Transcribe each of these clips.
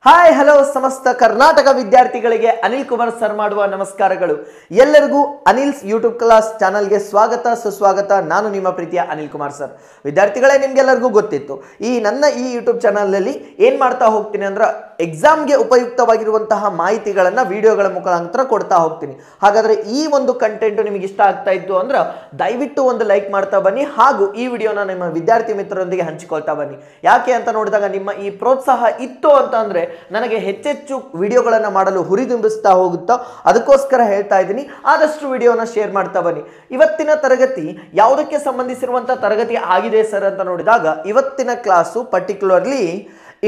Hi hello ಸಮಸ್ತ ಕರ್ನಾಟಕ ವಿದ್ಯಾರ್ಥಿಗಳಿಗೆ Anil Kumar sir ಮಾಡುವ ನಮಸ್ಕಾರಗಳು. ಎಲ್ಲರಿಗೂ ಅನಿಲ್ಸ್ ಯೂಟ್ಯೂಬ್ ಕ್ಲಾಸ್ ಚಾನಲ್ಗೆ ಸ್ವಾಗತ ಸುಸ್ವಾಗತ. ನಾನು ನಿಮ್ಮ ಪ್ರೀತಿಯ ಅನಿಲ್ ಕುಮಾರ್ ಸರ್. ವಿದ್ಯಾರ್ಥಿಗಳೇ, ನಿಮ್ಗೆಲ್ಲರಿಗೂ ಗೊತ್ತಿತ್ತು ನನ್ನ ಈ ಯೂಟ್ಯೂಬ್ ಚಾನಲ್ನಲ್ಲಿ ಏನು ಮಾಡ್ತಾ ಹೋಗ್ತೀನಿ ಅಂದ್ರೆ ಎಕ್ಸಾಮ್ಗೆ ಉಪಯುಕ್ತವಾಗಿರುವಂತಹ ಮಾಹಿತಿಗಳನ್ನು ವಿಡಿಯೋಗಳ ಮುಖಾಂತರ ಕೊಡ್ತಾ ಹೋಗ್ತೀನಿ. ಹಾಗಾದರೆ ಈ ಒಂದು ಕಂಟೆಂಟ್ ನಿಮಗೆ ಇಷ್ಟ ಆಗ್ತಾ ಇತ್ತು ಅಂದ್ರೆ ದಯವಿಟ್ಟು ಒಂದು ಲೈಕ್ ಮಾಡ್ತಾ ಬನ್ನಿ, ಹಾಗೂ ಈ ವಿಡಿಯೋನ ನಿಮ್ಮ ವಿದ್ಯಾರ್ಥಿ ಮಿತ್ರರೊಂದಿಗೆ ಹಂಚಿಕೊಳ್ತಾ ಬನ್ನಿ. ಯಾಕೆ ಅಂತ ನೋಡಿದಾಗ ನಿಮ್ಮ ಈ ಪ್ರೋತ್ಸಾಹ ಇತ್ತು ಅಂತ ಅಂದ್ರೆ ನನಗೆ ಹೆಚ್ಚೆಚ್ಚು ವಿಡಿಯೋಗಳನ್ನು ಮಾಡಲು ಹುರಿದುಂಬಿಸ್ತಾ ಹೋಗುತ್ತೋ, ಅದಕ್ಕೋಸ್ಕರ ಹೇಳ್ತಾ ಇದ್ದೀನಿ, ಆದಷ್ಟು ವಿಡಿಯೋನ ಶೇರ್ ಮಾಡ್ತಾ ಬನ್ನಿ. ಇವತ್ತಿನ ತರಗತಿ ಯಾವುದಕ್ಕೆ ಸಂಬಂಧಿಸಿರುವಂತಹ ತರಗತಿ ಆಗಿದೆ ಸರ್ ಅಂತ ನೋಡಿದಾಗ ಇವತ್ತಿನ ಕ್ಲಾಸು ಪರ್ಟಿಕ್ಯುಲರ್ಲಿ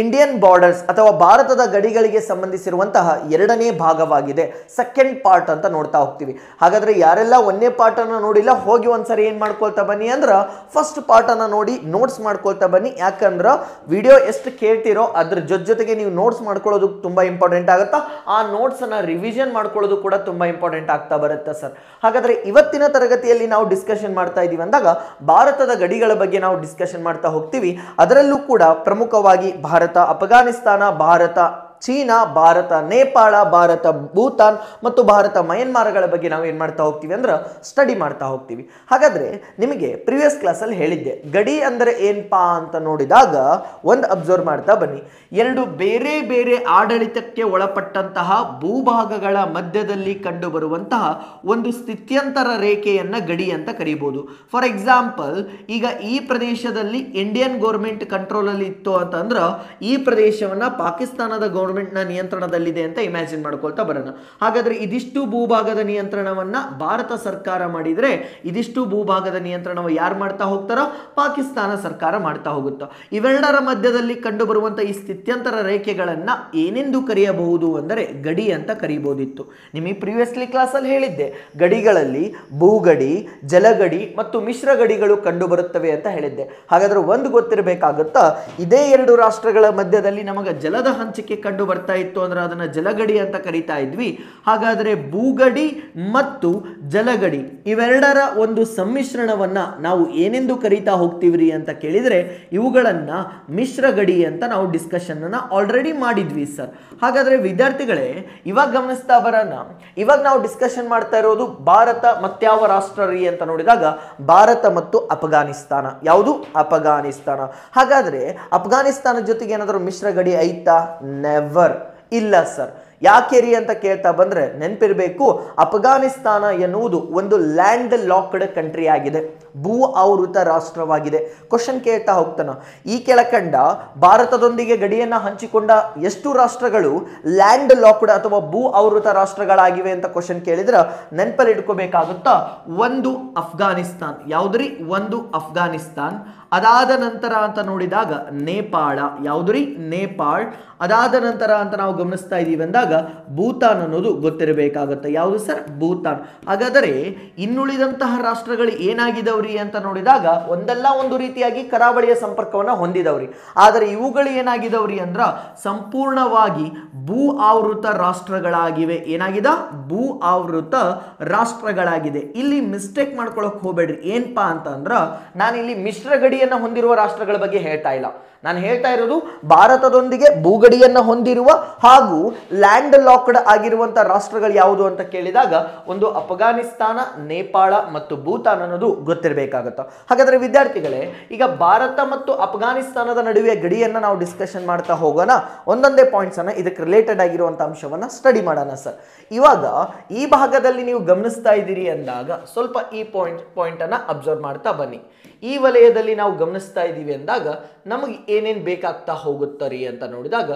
ಇಂಡಿಯನ್ ಬಾರ್ಡರ್ಸ್ ಅಥವಾ ಭಾರತದ ಗಡಿಗಳಿಗೆ ಸಂಬಂಧಿಸಿರುವಂತಹ ಎರಡನೇ ಭಾಗವಾಗಿದೆ, ಸೆಕೆಂಡ್ ಪಾರ್ಟ್ ಅಂತ ನೋಡ್ತಾ ಹೋಗ್ತೀವಿ. ಹಾಗಾದ್ರೆ ಯಾರೆಲ್ಲ ಒಂದನೇ ಪಾರ್ಟ್ ಅನ್ನು ನೋಡಿಲ್ಲ, ಹೋಗಿ ಒಂದ್ಸರಿ ಏನ್ ಮಾಡ್ಕೊಳ್ತಾ ಬನ್ನಿ ಅಂದ್ರೆ ಫಸ್ಟ್ ಪಾರ್ಟ್ ಅನ್ನ ನೋಡಿ ನೋಟ್ಸ್ ಮಾಡ್ಕೊಳ್ತಾ ಬನ್ನಿ. ಯಾಕಂದ್ರೆ ವಿಡಿಯೋ ಎಷ್ಟು ಕೇಳ್ತಿರೋ ಅದ್ರ ಜೊತೆಗೆ ನೀವು ನೋಟ್ಸ್ ಮಾಡ್ಕೊಳ್ಳೋದು ತುಂಬಾ ಇಂಪಾರ್ಟೆಂಟ್ ಆಗುತ್ತಾ, ಆ ನೋಟ್ಸ್ ಅನ್ನ ರಿವಿಷನ್ ಮಾಡ್ಕೊಳ್ಳೋದು ಕೂಡ ತುಂಬಾ ಇಂಪಾರ್ಟೆಂಟ್ ಆಗ್ತಾ ಬರುತ್ತೆ ಸರ್. ಹಾಗಾದ್ರೆ ಇವತ್ತಿನ ತರಗತಿಯಲ್ಲಿ ನಾವು ಡಿಸ್ಕಷನ್ ಮಾಡ್ತಾ ಇದೀವಿ ಅಂದಾಗ ಭಾರತದ ಗಡಿಗಳ ಬಗ್ಗೆ ನಾವು ಡಿಸ್ಕಷನ್ ಮಾಡ್ತಾ ಹೋಗ್ತೀವಿ. ಅದರಲ್ಲೂ ಕೂಡ ಪ್ರಮುಖವಾಗಿ ಭಾರತ ಅಫ್ಘಾನಿಸ್ತಾನ, ಭಾರತ ಚೀನಾ, ಭಾರತ ನೇಪಾಳ, ಭಾರತ ಭೂತಾನ್ ಮತ್ತು ಭಾರತ ಮಯನ್ಮಾರ್ಗಳ ಬಗ್ಗೆ ನಾವು ಏನು ಮಾಡ್ತಾ ಹೋಗ್ತೀವಿ ಅಂದ್ರೆ ಸ್ಟಡಿ ಮಾಡ್ತಾ ಹೋಗ್ತೀವಿ. ಹಾಗಾದ್ರೆ ನಿಮಗೆ ಪ್ರಿವಿಯಸ್ ಕ್ಲಾಸಲ್ಲಿ ಹೇಳಿದ್ದೆ ಗಡಿ ಅಂದರೆ ಏನಪ್ಪಾ ಅಂತ ನೋಡಿದಾಗ ಒಂದು ಅಬ್ಸರ್ವ್ ಮಾಡ್ತಾ ಬನ್ನಿ. ಎರಡು ಬೇರೆ ಬೇರೆ ಆಡಳಿತಕ್ಕೆ ಒಳಪಟ್ಟಂತಹ ಭೂಭಾಗಗಳ ಮಧ್ಯದಲ್ಲಿ ಕಂಡು ಬರುವಂತಹ ಒಂದು ಸ್ಥಿತ್ಯಂತರ ರೇಖೆಯನ್ನ ಗಡಿ ಅಂತ ಕರೀಬಹುದು. ಫಾರ್ ಎಕ್ಸಾಂಪಲ್, ಈಗ ಈ ಪ್ರದೇಶದಲ್ಲಿ ಇಂಡಿಯನ್ ಗೌರ್ಮೆಂಟ್ ಕಂಟ್ರೋಲ್ ಅಲ್ಲಿ ಇತ್ತು ಅಂತಂದ್ರೆ ಈ ಪ್ರದೇಶವನ್ನ ಪಾಕಿಸ್ತಾನದ ಗೌರ್ಮೆಂಟ್ ನ ನಿಯಂತ್ರಣದಲ್ಲಿದೆ ಅಂತ ಇಮ್ಯಾಜಿನ್ ಮಾಡ್ಕೊಳ್ತಾ ಬರೋಣ. ಹಾಗಾದ್ರೆ ಇದಿಷ್ಟು ಭೂಭಾಗದ ನಿಯಂತ್ರಣವನ್ನ ಭಾರತ ಸರ್ಕಾರ ಮಾಡಿದ್ರೆ ಇದಿಷ್ಟು ಭೂಭಾಗದ ನಿಯಂತ್ರಣವ ಯಾರು ಮಾಡ್ತಾ ಹೋಗ್ತಾರೋ ಪಾಕಿಸ್ತಾನ ಸರ್ಕಾರ ಮಾಡ್ತಾ ಹೋಗುತ್ತೋ. ಇವೆರಡರ ಮಧ್ಯದಲ್ಲಿ ಕಂಡು ಬರುವಂತ ಈ ಸ್ಥಿತ್ಯಂತರ ರೇಖೆಗಳನ್ನ ಏನೆಂದು ಕರೆಯಬಹುದು ಅಂದರೆ ಗಡಿ ಅಂತ ಕರೀಬಹುದಿತ್ತು. ನಿಮಗೆ ಪ್ರಿವಿಯಸ್ಲಿ ಕ್ಲಾಸ್ ಅಲ್ಲಿ ಹೇಳಿದ್ದೆ, ಗಡಿಗಳಲ್ಲಿ ಭೂಗಡಿ, ಜಲಗಡಿ ಮತ್ತು ಮಿಶ್ರ ಗಡಿಗಳು ಕಂಡು ಬರುತ್ತವೆ ಅಂತ ಹೇಳಿದ್ದೆ. ಹಾಗಾದ್ರೆ ಒಂದು ಗೊತ್ತಿರಬೇಕಾಗುತ್ತಾ, ಇದೇ ಎರಡು ರಾಷ್ಟ್ರಗಳ ಮಧ್ಯದಲ್ಲಿ ನಮಗೆ ಜಲದ ಹಂಚಿಕೆ ಕಂಡು ಬರ್ತಾ ಇತ್ತು ಅಂದ್ರೆ ಅದನ್ನ ಜಲಗಡಿ ಅಂತ ಕರೀತಾ ಇದ್ವಿ. ಹಾಗಾದ್ರೆ ಭೂಗಡಿ ಮತ್ತು ಜಲಗಡಿ ಇವೆರಡರ ಒಂದು ಸಮ್ಮಿಶ್ರಣವನ್ನ ನಾವು ಏನೆಂದು ಕರೀತಾ ಹೋಗ್ತೀವ್ರಿ ಅಂತ ಕೇಳಿದ್ರೆ ಇವುಗಳನ್ನ ಮಿಶ್ರ ಗಡಿ ಅಂತ ನಾವು ಡಿಸ್ಕಷನ್ ಅನ್ನ ಆಲ್ರೆಡಿ ಮಾಡಿದ್ವಿ ಸರ್. ಹಾಗಾದ್ರೆ ವಿದ್ಯಾರ್ಥಿಗಳೇ, ಇವಾಗ ಗಮನಿಸ್ತಾ ಬರೋಣ, ಇವಾಗ ನಾವು ಡಿಸ್ಕಷನ್ ಮಾಡ್ತಾ ಇರೋದು ಭಾರತ ಮತ್ಯಾವ ರಾಷ್ಟ್ರ ರೀ ಅಂತ ನೋಡಿದಾಗ ಭಾರತ ಮತ್ತು ಅಫ್ಘಾನಿಸ್ತಾನ. ಯಾವುದು? ಅಫ್ಘಾನಿಸ್ತಾನ. ಹಾಗಾದ್ರೆ ಅಫ್ಘಾನಿಸ್ತಾನ ಜೊತೆಗೆ ಏನಾದರೂ ಮಿಶ್ರ ಗಡಿ ಐತಾ? ನೆವರ್, ಇಲ್ಲ ಸರ್. ಯಾಕೆ ರೀ ಅಂತ ಕೇಳ್ತಾ ಬಂದ್ರೆ ನೆನಪಿರಬೇಕು, ಅಫ್ಘಾನಿಸ್ತಾನ ಎನ್ನುವುದು ಒಂದು ಲ್ಯಾಂಡ್ ಲಾಕ್ಡ್ ಕಂಟ್ರಿ ಆಗಿದೆ, ಭೂ ಆವೃತ ರಾಷ್ಟ್ರವಾಗಿದೆ. ಕ್ವಶನ್ ಕೇಳ್ತಾ ಹೋಗ್ತಾನ, ಈ ಕೆಳಕಂಡ ಭಾರತದೊಂದಿಗೆ ಗಡಿಯನ್ನ ಹಂಚಿಕೊಂಡ ಎಷ್ಟು ರಾಷ್ಟ್ರಗಳು ಲ್ಯಾಂಡ್ ಲಾಕ್ಡ್ ಅಥವಾ ಭೂ ಆವೃತ ರಾಷ್ಟ್ರಗಳಾಗಿವೆ ಅಂತ ಕ್ವಶನ್ ಕೇಳಿದ್ರೆ ನೆನಪಲ್ಲಿ ಇಟ್ಕೋಬೇಕಾಗುತ್ತಾ, ಒಂದು ಅಫ್ಘಾನಿಸ್ತಾನ್. ಯಾವ್ದ್ರಿ? ಒಂದು ಅಫ್ಘಾನಿಸ್ತಾನ್. ಅದಾದ ನಂತರ ಅಂತ ನೋಡಿದಾಗ ನೇಪಾಳ. ಯಾವ್ದ್ರಿ? ನೇಪಾಳ್. ಅದಾದ ನಂತರ ಅಂತ ನಾವು ಗಮನಿಸ್ತಾ ಇದೀವಿ ಅಂದಾಗ ಭೂತಾನ್ ಅನ್ನೋದು ಗೊತ್ತಿರಬೇಕಾಗುತ್ತೆ. ಯಾವುದು ಸರ್? ಭೂತಾನ್. ಹಾಗಾದರೆ ಇನ್ನುಳಿದಂತಹ ರಾಷ್ಟ್ರಗಳು ಏನಾಗಿದವ್ರಿ ಅಂತ ನೋಡಿದಾಗ ಒಂದಲ್ಲ ಒಂದು ರೀತಿಯಾಗಿ ಕರಾವಳಿಯ ಸಂಪರ್ಕವನ್ನ ಹೊಂದಿದವ್ರಿ. ಆದರೆ ಇವುಗಳು ಏನಾಗಿದವ್ರಿ ಅಂದ್ರ ಸಂಪೂರ್ಣವಾಗಿ ಭೂ ಆವೃತ ರಾಷ್ಟ್ರಗಳಾಗಿವೆ. ಏನಾಗಿದ? ಭೂ ಆವೃತ ರಾಷ್ಟ್ರಗಳಾಗಿದೆ. ಇಲ್ಲಿ ಮಿಸ್ಟೇಕ್ ಮಾಡ್ಕೊಳಕ್ ಹೋಗ್ಬೇಡ್ರಿ. ಏನಪ್ಪಾ ಅಂತ ಅಂದ್ರ ನಾನು ಇಲ್ಲಿ ಮಿಶ್ರ ಗಡಿಯನ್ನ ಹೊಂದಿರುವ ರಾಷ್ಟ್ರಗಳ ಬಗ್ಗೆ ಹೇಳ್ತಾ ಇಲ್ಲ. ನಾನು ಹೇಳ್ತಾ ಇರೋದು ಭಾರತದೊಂದಿಗೆ ಭೂಗಡಿಯನ್ನ ಹೊಂದಿರುವ ಹಾಗೂ ಲ್ಯಾಂಡ್ ಲಾಕ್ಡ್ ಆಗಿರುವಂತಹ ರಾಷ್ಟ್ರಗಳು ಯಾವುದು ಅಂತ ಕೇಳಿದಾಗ ಒಂದು ಅಫ್ಘಾನಿಸ್ತಾನ, ನೇಪಾಳ ಮತ್ತು ಭೂತಾನ್ ಅನ್ನೋದು ಗೊತ್ತಿರಬೇಕಾಗುತ್ತೆ. ಹಾಗಾದ್ರೆ ವಿದ್ಯಾರ್ಥಿಗಳೇ, ಈಗ ಭಾರತ ಮತ್ತು ಅಫ್ಘಾನಿಸ್ತಾನದ ನಡುವೆ ಗಡಿಯನ್ನ ನಾವು ಡಿಸ್ಕಷನ್ ಮಾಡ್ತಾ ಹೋಗೋಣ. ಒಂದೊಂದೇ ಪಾಯಿಂಟ್ಸ್ ಅನ್ನ ಇದಕ್ಕೆ ರಿಲೇಟೆಡ್ ಆಗಿರುವಂತಹ ಅಂಶವನ್ನ ಸ್ಟಡಿ ಮಾಡೋಣ ಸರ್. ಇವಾಗ ಈ ಭಾಗದಲ್ಲಿ ನೀವು ಗಮನಿಸ್ತಾ ಇದ್ದೀರಿ ಅಂದಾಗ ಸ್ವಲ್ಪ ಈ ಪಾಯಿಂಟ್ ಅನ್ನ ಅಬ್ಸರ್ವ್ ಮಾಡ್ತಾ ಬನ್ನಿ. ಈ ವಲಯದಲ್ಲಿ ನಾವು ಗಮನಿಸ್ತಾ ಇದ್ದೀವಿ ಅಂದಾಗ ನಮಗೆ ಏನೇನು ಬೇಕಾಗ್ತಾ ಹೋಗುತ್ತಾರೆ ಅಂತ ನೋಡಿದಾಗ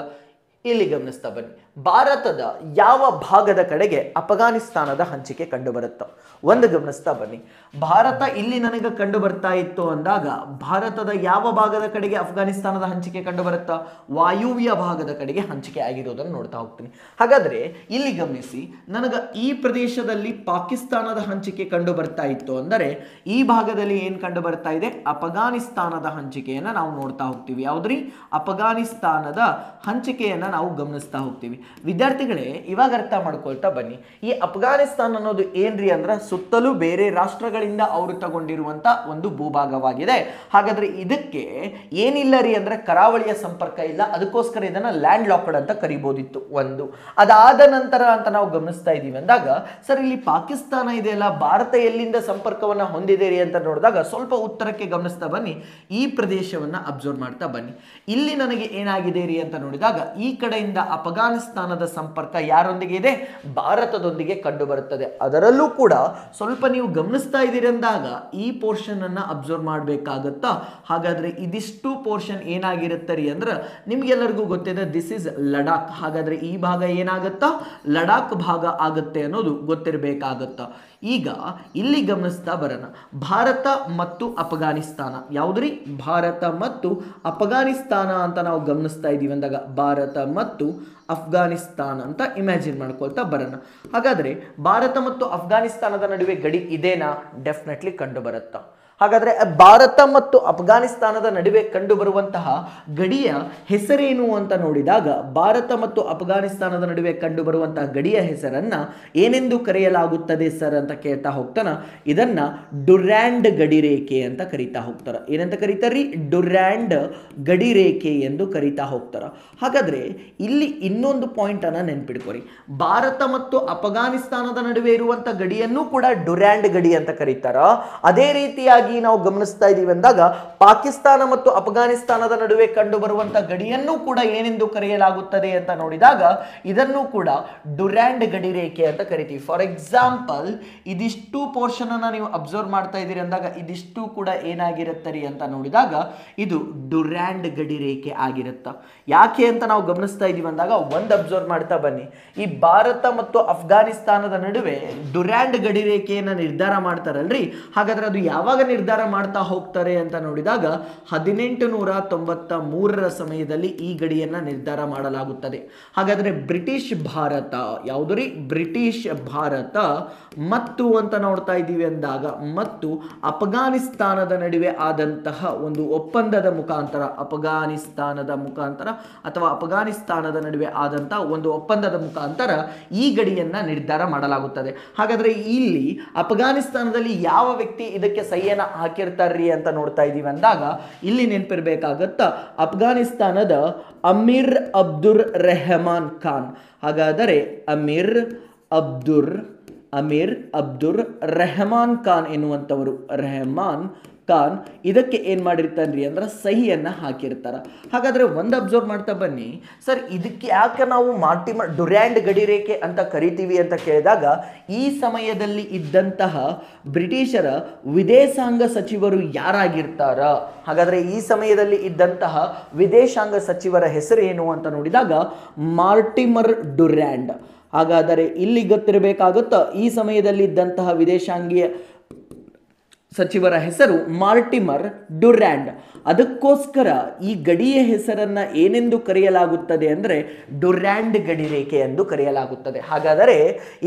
ಇಲ್ಲಿ ಗಮನಿಸ್ತಾ ಬನ್ನಿ. ಭಾರತದ ಯಾವ ಭಾಗದ ಕಡೆಗೆ ಅಫ್ಘಾನಿಸ್ತಾನದ ಹಂಚಿಕೆ ಕಂಡು ಬರುತ್ತೋ ಒಂದು ಗಮನಿಸ್ತಾ ಬನ್ನಿ. ಭಾರತ ಇಲ್ಲಿ ನನಗೆ ಕಂಡು ಬರ್ತಾ ಇತ್ತು ಅಂದಾಗ ಭಾರತದ ಯಾವ ಭಾಗದ ಕಡೆಗೆ ಅಫ್ಘಾನಿಸ್ತಾನದ ಹಂಚಿಕೆ ಕಂಡು ಬರುತ್ತಾ? ವಾಯುವ್ಯ ಭಾಗದ ಕಡೆಗೆ ಹಂಚಿಕೆ ಆಗಿರೋದನ್ನು ನೋಡ್ತಾ ಹೋಗ್ತೀನಿ. ಹಾಗಾದ್ರೆ ಇಲ್ಲಿ ಗಮನಿಸಿ, ನನಗೆ ಈ ಪ್ರದೇಶದಲ್ಲಿ ಪಾಕಿಸ್ತಾನದ ಹಂಚಿಕೆ ಕಂಡು ಬರ್ತಾ ಇತ್ತು ಅಂದರೆ ಈ ಭಾಗದಲ್ಲಿ ಏನ್ ಕಂಡು ಬರ್ತಾ ಇದೆ? ಅಫ್ಘಾನಿಸ್ತಾನದ ಹಂಚಿಕೆಯನ್ನ ನಾವು ನೋಡ್ತಾ ಹೋಗ್ತೀವಿ. ಯಾವ್ದ್ರಿ? ಅಫ್ಘಾನಿಸ್ತಾನದ ಹಂಚಿಕೆಯನ್ನ ನಾವು ಗಮನಿಸ್ತಾ ಹೋಗ್ತೀವಿ. ವಿದ್ಯಾರ್ಥಿಗಳೇ ಇವಾಗ ಅರ್ಥ ಮಾಡ್ಕೊಳ್ತಾ ಬನ್ನಿ. ಈ ಅಫ್ಘಾನಿಸ್ತಾನ ಅನ್ನೋದು ಏನ್ರಿ ಅಂದ್ರೆ ಸುತ್ತಲೂ ಬೇರೆ ರಾಷ್ಟ್ರಗಳಿಂದ ಅವರು ತಗೊಂಡಿರುವಂತ ಒಂದು ಭೂಭಾಗವಾಗಿದೆ. ಹಾಗಾದ್ರೆ ಇದಕ್ಕೆ ಏನಿಲ್ಲ ರೀ ಅಂದ್ರೆ ಕರಾವಳಿಯ ಸಂಪರ್ಕ ಇಲ್ಲ, ಅದಕ್ಕೋಸ್ಕರ ಇದನ್ನ ಲ್ಯಾಂಡ್ ಲಾಕ್ಡ್ ಅಂತ ಕರಿಬಹುದಿತ್ತು. ಒಂದು ಅದಾದ ನಂತರ ಅಂತ ನಾವು ಗಮನಿಸ್ತಾ ಇದೀವಿ ಅಂದಾಗ ಸರ್ ಇಲ್ಲಿ ಪಾಕಿಸ್ತಾನ ಇದೆಯಲ್ಲ, ಭಾರತ ಎಲ್ಲಿಂದ ಸಂಪರ್ಕವನ್ನ ಹೊಂದಿದೆ ರೀ ಅಂತ ನೋಡಿದಾಗ ಸ್ವಲ್ಪ ಉತ್ತರಕ್ಕೆ ಗಮನಿಸ್ತಾ ಬನ್ನಿ, ಈ ಪ್ರದೇಶವನ್ನ ಅಬ್ಸರ್ವ್ ಮಾಡ್ತಾ ಬನ್ನಿ. ಇಲ್ಲಿ ನನಗೆ ಏನಾಗಿದೆ ರೀ ಅಂತ ನೋಡಿದಾಗ ಈ ಕಡೆಯಿಂದ ಅಫ್ಘಾನಿಸ್ತಾನದ ಸಂಪರ್ಕ ಯಾರೊಂದಿಗೆ ಇದೆ, ಭಾರತದೊಂದಿಗೆ ಕಂಡು ಬರುತ್ತದೆ. ಅದರಲ್ಲೂ ಕೂಡ ಸ್ವಲ್ಪ ನೀವು ಗಮನಿಸ್ತಾ ಇದ್ದೀರಿ ಅಂದಾಗ ಈ ಪೋರ್ಷನ್ ಅನ್ನ ಅಬ್ಸರ್ವ್ ಮಾಡಬೇಕಾಗತ್ತಾ. ಹಾಗಾದ್ರೆ ಇದಿಷ್ಟು ಪೋರ್ಷನ್ ಏನಾಗಿರುತ್ತೆ ರೀ ಅಂದ್ರೆ ನಿಮ್ಗೆಲ್ಲರಿಗೂ ಗೊತ್ತಿದೆ, ದಿಸ್ ಇಸ್ ಲಡಾಖ್. ಹಾಗಾದ್ರೆ ಈ ಭಾಗ ಏನಾಗತ್ತಾ, ಲಡಾಖ್ ಭಾಗ ಆಗುತ್ತೆ ಅನ್ನೋದು ಗೊತ್ತಿರಬೇಕಾಗತ್ತ. ಈಗ ಇಲ್ಲಿ ಗಮನಿಸ್ತಾ ಬರೋಣ, ಭಾರತ ಮತ್ತು ಅಫ್ಘಾನಿಸ್ತಾನ ಯಾವುದ್ರಿ, ಭಾರತ ಮತ್ತು ಅಫ್ಘಾನಿಸ್ತಾನ ಅಂತ ನಾವು ಗಮನಿಸ್ತಾ ಇದೀವಿ ಅಂದಾಗ ಭಾರತ ಮತ್ತು ಅಫ್ಘಾನಿಸ್ತಾನ ಅಂತ ಇಮ್ಯಾಜಿನ್ ಮಾಡ್ಕೊಳ್ತಾ ಬರೋಣ. ಹಾಗಾದ್ರೆ ಭಾರತ ಮತ್ತು ಅಫ್ಘಾನಿಸ್ತಾನದ ನಡುವೆ ಗಡಿ ಇದೇನಾ, ಡೆಫಿನೆಟ್ಲಿ ಕಂಡು ಬರುತ್ತಾ. ಹಾಗಾದ್ರೆ ಭಾರತ ಮತ್ತು ಅಫ್ಘಾನಿಸ್ತಾನದ ನಡುವೆ ಕಂಡು ಬರುವಂತಹ ಗಡಿಯ ಹೆಸರೇನು ಅಂತ ನೋಡಿದಾಗ ಭಾರತ ಮತ್ತು ಅಫ್ಘಾನಿಸ್ತಾನದ ನಡುವೆ ಕಂಡು ಬರುವಂತಹ ಗಡಿಯ ಹೆಸರನ್ನ ಏನೆಂದು ಕರೆಯಲಾಗುತ್ತದೆ ಸರ್ ಅಂತ ಕೇಳ್ತಾ ಹೋಗ್ತಾನ. ಇದನ್ನ ಡುರ್ಯಾಂಡ್ ಗಡಿ ರೇಖೆ ಅಂತ ಕರೀತಾ ಹೋಗ್ತಾರ. ಏನಂತ ಕರೀತಾರ್ರಿ, ಡುರ್ಯಾಂಡ್ ಗಡಿ ರೇಖೆ ಎಂದು ಕರೀತಾ ಹೋಗ್ತಾರ. ಹಾಗಾದ್ರೆ ಇಲ್ಲಿ ಇನ್ನೊಂದು ಪಾಯಿಂಟ್ ಅನ್ನ ನೆನ್ಪಿಡ್ಕೊರಿ, ಭಾರತ ಮತ್ತು ಅಫ್ಘಾನಿಸ್ತಾನದ ನಡುವೆ ಇರುವಂತಹ ಗಡಿಯನ್ನು ಕೂಡ ಡುರ್ಯಾಂಡ್ ಗಡಿ ಅಂತ ಕರೀತಾರ. ಅದೇ ರೀತಿಯಾಗಿ ನಾವು ಗಮನಿಸ್ತಾ ಇದೀವಿ ಅಂದಾಗ ಪಾಕಿಸ್ತಾನ ಮತ್ತು ಅಫ್ಘಾನಿಸ್ತಾನದ ನಡುವೆ ಕಂಡು ಬರುವಂತಹ ಗಡಿಯನ್ನು ಕೂಡ ಏನೆಂದು ಕರೆಯಲಾಗುತ್ತದೆ ಅಂತ ನೋಡಿದಾಗ ಇದನ್ನು ಕೂಡ ಡುರ್ಯಾಂಡ್ ಗಡಿ ರೇಖೆ ಅಂತ ಕರಿತೀವಿ. ಫಾರ್ ಎಕ್ಸಾಂಪಲ್ ಇದಿಷ್ಟು ಪೋರ್ಷನ್ ಅನ್ನ ನೀವು ಅಬ್ಸರ್ವ್ ಮಾಡ್ತಾ ಇದ್ದೀರಿ ಅಂದಾಗ ಇದಿಷ್ಟು ಕೂಡ ಏನಾಗಿರುತ್ತೆ ರೀ ಅಂತ ನೋಡಿದಾಗ ಇದು ಡುರ್ಯಾಂಡ್ ಗಡಿ ರೇಖೆ ಆಗಿರುತ್ತ. ಯಾಕೆ ಅಂತ ನಾವು ಗಮನಿಸ್ತಾ ಇದೀವಿ ಅಂದಾಗ ಒಂದು ಅಬ್ಸರ್ವ್ ಮಾಡ್ತಾ ಬನ್ನಿ, ಈ ಭಾರತ ಮತ್ತು ಅಫ್ಘಾನಿಸ್ತಾನದ ನಡುವೆ ಡುರ್ಯಾಂಡ್ ಗಡಿ ರೇಖೆಯನ್ನ ನಿರ್ಧಾರ ಮಾಡ್ತಾರಲ್ರಿ, ಹಾಗಾದ್ರೆ ಅದು ಯಾವಾಗ ನಿರ್ಧಾರ ಮಾಡ್ತಾ ಹೋಗ್ತಾರೆ ಅಂತ ನೋಡಿದಾಗ 1893ರ ಸಮಯದಲ್ಲಿ ಈ ಗಡಿಯನ್ನ ನಿರ್ಧಾರ ಮಾಡಲಾಗುತ್ತದೆ. ಹಾಗಾದ್ರೆ ಬ್ರಿಟಿಷ್ ಭಾರತ ಯಾವುದ್ರಿ, ಬ್ರಿಟಿಷ್ ಭಾರತ ಮತ್ತು ಅಂತ ನೋಡ್ತಾ ಇದ್ದೀವಿ ಅಂದಾಗ ಮತ್ತು ಅಫ್ಘಾನಿಸ್ತಾನದ ನಡುವೆ ಆದಂತಹ ಒಂದು ಒಪ್ಪಂದದ ಮುಖಾಂತರ, ಅಫ್ಘಾನಿಸ್ತಾನದ ಮುಖಾಂತರ ಅಥವಾ ಅಫ್ಘಾನಿಸ್ತಾನದ ನಡುವೆ ಆದಂತಹ ಒಂದು ಒಪ್ಪಂದದ ಮುಖಾಂತರ ಈ ಗಡಿಯನ್ನ ನಿರ್ಧಾರ ಮಾಡಲಾಗುತ್ತದೆ. ಹಾಗಾದ್ರೆ ಇಲ್ಲಿ ಅಫ್ಘಾನಿಸ್ತಾನದಲ್ಲಿ ಯಾವ ವ್ಯಕ್ತಿ ಇದಕ್ಕೆ ಸಹಿಯನ್ನ ಹಾಕಿರ್ತಾರ್ರಿ ಅಂತ ನೋಡ್ತಾ ಇದೀವಿ ಅಂದಾಗ ಇಲ್ಲಿ ನೆನಪಿರ್ಬೇಕಾಗತ್ತ ಅಫ್ಘಾನಿಸ್ತಾನದ ಅಮೀರ್ ಅಬ್ದುರ್ ರೆಹಮಾನ್ ಖಾನ್. ಹಾಗಾದರೆ ಅಮೀರ್ ಅಬ್ದುರ್ ರೆಹಮಾನ್ ಖಾನ್ ಎನ್ನುವಂಥವರು, ರೆಹಮಾನ್ ಖಾನ್ ಇದಕ್ಕೆ ಏನ್ ಮಾಡಿರ್ತಾನ್ರಿ ಅಂದ್ರೆ ಸಹಿಯನ್ನ ಹಾಕಿರ್ತಾರ. ಹಾಗಾದ್ರೆ ಒಂದು ಅಬ್ಸರ್ವ್ ಮಾಡ್ತಾ ಬನ್ನಿ, ಸರ್ ಇದಕ್ಕೆ ಯಾಕೆ ನಾವು ಡುರ್ಯಾಂಡ್ ಗಡಿ ರೇಖೆ ಅಂತ ಕರಿತೀವಿ ಅಂತ ಕೇಳಿದಾಗ ಈ ಸಮಯದಲ್ಲಿ ಇದ್ದಂತಹ ಬ್ರಿಟಿಷರ ವಿದೇಶಾಂಗ ಸಚಿವರು ಯಾರಾಗಿರ್ತಾರ, ಹಾಗಾದ್ರೆ ಈ ಸಮಯದಲ್ಲಿ ಇದ್ದಂತಹ ವಿದೇಶಾಂಗ ಸಚಿವರ ಹೆಸರು ಏನು ಅಂತ ನೋಡಿದಾಗ ಮಾರ್ಟಿಮರ್ ಡುರ್ಯಾಂಡ್. ಹಾಗಾದರೆ ಇಲ್ಲಿ ಗೊತ್ತಿರಬೇಕಾಗುತ್ತಾ ಈ ಸಮಯದಲ್ಲಿ ಇದ್ದಂತಹ ವಿದೇಶಾಂಗೀಯ ಸಚಿವರ ಹೆಸರು ಮಾರ್ಟಿಮರ್ ಡುರ್ಯಾಂಡ್. ಅದಕ್ಕೋಸ್ಕರ ಈ ಗಡಿಯ ಹೆಸರನ್ನ ಏನೆಂದು ಕರೆಯಲಾಗುತ್ತದೆ ಅಂದ್ರೆ ಡುರ್ಯಾಂಡ್ ಗಡಿ ರೇಖೆ ಎಂದು ಕರೆಯಲಾಗುತ್ತದೆ. ಹಾಗಾದರೆ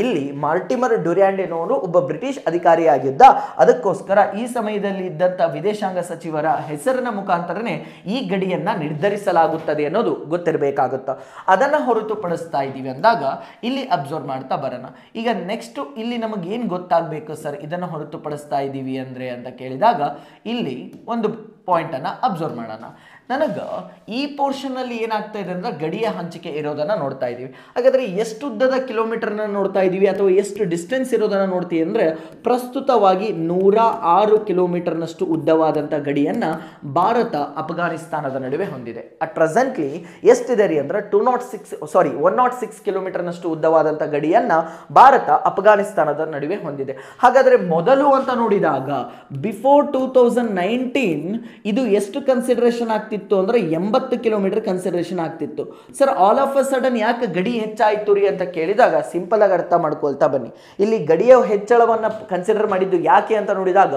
ಇಲ್ಲಿ ಮಾರ್ಟಿಮರ್ ಡುರ್ಯಾಂಡ್ ಎನ್ನುವರು ಒಬ್ಬ ಬ್ರಿಟಿಷ್ ಅಧಿಕಾರಿಯಾಗಿದ್ದ, ಅದಕ್ಕೋಸ್ಕರ ಈ ಸಮಯದಲ್ಲಿ ಇದ್ದಂಥ ವಿದೇಶಾಂಗ ಸಚಿವರ ಹೆಸರಿನ ಮುಖಾಂತರನೇ ಈ ಗಡಿಯನ್ನ ನಿರ್ಧರಿಸಲಾಗುತ್ತದೆ ಅನ್ನೋದು ಗೊತ್ತಿರಬೇಕಾಗುತ್ತ. ಅದನ್ನ ಹೊರತುಪಡಿಸ್ತಾ ಇದ್ದೀವಿ ಅಂದಾಗ ಇಲ್ಲಿ ಅಬ್ಸರ್ವ್ ಮಾಡ್ತಾ ಬರೋಣ. ಈಗ ನೆಕ್ಸ್ಟ್ ಇಲ್ಲಿ ನಮಗೆ ಏನು ಗೊತ್ತಾಗಬೇಕು ಸರ್ ಇದನ್ನು ಹೊರತುಪಡಿಸ್ತಾ ಇದ್ದೀವಿ ಅಂದ್ರೆ ಅಂತ ಕೇಳಿದಾಗ ಇಲ್ಲಿ ಒಂದು ಪಾಯಿಂಟ್ ಅನ್ನ ಅಬ್ಸರ್ವ್ ಮಾಡೋಣ. ನನಗೆ ಈ ಪೋರ್ಷನ್ ಅಲ್ಲಿ ಏನಾಗ್ತಾ ಇದೆ ಅಂದ್ರೆ ಗಡಿಯ ಹಂಚಿಕೆ ಇರೋದನ್ನ ನೋಡ್ತಾ ಇದೀವಿ. ಹಾಗಾದ್ರೆ ಎಷ್ಟು ಉದ್ದದ ಕಿಲೋಮೀಟರ್ನ ನೋಡ್ತಾ ಇದೀವಿ ಅಥವಾ ಎಷ್ಟು ಡಿಸ್ಟೆನ್ಸ್ ಇರೋದನ್ನ ನೋಡ್ತೀವಿ ಅಂದ್ರೆ ಪ್ರಸ್ತುತವಾಗಿ 106 ಕಿಲೋಮೀಟರ್ನಷ್ಟು ಉದ್ದವಾದಂಥ ಗಡಿಯನ್ನ ಭಾರತ ಅಫ್ಘಾನಿಸ್ತಾನದ ನಡುವೆ ಹೊಂದಿದೆ. ಅಟ್ ಪ್ರೆಸೆಂಟ್ಲಿ ಎಷ್ಟಿದೆ ರೀ ಅಂದ್ರೆ 106 ಕಿಲೋಮೀಟರ್ನಷ್ಟು ಉದ್ದವಾದಂಥ ಗಡಿಯನ್ನ ಭಾರತ ಅಫ್ಘಾನಿಸ್ತಾನದ ನಡುವೆ ಹೊಂದಿದೆ. ಹಾಗಾದ್ರೆ ಮೊದಲು ಅಂತ ನೋಡಿದಾಗ ಬಿಫೋರ್ 2019 ಇದು ಎಷ್ಟು ಕನ್ಸಿಡರೇಷನ್ ಆಗ್ತಿತ್ತು ಅಂದ್ರೆ 80 ಕಿಲೋಮೀಟರ್ ಕನ್ಸಿಡರೇಷನ್ ಆಗ್ತಿತ್ತು. Sir all of a sudden ಯಾಕೆ ಗಡಿ ಹೆಚ್ಚಾಯ್ತು ರೀ ಅಂತ ಕೇಳಿದಾಗ ಸಿಂಪಲ್ ಆಗಿ ಅರ್ಥ ಮಾಡ್ಕೊಳ್ತಾ ಬನ್ನಿ. ಇಲ್ಲಿ ಗಡಿಯ ಹೆಚ್ಚಳವನ್ನ ಕನ್ಸಿಡರ್ ಮಾಡಿದ್ದು ಯಾಕೆ ಅಂತ ನೋಡಿದಾಗ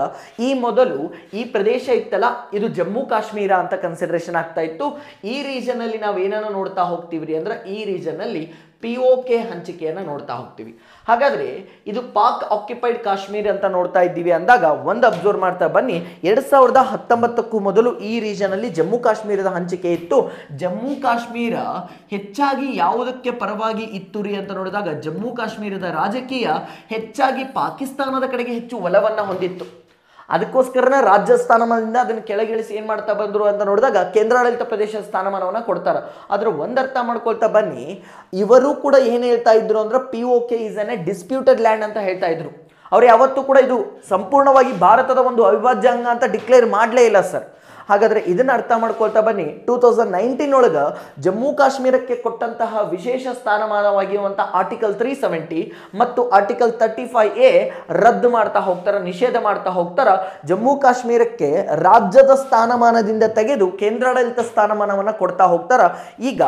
ಈ ಮೊದಲು ಈ ಪ್ರದೇಶ ಇತ್ತಲ್ಲ ಇದು ಜಮ್ಮು ಕಾಶ್ಮೀರ ಅಂತ ಕನ್ಸಿಡರೇಷನ್ ಆಗ್ತಾ ಇತ್ತು. ಈ ರೀಜನ್ ಅಲ್ಲಿ ನಾವು ಏನನ್ನ ನೋಡ್ತಾ ಹೋಗ್ತೀವ್ರಿ ಅಂದ್ರೆ ಈ ರೀಜನ್ ಅಲ್ಲಿ POK ಹಂಚಿಕೆಯನ್ನು ನೋಡ್ತಾ ಹೋಗ್ತೀವಿ. ಹಾಗಾದ್ರೆ ಇದು ಪಾಕ್ ಆಕ್ಯುಪೈಡ್ ಕಾಶ್ಮೀರ್ ಅಂತ ನೋಡ್ತಾ ಇದ್ದೀವಿ ಅಂದಾಗ ಒಂದು ಅಬ್ಸರ್ವ್ ಮಾಡ್ತಾ ಬನ್ನಿ, 2019ಕ್ಕೂ ಮೊದಲು ಈ ರೀಜನ್ ಅಲ್ಲಿ ಜಮ್ಮು ಕಾಶ್ಮೀರದ ಹಂಚಿಕೆ ಇತ್ತು. ಜಮ್ಮು ಕಾಶ್ಮೀರ ಹೆಚ್ಚಾಗಿ ಯಾವುದಕ್ಕೆ ಪರವಾಗಿ ಇತ್ತು ರೀ ಅಂತ ನೋಡಿದಾಗ ಜಮ್ಮು ಕಾಶ್ಮೀರದ ರಾಜಕೀಯ ಹೆಚ್ಚಾಗಿ ಪಾಕಿಸ್ತಾನದ ಕಡೆಗೆ ಹೆಚ್ಚು ಒಲವನ್ನ ಹೊಂದಿತ್ತು. ಅದಕ್ಕೋಸ್ಕರನೇ ರಾಜ್ಯ ಸ್ಥಾನಮಾನದಿಂದ ಅದನ್ನು ಕೆಳಗಿಳಿಸಿ ಏನ್ ಮಾಡ್ತಾ ಬಂದ್ರು ಅಂತ ನೋಡಿದಾಗ ಕೇಂದ್ರಾಡಳಿತ ಪ್ರದೇಶ ಸ್ಥಾನಮಾನವನ್ನ ಕೊಡ್ತಾರೆ. ಆದ್ರೆ ಒಂದರ್ಥ ಮಾಡ್ಕೊಳ್ತಾ ಬನ್ನಿ, ಇವರು ಕೂಡ ಏನ್ ಹೇಳ್ತಾ ಇದ್ರು ಅಂದ್ರೆ POK is N A disputed land ಅಂತ ಹೇಳ್ತಾ ಇದ್ರು. ಅವ್ರು ಯಾವತ್ತೂ ಕೂಡ ಇದು ಸಂಪೂರ್ಣವಾಗಿ ಭಾರತದ ಒಂದು ಅವಿಭಾಜ್ಯ ಅಂಗ ಅಂತ ಡಿಕ್ಲೇರ್ ಮಾಡಲೇ ಇಲ್ಲ ಸರ್. ಹಾಗಾದ್ರೆ ಇದನ್ನ ಅರ್ಥ ಮಾಡ್ಕೊಳ್ತಾ ಬನ್ನಿ, 2019 ಒಳಗ ಜಮ್ಮು ಕಾಶ್ಮೀರಕ್ಕೆ ಕೊಟ್ಟಂತಹ ವಿಶೇಷ ಸ್ಥಾನಮಾನವಾಗಿರುವಂತಹ ಆರ್ಟಿಕಲ್ 370 ಮತ್ತು ಆರ್ಟಿಕಲ್ 35A ರದ್ದು ಮಾಡ್ತಾ ಹೋಗ್ತಾರ, ನಿಷೇಧ ಮಾಡ್ತಾ ಹೋಗ್ತಾರ. ಜಮ್ಮು ಕಾಶ್ಮೀರಕ್ಕೆ ರಾಜ್ಯದ ಸ್ಥಾನಮಾನದಿಂದ ತೆಗೆದು ಕೇಂದ್ರಾಡಳಿತ ಸ್ಥಾನಮಾನವನ್ನ ಕೊಡ್ತಾ ಹೋಗ್ತಾರ. ಈಗ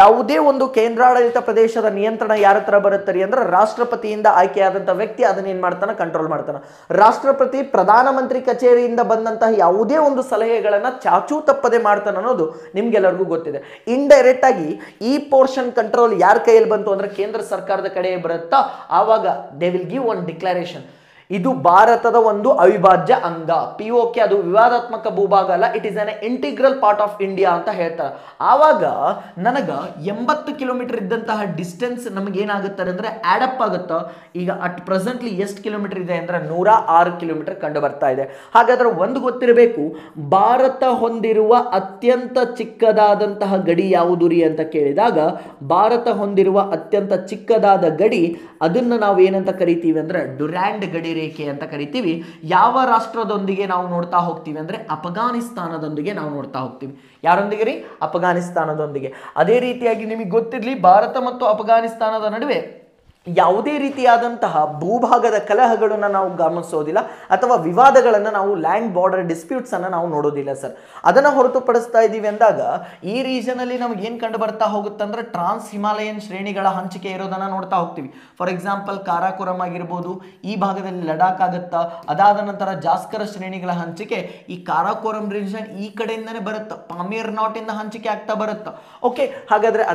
ಯಾವುದೇ ಒಂದು ಕೇಂದ್ರಾಡಳಿತ ಪ್ರದೇಶದ ನಿಯಂತ್ರಣ ಯಾರ ಹತ್ರ ಬರುತ್ತಾರೆ ಅಂದ್ರೆ ರಾಷ್ಟ್ರಪತಿಯಿಂದ ಆಯ್ಕೆಯಾದಂತಹ ವ್ಯಕ್ತಿ ಅದನ್ನ ಏನ್ ಮಾಡ್ತಾನೆ, ಕಂಟ್ರೋಲ್ ಮಾಡ್ತಾನೆ. ರಾಷ್ಟ್ರಪತಿ ಪ್ರಧಾನಮಂತ್ರಿ ಕಚೇರಿಯಿಂದ ಬಂದಂತಹ ಯಾವುದೇ ಒಂದು ಸಲಹೆಗಳನ್ನ ಚಾಚೂ ತಪ್ಪದೆ ಮಾಡ್ತಾನೆ ಅನ್ನೋದು ನಿಮ್ಗೆಲ್ಲರಿಗೂ ಗೊತ್ತಿದೆ. ಇಂಡೈರೆಕ್ಟ್ ಆಗಿ ಈ ಪೋರ್ಷನ್ ಕಂಟ್ರೋಲ್ ಯಾರ ಕೈಯಲ್ಲಿ ಬಂತು ಅಂದ್ರೆ ಕೇಂದ್ರ ಸರ್ಕಾರದ ಕಡೆ ಬರುತ್ತಾ, ಆವಾಗ they will give one declaration, ಇದು ಭಾರತದ ಒಂದು ಅವಿಭಾಜ್ಯ ಅಂಗ. POK ಅದು ವಿವಾದಾತ್ಮಕ ಭೂಭಾಗ ಅಲ್ಲ, it is an integral part of India ಅಂತ ಹೇಳ್ತಾರೆ. ಆವಾಗ ನನಗ 80 ಕಿಲೋಮೀಟರ್ ಇದ್ದಂತಹ ಡಿಸ್ಟೆನ್ಸ್ ನಮಗೆ ಏನಾಗುತ್ತೆ ಅಂದ್ರೆ ಆಡಪ್ ಆಗುತ್ತ. ಈಗ ಅಟ್ ಪ್ರೆಸೆಂಟ್ಲಿ ಎಷ್ಟು ಕಿಲೋಮೀಟರ್ ಇದೆ ಅಂದ್ರೆ 106 ಕಿಲೋಮೀಟರ್ ಕಂಡು ಬರ್ತಾ ಇದೆ. ಹಾಗಾದ್ರೆ ಒಂದು ಗೊತ್ತಿರಬೇಕು, ಭಾರತ ಹೊಂದಿರುವ ಅತ್ಯಂತ ಚಿಕ್ಕದಾದಂತಹ ಗಡಿ ಯಾವುದು ರೀ ಅಂತ ಕೇಳಿದಾಗ, ಭಾರತ ಹೊಂದಿರುವ ಅತ್ಯಂತ ಚಿಕ್ಕದಾದ ಗಡಿ ಅದನ್ನ ನಾವು ಏನಂತ ಕರಿತೀವಿ ಅಂದ್ರೆ ಡ್ಯುರಾಂಡ್ ಗಡಿ ರೇಖೆ ಅಂತ ಕರಿತೀವಿ. ಯಾವ ರಾಷ್ಟ್ರದೊಂದಿಗೆ ನಾವು ನೋಡ್ತಾ ಹೋಗ್ತೀವಿ ಅಂದ್ರೆ ಅಫಘಾನಿಸ್ತಾನದೊಂದಿಗೆ ನಾವು ನೋಡ್ತಾ ಹೋಗ್ತೀವಿ. ಯಾರೊಂದಿಗೆ ರೀ? ಅಫಘಾನಿಸ್ತಾನದೊಂದಿಗೆ. ಅದೇ ರೀತಿಯಾಗಿ ನಿಮಗೆ ಗೊತ್ತಿರಲಿ, ಭಾರತ ಮತ್ತು ಅಫಘಾನಿಸ್ತಾನದ ನಡುವೆ ಯಾವುದೇ ರೀತಿಯಾದಂತಹ ಭೂಭಾಗದ ಕಲಹಗಳನ್ನು ನಾವು ಗಮನಿಸೋದಿಲ್ಲ ಅಥವಾ ವಿವಾದಗಳನ್ನು ನಾವು ಲ್ಯಾಂಡ್ ಬಾರ್ಡರ್ ಡಿಸ್ಪ್ಯೂಟ್ಸ್ ಅನ್ನು ನಾವು ನೋಡೋದಿಲ್ಲ ಸರ್. ಅದನ್ನು ಹೊರತುಪಡಿಸ್ತಾ ಇದ್ದೀವಿ ಅಂದಾಗ ಈ ರೀಜನ್ ಅಲ್ಲಿ ನಮ್ಗೆ ಏನು ಕಂಡು ಬರ್ತಾ ಹೋಗುತ್ತೆ ಅಂದ್ರೆ ಟ್ರಾನ್ಸ್ ಹಿಮಾಲಯನ್ ಶ್ರೇಣಿಗಳ ಹಂಚಿಕೆ ಇರೋದನ್ನ ನೋಡ್ತಾ ಹೋಗ್ತೀವಿ. ಫಾರ್ ಎಕ್ಸಾಂಪಲ್ ಕಾರಾಕೋರಂ ಆಗಿರ್ಬೋದು, ಈ ಭಾಗದಲ್ಲಿ ಲಡಾಖ್ ಆಗುತ್ತಾ, ಅದಾದ ನಂತರ ಜಾಸ್ಕರ ಶ್ರೇಣಿಗಳ ಹಂಚಿಕೆ ಈ ಕಾರಾಕೋರಂ ರೀಜನ್ ಈ ಕಡೆಯಿಂದನೇ ಬರುತ್ತೆ, ಪಾಮೀರ್ ನಾಟ್ ಇಂದ ಹಂಚಿಕೆ ಆಗ್ತಾ ಬರುತ್ತೆ. ಓಕೆ, ಹಾಗಾದ್ರೆ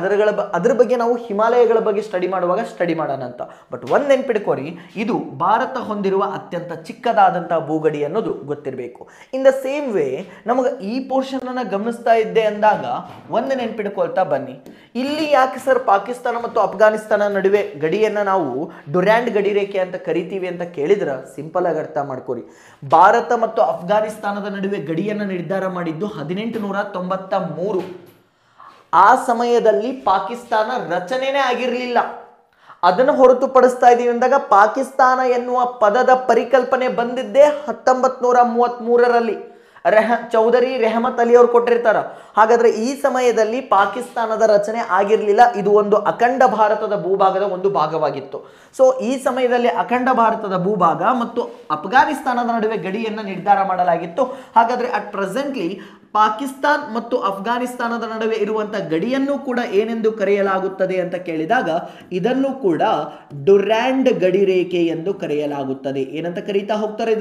ಅದರ ಬಗ್ಗೆ ನಾವು ಹಿಮಾಲಯಗಳ ಬಗ್ಗೆ ಸ್ಟಡಿ ಮಾಡುವಾಗ ಸ್ಟಡಿ ಮಾಡೋಣ ಅಂತ. ಬಟ್ ಒಂದ್ ನೆನ್ಪಿಡ್ಕೋರಿ, ಇದು ಭಾರತ ಹೊಂದಿರುವ ಅತ್ಯಂತ ಚಿಕ್ಕದಾದಂತಹ ಭೂಗಡಿ ಅನ್ನೋದು ಗೊತ್ತಿರಬೇಕು. ಇನ್ ದ ಸೇಮ್ ವೇ ನಮಗೆ ಈ ಪೋರ್ಷನ್ ಅನ್ನ ಗಮನಿಸ್ತಾ ಇದ್ದೆ ಅಂದಾಗ ಒಂದು ನೆನ್ಪಿಡ್ಕೊಳ್ತಾ ಬನ್ನಿ, ಇಲ್ಲಿ ಯಾಕೆ ಸರ್ ಪಾಕಿಸ್ತಾನ ಮತ್ತು ಅಫಘಾನಿಸ್ತಾನ ನಡುವೆ ಗಡಿಯನ್ನ ನಾವು ಡ್ಯುರಾಂಡ್ ಗಡಿ ರೇಖೆ ಅಂತ ಕರಿತೀವಿ ಅಂತ ಕೇಳಿದ್ರ ಸಿಂಪಲ್ ಆಗಿ ಅರ್ಥ ಮಾಡ್ಕೋರಿ. ಭಾರತ ಮತ್ತು ಅಫಘಾನಿಸ್ತಾನದ ನಡುವೆ ಗಡಿಯನ್ನ ನಿರ್ಧಾರ ಮಾಡಿದ್ದು 1893. ಆ ಸಮಯದಲ್ಲಿ ಪಾಕಿಸ್ತಾನ ರಚನೆನೇ ಆಗಿರಲಿಲ್ಲ. ಅದನ್ನು ಹೊರತುಪಡಿಸ್ತಾ ಇದೀವಿ ಅಂದಾಗ ಪಾಕಿಸ್ತಾನ ಎನ್ನುವ ಪದದ ಪರಿಕಲ್ಪನೆ ಬಂದಿದ್ದೇ 1933ರಲ್ಲಿ ಚೌಧರಿ ರೆಹಮತ್ ಅಲಿ ಅವರು ಕೊಟ್ಟಿರ್ತಾರ. ಹಾಗಾದ್ರೆ ಈ ಸಮಯದಲ್ಲಿ ಪಾಕಿಸ್ತಾನದ ರಚನೆ ಆಗಿರಲಿಲ್ಲ, ಇದು ಒಂದು ಅಖಂಡ ಭಾರತದ ಭೂಭಾಗದ ಒಂದು ಭಾಗವಾಗಿತ್ತು. ಸೊ ಈ ಸಮಯದಲ್ಲಿ ಅಖಂಡ ಭಾರತದ ಭೂಭಾಗ ಮತ್ತು ಅಫಘಾನಿಸ್ತಾನದ ನಡುವೆ ಗಡಿಯನ್ನು ನಿರ್ಧಾರ ಮಾಡಲಾಗಿತ್ತು. ಹಾಗಾದ್ರೆ ಅಟ್ ಪ್ರೆಸೆಂಟ್ಲಿ ಪಾಕಿಸ್ತಾನ್ ಮತ್ತು ಅಫಘಾನಿಸ್ತಾನದ ನಡುವೆ ಇರುವಂತಹ ಗಡಿಯನ್ನು ಕೂಡ ಏನೆಂದು ಕರೆಯಲಾಗುತ್ತದೆ ಅಂತ ಕೇಳಿದಾಗ ಇದನ್ನು ಕೂಡ ಡ್ಯುರಾಂಡ್ ಗಡಿ ರೇಖೆ ಎಂದು ಕರೆಯಲಾಗುತ್ತದೆ. ಏನಂತ ಕರೀತಾ ಹೋಗ್ತಾರೆ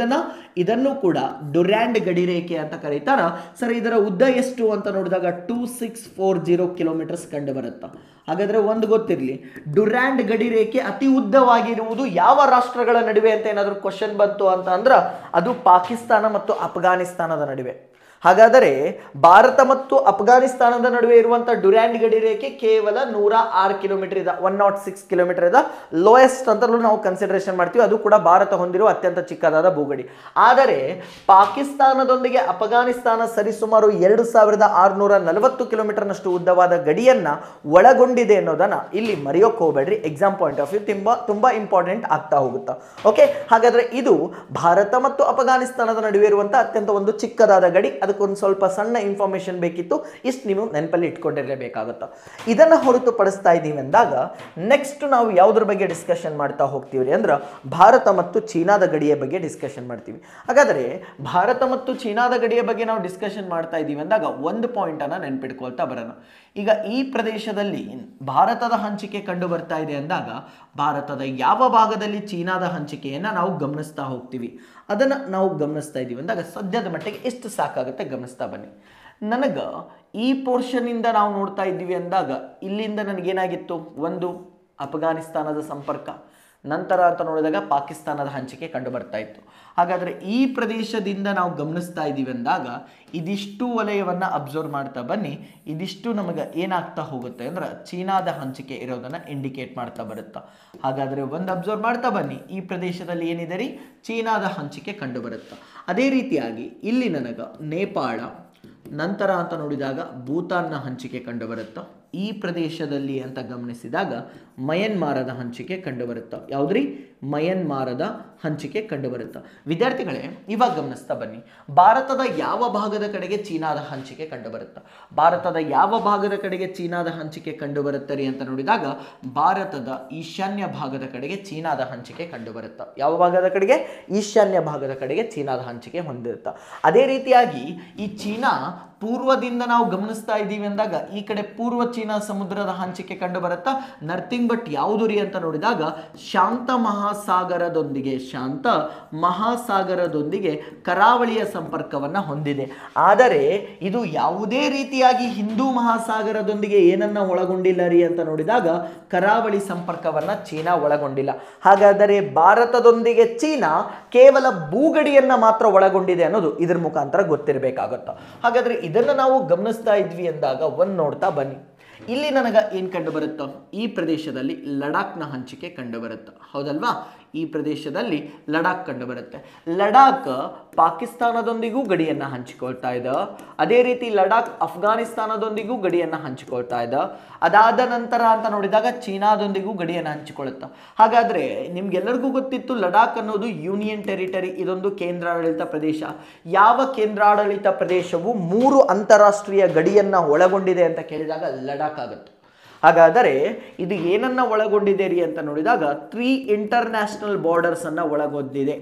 ಇದನ್ನು ಕೂಡ ಡ್ಯುರಾಂಡ್ ಗಡಿ ರೇಖೆ ಅಂತ ಕರೀತಾರ. ಸರ್, ಇದರ ಉದ್ದ ಎಷ್ಟು ಅಂತ ನೋಡಿದಾಗ 2640 ಕಿಲೋಮೀಟರ್ಸ್ ಕಂಡು ಬರುತ್ತಾ. ಹಾಗಾದ್ರೆ ಒಂದು ಗೊತ್ತಿರಲಿ, ಡ್ಯುರಾಂಡ್ ಗಡಿ ರೇಖೆ ಅತಿ ಉದ್ದವಾಗಿರುವುದು ಯಾವ ರಾಷ್ಟ್ರಗಳ ನಡುವೆ ಅಂತ ಏನಾದರೂ ಕ್ವಶನ್ ಬಂತು ಅಂತ ಅಂದ್ರೆ ಅದು ಪಾಕಿಸ್ತಾನ ಮತ್ತು ಅಫಘಾನಿಸ್ತಾನದ ನಡುವೆ. ಹಾಗಾದರೆ ಭಾರತ ಮತ್ತು ಅಫಘಾನಿಸ್ತಾನದ ನಡುವೆ ಇರುವಂತಹ ಡ್ಯುರಾಂಡ್ ಗಡಿ ರೇಖೆ ಕೇವಲ 106 ಕಿಲೋಮೀಟರ್ ಇದೆ, 106 ಕಿಲೋಮೀಟರ್ ಇದೆ. ಲೋಯೆಸ್ಟ್ ಅಂತಲೂ ನಾವು ಕನ್ಸಿಡರೇಷನ್ ಮಾಡ್ತೀವಿ. ಅದು ಕೂಡ ಭಾರತ ಹೊಂದಿರುವ ಅತ್ಯಂತ ಚಿಕ್ಕದಾದ ಭೂಗಡಿ. ಆದರೆ ಪಾಕಿಸ್ತಾನದೊಂದಿಗೆ ಅಫಘಾನಿಸ್ತಾನ ಸರಿಸುಮಾರು 2640 ಕಿಲೋಮೀಟರ್ನಷ್ಟು ಉದ್ದವಾದ ಗಡಿಯನ್ನ ಒಳಗೊಂಡಿದೆ ಅನ್ನೋದನ್ನ ಇಲ್ಲಿ ಮರೆಯೋಕೆ ಹೋಗಬೇಡ್ರಿ. ಎಕ್ಸಾಮ್ ಪಾಯಿಂಟ್ ಆಫ್ ವ್ಯೂ ತುಂಬಾ ಇಂಪಾರ್ಟೆಂಟ್ ಆಗ್ತಾ ಹೋಗುತ್ತಾ. ಓಕೆ, ಹಾಗಾದ್ರೆ ಇದು ಭಾರತ ಮತ್ತು ಅಫಘಾನಿಸ್ತಾನದ ನಡುವೆ ಇರುವಂತಹ ಅತ್ಯಂತ ಒಂದು ಚಿಕ್ಕದಾದ ಗಡಿ. ಅದಕ್ಕೊಂದು ಸ್ವಲ್ಪ ಸಣ್ಣ ಇನ್ಫಾರ್ಮೇಶನ್ ಬೇಕಿತ್ತು, ಇಷ್ಟು ನೀವು ನೆನಪಲ್ಲಿ ಇಟ್ಕೊಂಡಿರಲೇಬೇಕಾಗುತ್ತೆ. ಇದನ್ನ ಹೊರತುಪಡಿಸ್ತಾ ಇದ್ದೀವಿ ಅಂದಾಗ ನೆಕ್ಸ್ಟ್ ನಾವು ಯಾವುದ್ರ ಬಗ್ಗೆ ಡಿಸ್ಕಷನ್ ಮಾಡ್ತಾ ಹೋಗ್ತೀವಿ ಅಂದ್ರೆ ಭಾರತ ಮತ್ತು ಚೀನಾದ ಗಡಿಯ ಬಗ್ಗೆ ಡಿಸ್ಕಷನ್ ಮಾಡ್ತೀವಿ. ಹಾಗಾದರೆ ಭಾರತ ಮತ್ತು ಚೀನಾದ ಗಡಿಯ ಬಗ್ಗೆ ನಾವು ಡಿಸ್ಕಷನ್ ಮಾಡ್ತಾ ಇದ್ದೀವಿ ಅಂದಾಗ ಒಂದು ಪಾಯಿಂಟ್ ಅನ್ನ ನೆನಪಿಟ್ಕೊಳ್ತಾ ಬರೋಣ. ಈಗ ಈ ಪ್ರದೇಶದಲ್ಲಿ ಭಾರತದ ಹಂಚಿಕೆ ಕಂಡು ಬರ್ತಾ ಇದೆ ಅಂದಾಗ ಭಾರತದ ಯಾವ ಭಾಗದಲ್ಲಿ ಚೀನಾದ ಹಂಚಿಕೆಯನ್ನ ನಾವು ಗಮನಿಸ್ತಾ ಹೋಗ್ತೀವಿ ಅದನ್ನ ನಾವು ಗಮನಿಸ್ತಾ ಇದ್ದೀವಿ ಅಂದಾಗ ಸದ್ಯದ ಮಟ್ಟಿಗೆ ಎಷ್ಟು ಸಾಕಾಗುತ್ತೆ ಗಮನಿಸ್ತಾ ಬನ್ನಿ. ನನಗೆ ಈ ಪೋರ್ಷನ್ ಇಂದ ನಾವು ನೋಡ್ತಾ ಇದ್ದೀವಿ ಅಂದಾಗ ಇಲ್ಲಿಂದ ನನಗೇನಾಗಿತ್ತು, ಒಂದು ಅಫ್ಘಾನಿಸ್ತಾನದ ಸಂಪರ್ಕ, ನಂತರ ಅಂತ ನೋಡಿದಾಗ ಪಾಕಿಸ್ತಾನದ ಹಂಚಿಕೆ ಕಂಡು ಬರ್ತಾ ಇತ್ತು. ಹಾಗಾದರೆ ಈ ಪ್ರದೇಶದಿಂದ ನಾವು ಗಮನಿಸ್ತಾ ಇದ್ದೀವಿ ಅಂದಾಗ ಇದಿಷ್ಟು ವಲಯವನ್ನು ಅಬ್ಸರ್ವ್ ಮಾಡ್ತಾ ಬನ್ನಿ. ಇದಿಷ್ಟು ನಮಗೆ ಏನಾಗ್ತಾ ಹೋಗುತ್ತೆ ಅಂದ್ರೆ ಚೀನಾದ ಹಂಚಿಕೆ ಇರೋದನ್ನು ಇಂಡಿಕೇಟ್ ಮಾಡ್ತಾ ಬರುತ್ತಾ. ಹಾಗಾದರೆ ಒಂದು ಅಬ್ಸರ್ವ್ ಮಾಡ್ತಾ ಬನ್ನಿ, ಈ ಪ್ರದೇಶದಲ್ಲಿ ಏನಿದೆ ರೀ, ಚೀನಾದ ಹಂಚಿಕೆ ಕಂಡು ಬರುತ್ತಾ. ಅದೇ ರೀತಿಯಾಗಿ ಇಲ್ಲಿ ನನಗೆ ನೇಪಾಳ, ನಂತರ ಅಂತ ನೋಡಿದಾಗ ಭೂತಾನ್ನ ಹಂಚಿಕೆ ಕಂಡು ಬರುತ್ತಾ. ಈ ಪ್ರದೇಶದಲ್ಲಿ ಅಂತ ಗಮನಿಸಿದಾಗ ಮಯನ್ಮಾರದ ಹಂಚಿಕೆ ಕಂಡು ಬರುತ್ತಾ. ಯಾವುದ್ರಿ, ಮಯನ್ಮಾರದ ಹಂಚಿಕೆ ಕಂಡು ಬರುತ್ತಾ. ವಿದ್ಯಾರ್ಥಿಗಳೇ ಇವಾಗ ಗಮನಿಸ್ತಾ ಬನ್ನಿ, ಭಾರತದ ಯಾವ ಭಾಗದ ಕಡೆಗೆ ಚೀನಾದ ಹಂಚಿಕೆ ಕಂಡು ಬರುತ್ತಾ. ಭಾರತದ ಯಾವ ಭಾಗದ ಕಡೆಗೆ ಚೀನಾದ ಹಂಚಿಕೆ ಕಂಡು ಬರುತ್ತಾರೆ ಅಂತ ನೋಡಿದಾಗ ಭಾರತದ ಈಶಾನ್ಯ ಭಾಗದ ಕಡೆಗೆ ಚೀನಾದ ಹಂಚಿಕೆ ಕಂಡು ಬರುತ್ತಾ. ಯಾವ ಭಾಗದ ಕಡೆಗೆ, ಈಶಾನ್ಯ ಭಾಗದ ಕಡೆಗೆ ಚೀನಾದ ಹಂಚಿಕೆ ಹೊಂದಿರುತ್ತಾ. ಅದೇ ರೀತಿಯಾಗಿ ಈ ಚೀನಾ ಪೂರ್ವದಿಂದ ನಾವು ಗಮನಿಸ್ತಾ ಇದ್ದೀವಿ ಅಂದಾಗ ಈ ಕಡೆ ಪೂರ್ವ ಚೀನಾ ಸಮುದ್ರದ ಹಂಚಿಕೆ ಕಂಡು ಬರುತ್ತಾ. ನಥಿಂಗ್ ಬಟ್ ಯಾವುದು ರೀ ಅಂತ ನೋಡಿದಾಗ ಶಾಂತ ಮಹಾಸಾಗರದೊಂದಿಗೆ ಕರಾವಳಿಯ ಸಂಪರ್ಕವನ್ನು ಹೊಂದಿದೆ. ಆದರೆ ಇದು ಯಾವುದೇ ರೀತಿಯಾಗಿ ಹಿಂದೂ ಮಹಾಸಾಗರದೊಂದಿಗೆ ಏನನ್ನ ಒಳಗೊಂಡಿಲ್ಲ ರೀ ಅಂತ ನೋಡಿದಾಗ ಕರಾವಳಿ ಸಂಪರ್ಕವನ್ನು ಚೀನಾ ಒಳಗೊಂಡಿಲ್ಲ. ಹಾಗಾದರೆ ಭಾರತದೊಂದಿಗೆ ಚೀನಾ ಕೇವಲ ಭೂಗಡಿಯನ್ನ ಮಾತ್ರ ಒಳಗೊಂಡಿದೆ ಅನ್ನೋದು ಇದ್ರ ಮುಖಾಂತರ ಗೊತ್ತಿರಬೇಕಾಗತ್ತ. ಹಾಗಾದ್ರೆ ಇದನ್ನು ನಾವು ಗಮನಿಸ್ತಾ ಇದ್ವಿ ಅಂದಾಗ ಒಂದು ನೋಡ್ತಾ ಬನ್ನಿ, ಇಲ್ಲಿ ನನಗೆ ಏನು ಕಂಡು ಬರುತ್ತೋ, ಈ ಪ್ರದೇಶದಲ್ಲಿ ಲಡಾಖ್ನ ಹಂಚಿಕೆ ಕಂಡು ಬರುತ್ತೆ. ಹೌದಲ್ವಾ, ಈ ಪ್ರದೇಶದಲ್ಲಿ ಲಡಾಖ್ ಕಂಡು ಬರುತ್ತೆ. ಲಡಾಖ್ ಪಾಕಿಸ್ತಾನದೊಂದಿಗೂ ಗಡಿಯನ್ನು ಹಂಚಿಕೊಳ್ತಾ ಇದೆ. ಅದೇ ರೀತಿ ಲಡಾಖ್ ಅಫ್ಘಾನಿಸ್ತಾನದೊಂದಿಗೂ ಗಡಿಯನ್ನು ಹಂಚಿಕೊಳ್ತಾ ಇದೆ. ಅದಾದ ನಂತರ ಅಂತ ನೋಡಿದಾಗ ಚೀನಾದೊಂದಿಗೂ ಗಡಿಯನ್ನು ಹಂಚಿಕೊಳ್ಳುತ್ತಾ. ಹಾಗಾದರೆ ನಿಮ್ಗೆಲ್ಲರಿಗೂ ಗೊತ್ತಿತ್ತು ಲಡಾಖ್ ಅನ್ನೋದು ಯೂನಿಯನ್ ಟೆರಿಟರಿ, ಇದೊಂದು ಕೇಂದ್ರಾಡಳಿತ ಪ್ರದೇಶ. ಯಾವ ಕೇಂದ್ರಾಡಳಿತ ಪ್ರದೇಶವು 3 ಅಂತಾರಾಷ್ಟ್ರೀಯ ಗಡಿಯನ್ನು ಒಳಗೊಂಡಿದೆ ಅಂತ ಕೇಳಿದಾಗ ಲಡಾಖ್ ಆಗುತ್ತೆ. ಹಾಗಾದರೆ ಇದು ಏನನ್ನ ಒಳಗೊಂಡಿದೆ ರೀ ಅಂತ ನೋಡಿದಾಗ 3 ಇಂಟರ್ನ್ಯಾಷನಲ್ ಬಾರ್ಡರ್ಸ್ ಅನ್ನ ಒಳಗೊಂಡಿದೆ.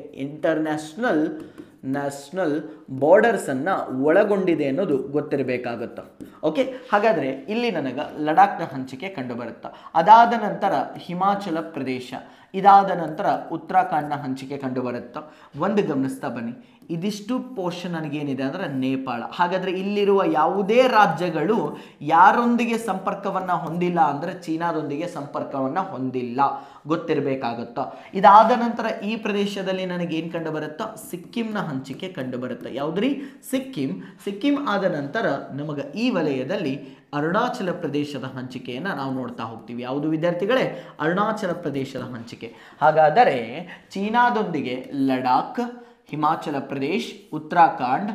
ನ್ಯಾಷನಲ್ ಬಾರ್ಡರ್ಸ್ ಅನ್ನ ಒಳಗೊಂಡಿದೆ ಅನ್ನೋದು ಗೊತ್ತಿರಬೇಕಾಗುತ್ತೆ. ಓಕೆ, ಹಾಗಾದರೆ ಇಲ್ಲಿ ನನಗೆ ಲಡಾಖ್ನ ಹಂಚಿಕೆ ಕಂಡು ಬರುತ್ತಾ. ಅದಾದ ನಂತರ ಹಿಮಾಚಲ ಪ್ರದೇಶ, ಇದಾದ ನಂತರ ಉತ್ತರಾಖಂಡ್ನ ಹಂಚಿಕೆ ಕಂಡು ಬರುತ್ತಾ. ಒಂದು ಗಮನಿಸ್ತಾ ಬನ್ನಿ, ಇದಿಷ್ಟು ಪೋರ್ಷನ್ ನನಗೇನಿದೆ ಅಂದರೆ ನೇಪಾಳ. ಹಾಗಾದರೆ ಇಲ್ಲಿರುವ ಯಾವುದೇ ರಾಜ್ಯಗಳು ಯಾರೊಂದಿಗೆ ಸಂಪರ್ಕವನ್ನು ಹೊಂದಿಲ್ಲ ಅಂದರೆ ಚೀನಾದೊಂದಿಗೆ ಸಂಪರ್ಕವನ್ನು ಹೊಂದಿಲ್ಲ, ಗೊತ್ತಿರಬೇಕಾಗುತ್ತಾ. ಇದಾದ ನಂತರ ಈ ಪ್ರದೇಶದಲ್ಲಿ ನನಗೇನು ಕಂಡು ಬರುತ್ತಾ, ಸಿಕ್ಕಿಂನ ಹಂಚಿಕೆ ಕಂಡು ಬರುತ್ತೆ. ಯಾವುದ್ರಿ, ಸಿಕ್ಕಿಂ ಆದ ನಂತರ ನಮಗೆ ಈ ವಲಯದಲ್ಲಿ ಅರುಣಾಚಲ ಪ್ರದೇಶದ ಹಂಚಿಕೆಯನ್ನು ನಾವು ನೋಡ್ತಾ ಹೋಗ್ತೀವಿ. ಯಾವುದು ವಿದ್ಯಾರ್ಥಿಗಳೇ, ಅರುಣಾಚಲ ಪ್ರದೇಶದ ಹಂಚಿಕೆ. ಹಾಗಾದರೆ ಚೀನಾದೊಂದಿಗೆ ಲಡಾಖ್, ಹಿಮಾಚಲ ಪ್ರದೇಶ್, ಉತ್ತರಾಖಂಡ್,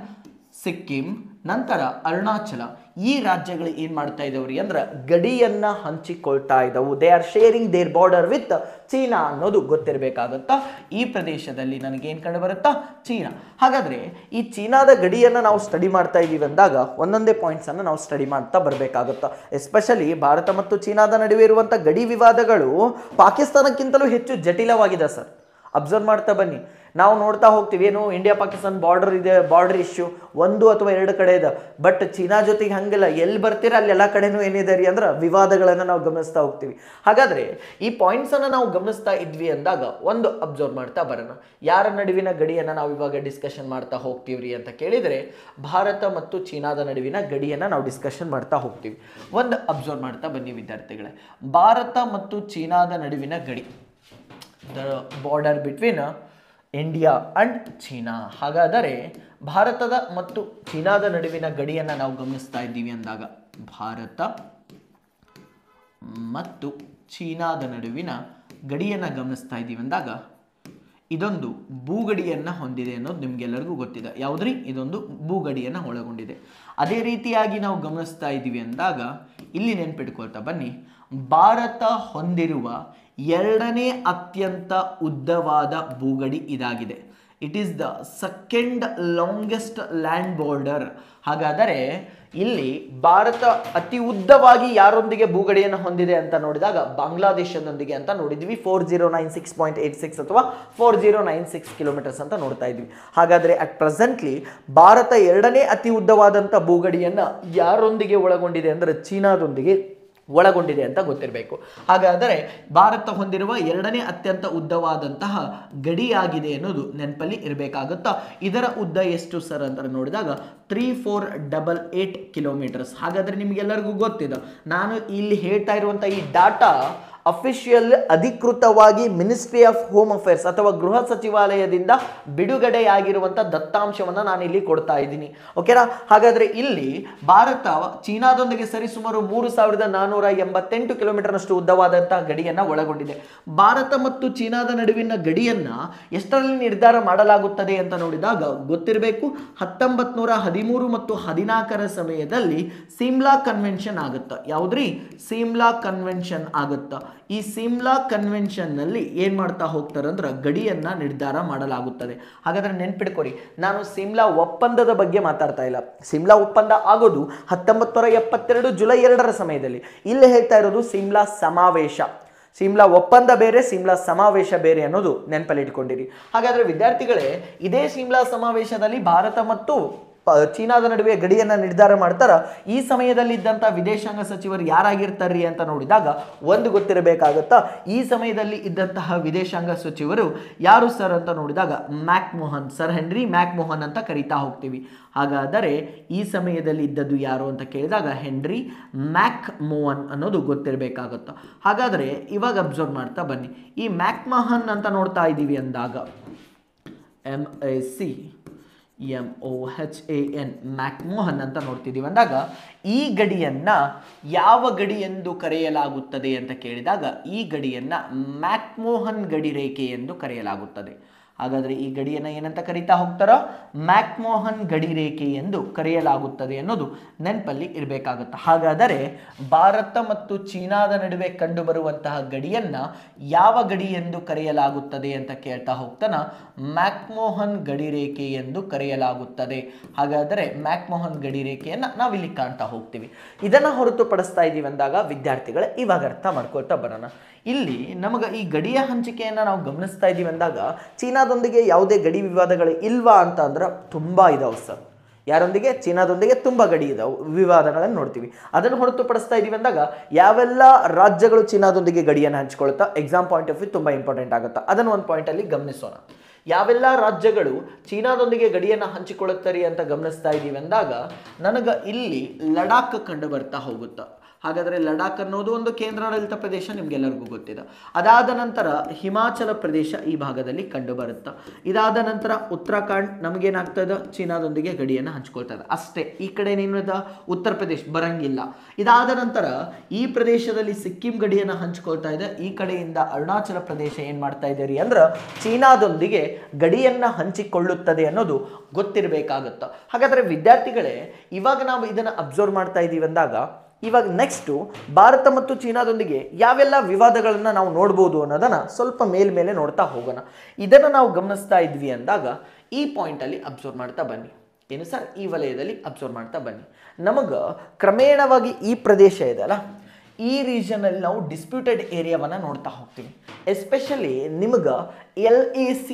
ಸಿಕ್ಕಿಂ, ನಂತರ ಅರುಣಾಚಲ, ಈ ರಾಜ್ಯಗಳು ಏನು ಮಾಡ್ತಾ ಇದ್ದವ್ರಿ ಅಂದ್ರೆ ಗಡಿಯನ್ನ ಹಂಚಿಕೊಳ್ತಾ ಇದ್ದವು. They are sharing their border with China ಅನ್ನೋದು ಗೊತ್ತಿರಬೇಕಾಗುತ್ತಾ. ಈ ಪ್ರದೇಶದಲ್ಲಿ ನನಗೇನು ಕಂಡು ಬರುತ್ತಾ, ಚೀನಾ. ಹಾಗಾದರೆ ಈ ಚೀನಾದ ಗಡಿಯನ್ನು ನಾವು ಸ್ಟಡಿ ಮಾಡ್ತಾ ಇದ್ದೀವಿ ಅಂದಾಗ ಒಂದೊಂದೇ ಪಾಯಿಂಟ್ಸನ್ನು ನಾವು ಸ್ಟಡಿ ಮಾಡ್ತಾ ಬರಬೇಕಾಗುತ್ತಾ. ಎಸ್ಪೆಷಲಿ ಭಾರತ ಮತ್ತು ಚೀನಾದ ನಡುವೆ ಇರುವಂಥ ಗಡಿ ವಿವಾದಗಳು ಪಾಕಿಸ್ತಾನಕ್ಕಿಂತಲೂ ಹೆಚ್ಚು ಜಟಿಲವಾಗಿದೆ ಸರ್. ಅಬ್ಸರ್ವ್ ಮಾಡ್ತಾ ಬನ್ನಿ, ನಾವು ನೋಡ್ತಾ ಹೋಗ್ತೀವಿ ಏನು ಇಂಡಿಯಾ ಪಾಕಿಸ್ತಾನ ಬಾರ್ಡರ್ ಇದೆ, ಬಾರ್ಡರ್ ಇಶ್ಯೂ 1 ಅಥವಾ 2 ಕಡೆ ಇದೆ. ಬಟ್ ಚೀನಾ ಜೊತೆಗೆ ಹಂಗಿಲ್ಲ, ಎಲ್ಲಿ ಬರ್ತೀರ ಅಲ್ಲಿ ಎಲ್ಲ ಕಡೆನೂ ಏನಿದೆ ರೀ ಅಂದ್ರೆ ವಿವಾದಗಳನ್ನು ನಾವು ಗಮನಿಸ್ತಾ ಹೋಗ್ತೀವಿ. ಹಾಗಾದರೆ ಈ ಪಾಯಿಂಟ್ಸನ್ನು ನಾವು ಗಮನಿಸ್ತಾ ಇದ್ವಿ ಅಂದಾಗ ಒಂದು ಅಬ್ಸರ್ವ್ ಮಾಡ್ತಾ ಬರೋಣ. ಯಾರ ನಡುವಿನ ಗಡಿಯನ್ನು ನಾವು ಇವಾಗ ಡಿಸ್ಕಷನ್ ಮಾಡ್ತಾ ಹೋಗ್ತೀವ್ರಿ ಅಂತ ಕೇಳಿದರೆ ಭಾರತ ಮತ್ತು ಚೀನಾದ ನಡುವಿನ ಗಡಿಯನ್ನು ನಾವು ಡಿಸ್ಕಷನ್ ಮಾಡ್ತಾ ಹೋಗ್ತೀವಿ. ಒಂದು ಅಬ್ಸರ್ವ್ ಮಾಡ್ತಾ ಬನ್ನಿ ವಿದ್ಯಾರ್ಥಿಗಳೇ, ಭಾರತ ಮತ್ತು ಚೀನಾದ ನಡುವಿನ ಗಡಿ, the border between India and China. ಹಾಗಾದರೆ ಭಾರತದ ಮತ್ತು ಚೀನಾದ ನಡುವಿನ ಗಡಿಯನ್ನು ನಾವು ಗಮನಿಸ್ತಾ ಇದ್ದೀವಿ ಅಂದಾಗ ಭಾರತ ಮತ್ತು ಚೀನಾದ ನಡುವಿನ ಗಡಿಯನ್ನು ಗಮನಿಸ್ತಾ ಇದ್ದೀವಿ ಅಂದಾಗ ಇದೊಂದು ಭೂಗಡಿಯನ್ನು ಹೊಂದಿದೆ ಅನ್ನೋದು ನಿಮಗೆಲ್ಲರಿಗೂ ಗೊತ್ತಿದೆ. ಯಾವುದ್ರಿ, ಇದೊಂದು ಭೂಗಡಿಯನ್ನು ಒಳಗೊಂಡಿದೆ. ಅದೇ ರೀತಿಯಾಗಿ ನಾವು ಗಮನಿಸ್ತಾ ಇದ್ದೀವಿ ಅಂದಾಗ ಇಲ್ಲಿ ನೆನ್ಪಿಟ್ಕೊಳ್ತಾ ಬನ್ನಿ, ಭಾರತ ಹೊಂದಿರುವ 2ನೇ ಅತ್ಯಂತ ಉದ್ದವಾದ ಭೂಗಡಿ ಇದಾಗಿದೆ. It is the second longest land border. ಹಾಗಾದರೆ ಇಲ್ಲಿ ಭಾರತ ಅತಿ ಉದ್ದವಾಗಿ ಯಾರೊಂದಿಗೆ ಭೂಗಡಿಯನ್ನು ಹೊಂದಿದೆ ಅಂತ ನೋಡಿದಾಗ ಬಾಂಗ್ಲಾದೇಶದೊಂದಿಗೆ ಅಂತ ನೋಡಿದ್ವಿ. 4096.86 ಅಥವಾ 4096 ಕಿಲೋಮೀಟರ್ಸ್ ಅಂತ ನೋಡ್ತಾ ಇದ್ವಿ. ಹಾಗಾದರೆ ಅಟ್ ಪ್ರೆಸೆಂಟ್ಲಿ ಭಾರತ 2ನೇ ಅತಿ ಉದ್ದವಾದಂಥ ಭೂಗಡಿಯನ್ನು ಯಾರೊಂದಿಗೆ ಒಳಗೊಂಡಿದೆ ಅಂದರೆ ಚೀನಾದೊಂದಿಗೆ ಒಳಗೊಂಡಿದೆ ಅಂತ ಗೊತ್ತಿರಬೇಕು. ಹಾಗಾದರೆ ಭಾರತ ಹೊಂದಿರುವ 2ನೇ ಅತ್ಯಂತ ಉದ್ದವಾದಂತಹ ಗಡಿಯಾಗಿದೆ ಅನ್ನೋದು ನೆನಪಲ್ಲಿ ಇರಬೇಕಾಗುತ್ತಾ. ಇದರ ಉದ್ದ ಎಷ್ಟು ಸರ್ ಅಂತ ನೋಡಿದಾಗ 3488 ಕಿಲೋಮೀಟರ್ಸ್. ಹಾಗಾದರೆ ನಿಮಗೆಲ್ಲರಿಗೂ ಗೊತ್ತಿದೆ, ನಾನು ಇಲ್ಲಿ ಹೇಳ್ತಾ ಇರುವಂಥ ಈ ಡಾಟಾ ಅಫಿಷಿಯಲ್ ಅಧಿಕೃತವಾಗಿ ಮಿನಿಸ್ಟ್ರಿ ಆಫ್ ಹೋಮ್ ಅಫೇರ್ಸ್ ಅಥವಾ ಗೃಹ ಸಚಿವಾಲಯದಿಂದ ಬಿಡುಗಡೆಯಾಗಿರುವಂಥ ದತ್ತಾಂಶವನ್ನು ನಾನು ಇಲ್ಲಿ ಕೊಡ್ತಾ ಇದ್ದೀನಿ. ಓಕೆನಾ? ಹಾಗಾದರೆ ಇಲ್ಲಿ ಭಾರತ ಚೀನಾದೊಂದಿಗೆ ಸರಿಸುಮಾರು 3488 ಕಿಲೋಮೀಟರ್ನಷ್ಟು ಉದ್ದವಾದಂತಹ ಗಡಿಯನ್ನು ಒಳಗೊಂಡಿದೆ. ಭಾರತ ಮತ್ತು ಚೀನಾದ ನಡುವಿನ ಗಡಿಯನ್ನು ಎಷ್ಟರಲ್ಲಿ ನಿರ್ಧಾರ ಮಾಡಲಾಗುತ್ತದೆ ಅಂತ ನೋಡಿದಾಗ ಗೊತ್ತಿರಬೇಕು, 1913 ಮತ್ತು 14ರ ಸಮಯದಲ್ಲಿ ಸಿಮ್ಲಾ ಕನ್ವೆನ್ಷನ್ ಆಗುತ್ತಾ. ಯಾವುದ್ರಿ? ಸಿಮ್ಲಾ ಕನ್ವೆನ್ಷನ್ ಆಗುತ್ತಾ. ಈ ಸಿಮ್ಲಾ ಕನ್ವೆನ್ಷನ್ ನಲ್ಲಿ ಏನ್ ಮಾಡ್ತಾ ಹೋಗ್ತಾರೆ ಅಂದ್ರೆ ಗಡಿಯನ್ನ ನಿರ್ಧಾರ ಮಾಡಲಾಗುತ್ತದೆ. ಹಾಗಾದ್ರೆ ನೆನ್ಪಿಡ್ಕೊರಿ, ನಾನು ಸಿಮ್ಲಾ ಒಪ್ಪಂದದ ಬಗ್ಗೆ ಮಾತಾಡ್ತಾ ಇಲ್ಲ. ಸಿಮ್ಲಾ ಒಪ್ಪಂದ ಆಗೋದು 1972 ಜುಲೈ 2ರ ಸಮಯದಲ್ಲಿ. ಇಲ್ಲಿ ಹೇಳ್ತಾ ಇರೋದು ಸಿಮ್ಲಾ ಸಮಾವೇಶ. ಸಿಮ್ಲಾ ಒಪ್ಪಂದ ಬೇರೆ, ಸಿಮ್ಲಾ ಸಮಾವೇಶ ಬೇರೆ ಅನ್ನೋದು ನೆನಪಲ್ಲಿ ಇಟ್ಕೊಂಡಿರಿ. ಹಾಗಾದ್ರೆ ವಿದ್ಯಾರ್ಥಿಗಳೇ, ಇದೇ ಸಿಮ್ಲಾ ಸಮಾವೇಶದಲ್ಲಿ ಭಾರತ ಮತ್ತು ಚೀನಾದ ನಡುವೆ ಗಡಿಯನ್ನು ನಿರ್ಧಾರ ಮಾಡ್ತಾರ. ಈ ಸಮಯದಲ್ಲಿ ಇದ್ದಂಥ ವಿದೇಶಾಂಗ ಸಚಿವರು ಯಾರಾಗಿರ್ತಾರ್ರಿ ಅಂತ ನೋಡಿದಾಗ ಒಂದು ಗೊತ್ತಿರಬೇಕಾಗುತ್ತಾ, ಈ ಸಮಯದಲ್ಲಿ ಇದ್ದಂತಹ ವಿದೇಶಾಂಗ ಸಚಿವರು ಯಾರು ಸರ್ ಅಂತ ನೋಡಿದಾಗ ಮ್ಯಾಕ್ ಮೋಹನ್, ಸರ್ ಹೆನ್ರಿ ಮ್ಯಾಕ್ ಮೋಹನ್ ಅಂತ ಕರಿತಾ ಹೋಗ್ತೀವಿ. ಹಾಗಾದರೆ ಈ ಸಮಯದಲ್ಲಿ ಇದ್ದದ್ದು ಯಾರು ಅಂತ ಕೇಳಿದಾಗ ಹೆನ್ರಿ ಮ್ಯಾಕ್ ಮೋಹನ್ ಅನ್ನೋದು ಗೊತ್ತಿರಬೇಕಾಗುತ್ತಾ. ಹಾಗಾದರೆ ಇವಾಗ ಅಬ್ಸರ್ವ್ ಮಾಡ್ತಾ ಬನ್ನಿ, ಈ ಮ್ಯಾಕ್ ಮೋಹನ್ ಅಂತ ನೋಡ್ತಾ ಇದ್ದೀವಿ ಅಂದಾಗ MACMOHAN ಮ್ಯಾಕ್ ಮೋಹನ್ ಅಂತ ನೋಡ್ತಿದ್ದೀವಿ ಅಂದಾಗ ಈ ಗಡಿಯನ್ನು ಯಾವ ಗಡಿ ಎಂದು ಕರೆಯಲಾಗುತ್ತದೆ ಅಂತ ಕೇಳಿದಾಗ ಈ ಗಡಿಯನ್ನು ಮ್ಯಾಕ್ ಮೋಹನ್ ಗಡಿ ರೇಖೆ ಎಂದು ಕರೆಯಲಾಗುತ್ತದೆ. ಹಾಗಾದರೆ ಈ ಗಡಿಯನ್ನು ಏನಂತ ಕರೀತಾ ಹೋಗ್ತಾರೋ ಮ್ಯಾಕ್ ಮೋಹನ್ ಗಡಿ ರೇಖೆ ಎಂದು ಕರೆಯಲಾಗುತ್ತದೆ ಅನ್ನೋದು ನೆನಪಲ್ಲಿ ಇರಬೇಕಾಗುತ್ತೆ. ಹಾಗಾದರೆ ಭಾರತ ಮತ್ತು ಚೀನಾದ ನಡುವೆ ಕಂಡುಬರುವಂತಹ ಗಡಿಯನ್ನು ಯಾವ ಗಡಿ ಎಂದು ಕರೆಯಲಾಗುತ್ತದೆ ಅಂತ ಕೇಳ್ತಾ ಹೋಗ್ತಾನ, ಮ್ಯಾಕ್ ಮೋಹನ್ ಗಡಿ ರೇಖೆ ಎಂದು ಕರೆಯಲಾಗುತ್ತದೆ. ಹಾಗಾದರೆ ಮ್ಯಾಕ್ ಮೋಹನ್ ಗಡಿ ರೇಖೆಯನ್ನು ನಾವಿಲ್ಲಿ ಕಾಣ್ತಾ ಹೋಗ್ತೀವಿ. ಇದನ್ನು ಹೊರತುಪಡಿಸ್ತಾ ಇದ್ದೀವಿ ಅಂದಾಗ ವಿದ್ಯಾರ್ಥಿಗಳೇ ಇವಾಗ ಅರ್ಥ ಮಾಡ್ಕೊಳ್ತಾ ಬರೋಣ. ಇಲ್ಲಿ ನಮಗೆ ಈ ಗಡಿಯ ಹಂಚಿಕೆಯನ್ನು ನಾವು ಗಮನಿಸ್ತಾ ಇದ್ದೀವಿ ಅಂದಾಗ ಚೀನಾದೊಂದಿಗೆ ಯಾವುದೇ ಗಡಿ ವಿವಾದಗಳು ಇಲ್ವಾ ಅಂತ ಅಂದ್ರೆ ತುಂಬ ಇದಾವೆ ಸರ್. ಯಾರೊಂದಿಗೆ? ಚೀನಾದೊಂದಿಗೆ ತುಂಬ ಗಡಿ ಇದಾವೆ, ವಿವಾದಗಳನ್ನು ನೋಡ್ತೀವಿ. ಅದನ್ನು ಹೊರತುಪಡಿಸ್ತಾ ಇದ್ದೀವಿ ಅಂದಾಗ ಯಾವೆಲ್ಲ ರಾಜ್ಯಗಳು ಚೀನಾದೊಂದಿಗೆ ಗಡಿಯನ್ನು ಹಂಚಿಕೊಳ್ತಾ ಎಕ್ಸಾಮ್ ಪಾಯಿಂಟ್ ಆಫ್ ವ್ಯೂ ತುಂಬ ಇಂಪಾರ್ಟೆಂಟ್ ಆಗುತ್ತೆ. ಅದನ್ನು ಒಂದು ಪಾಯಿಂಟಲ್ಲಿ ಗಮನಿಸೋಣ. ಯಾವೆಲ್ಲ ರಾಜ್ಯಗಳು ಚೀನಾದೊಂದಿಗೆ ಗಡಿಯನ್ನು ಹಂಚಿಕೊಳ್ಳುತ್ತಾರೆ ಅಂತ ಗಮನಿಸ್ತಾ ಇದ್ದೀವಿ ಅಂದಾಗ ನನಗೆ ಇಲ್ಲಿ ಲಡಾಖ್ ಕಂಡು ಬರ್ತಾ ಹೋಗುತ್ತೆ. ಹಾಗಾದರೆ ಲಡಾಖ್ ಅನ್ನೋದು ಒಂದು ಕೇಂದ್ರಾಡಳಿತ ಪ್ರದೇಶ, ನಿಮಗೆಲ್ಲರಿಗೂ ಗೊತ್ತಿದೆ. ಅದಾದ ನಂತರ ಹಿಮಾಚಲ ಪ್ರದೇಶ ಈ ಭಾಗದಲ್ಲಿ ಕಂಡು ಬರುತ್ತೆ. ಇದಾದ ನಂತರ ಉತ್ತರಾಖಂಡ್ ನಮಗೇನಾಗ್ತದೆ, ಚೀನಾದೊಂದಿಗೆ ಗಡಿಯನ್ನು ಹಂಚ್ಕೊಳ್ತಾ ಇದೆ ಅಷ್ಟೇ. ಈ ಕಡೆ ಏನಿದೆ ಉತ್ತರ ಪ್ರದೇಶ ಬರಂಗಿಲ್ಲ. ಇದಾದ ನಂತರ ಈ ಪ್ರದೇಶದಲ್ಲಿ ಸಿಕ್ಕಿಂ ಗಡಿಯನ್ನು ಹಂಚ್ಕೊಳ್ತಾ ಇದೆ. ಈ ಕಡೆಯಿಂದ ಅರುಣಾಚಲ ಪ್ರದೇಶ ಏನು ಮಾಡ್ತಾ ಇದೆ ರೀ ಅಂದ್ರೆ ಚೀನಾದೊಂದಿಗೆ ಗಡಿಯನ್ನು ಹಂಚಿಕೊಳ್ಳುತ್ತದೆ ಅನ್ನೋದು ಗೊತ್ತಿರಬೇಕಾಗುತ್ತೆ. ಹಾಗಾದರೆ ವಿದ್ಯಾರ್ಥಿಗಳೇ ಇವಾಗ ನಾವು ಇದನ್ನು ಅಬ್ಸರ್ವ್ ಮಾಡ್ತಾ ಇದ್ದೀವಿ ಅಂದಾಗ ಇವಾಗ ನೆಕ್ಸ್ಟು ಭಾರತ ಮತ್ತು ಚೀನಾದೊಂದಿಗೆ ಯಾವೆಲ್ಲ ವಿವಾದಗಳನ್ನು ನಾವು ನೋಡ್ಬೋದು ಅನ್ನೋದನ್ನು ಸ್ವಲ್ಪ ಮೇಲ್ಮೇಲೆ ನೋಡ್ತಾ ಹೋಗೋಣ. ಇದನ್ನು ನಾವು ಗಮನಿಸ್ತಾ ಇದ್ವಿ ಅಂದಾಗ ಈ ಪಾಯಿಂಟಲ್ಲಿ ಅಬ್ಸರ್ವ್ ಮಾಡ್ತಾ ಬನ್ನಿ. ಏನು ಸರ್? ಈ ವಲಯದಲ್ಲಿ ಅಬ್ಸರ್ವ್ ಮಾಡ್ತಾ ಬನ್ನಿ. ನಮಗೆ ಕ್ರಮೇಣವಾಗಿ ಈ ಪ್ರದೇಶ ಇದೆ ಅಲ್ಲ, ಈ ರೀಜನಲ್ಲಿ ನಾವು ಡಿಸ್ಪ್ಯೂಟೆಡ್ ಏರಿಯಾವನ್ನು ನೋಡ್ತಾ ಹೋಗ್ತೀವಿ. ಎಸ್ಪೆಷಲಿ ನಿಮಗೆ LAC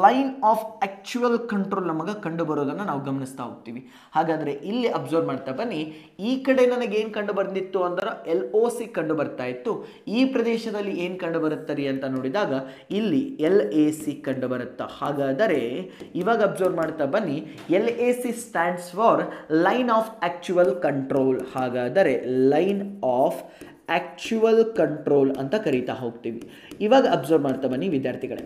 line of actual control ನಮಗೆ ಕಂಡು ಬರೋದನ್ನು ನಾವು ಗಮನಿಸ್ತಾ ಹೋಗ್ತೀವಿ. ಹಾಗಾದರೆ ಇಲ್ಲಿ ಅಬ್ಸರ್ವ್ ಮಾಡ್ತಾ ಬನ್ನಿ, ಈ ಕಡೆ ನನಗೇನು ಕಂಡು ಬಂದಿತ್ತು ಅಂದ್ರೆ LOC ಕಂಡು ಬರ್ತಾ ಇತ್ತು. ಈ ಪ್ರದೇಶದಲ್ಲಿ ಏನು ಕಂಡು ಬರುತ್ತಾರೆ ಅಂತ ನೋಡಿದಾಗ ಇಲ್ಲಿ LAC ಕಂಡು ಬರುತ್ತಾ. ಹಾಗಾದರೆ ಇವಾಗ ಅಬ್ಸರ್ವ್ ಮಾಡ್ತಾ ಬನ್ನಿ, LAC stands for line of actual control. ಹಾಗಾದರೆ ಲೈನ್ ಆಫ್ ಆ್ಯಕ್ಚುಯಲ್ ಕಂಟ್ರೋಲ್ ಅಂತ ಕರೀತಾ ಹೋಗ್ತೀವಿ. ಇವಾಗ ಅಬ್ಸರ್ವ್ ಮಾಡ್ತಾ ಬನ್ನಿ ವಿದ್ಯಾರ್ಥಿಗಳೇ,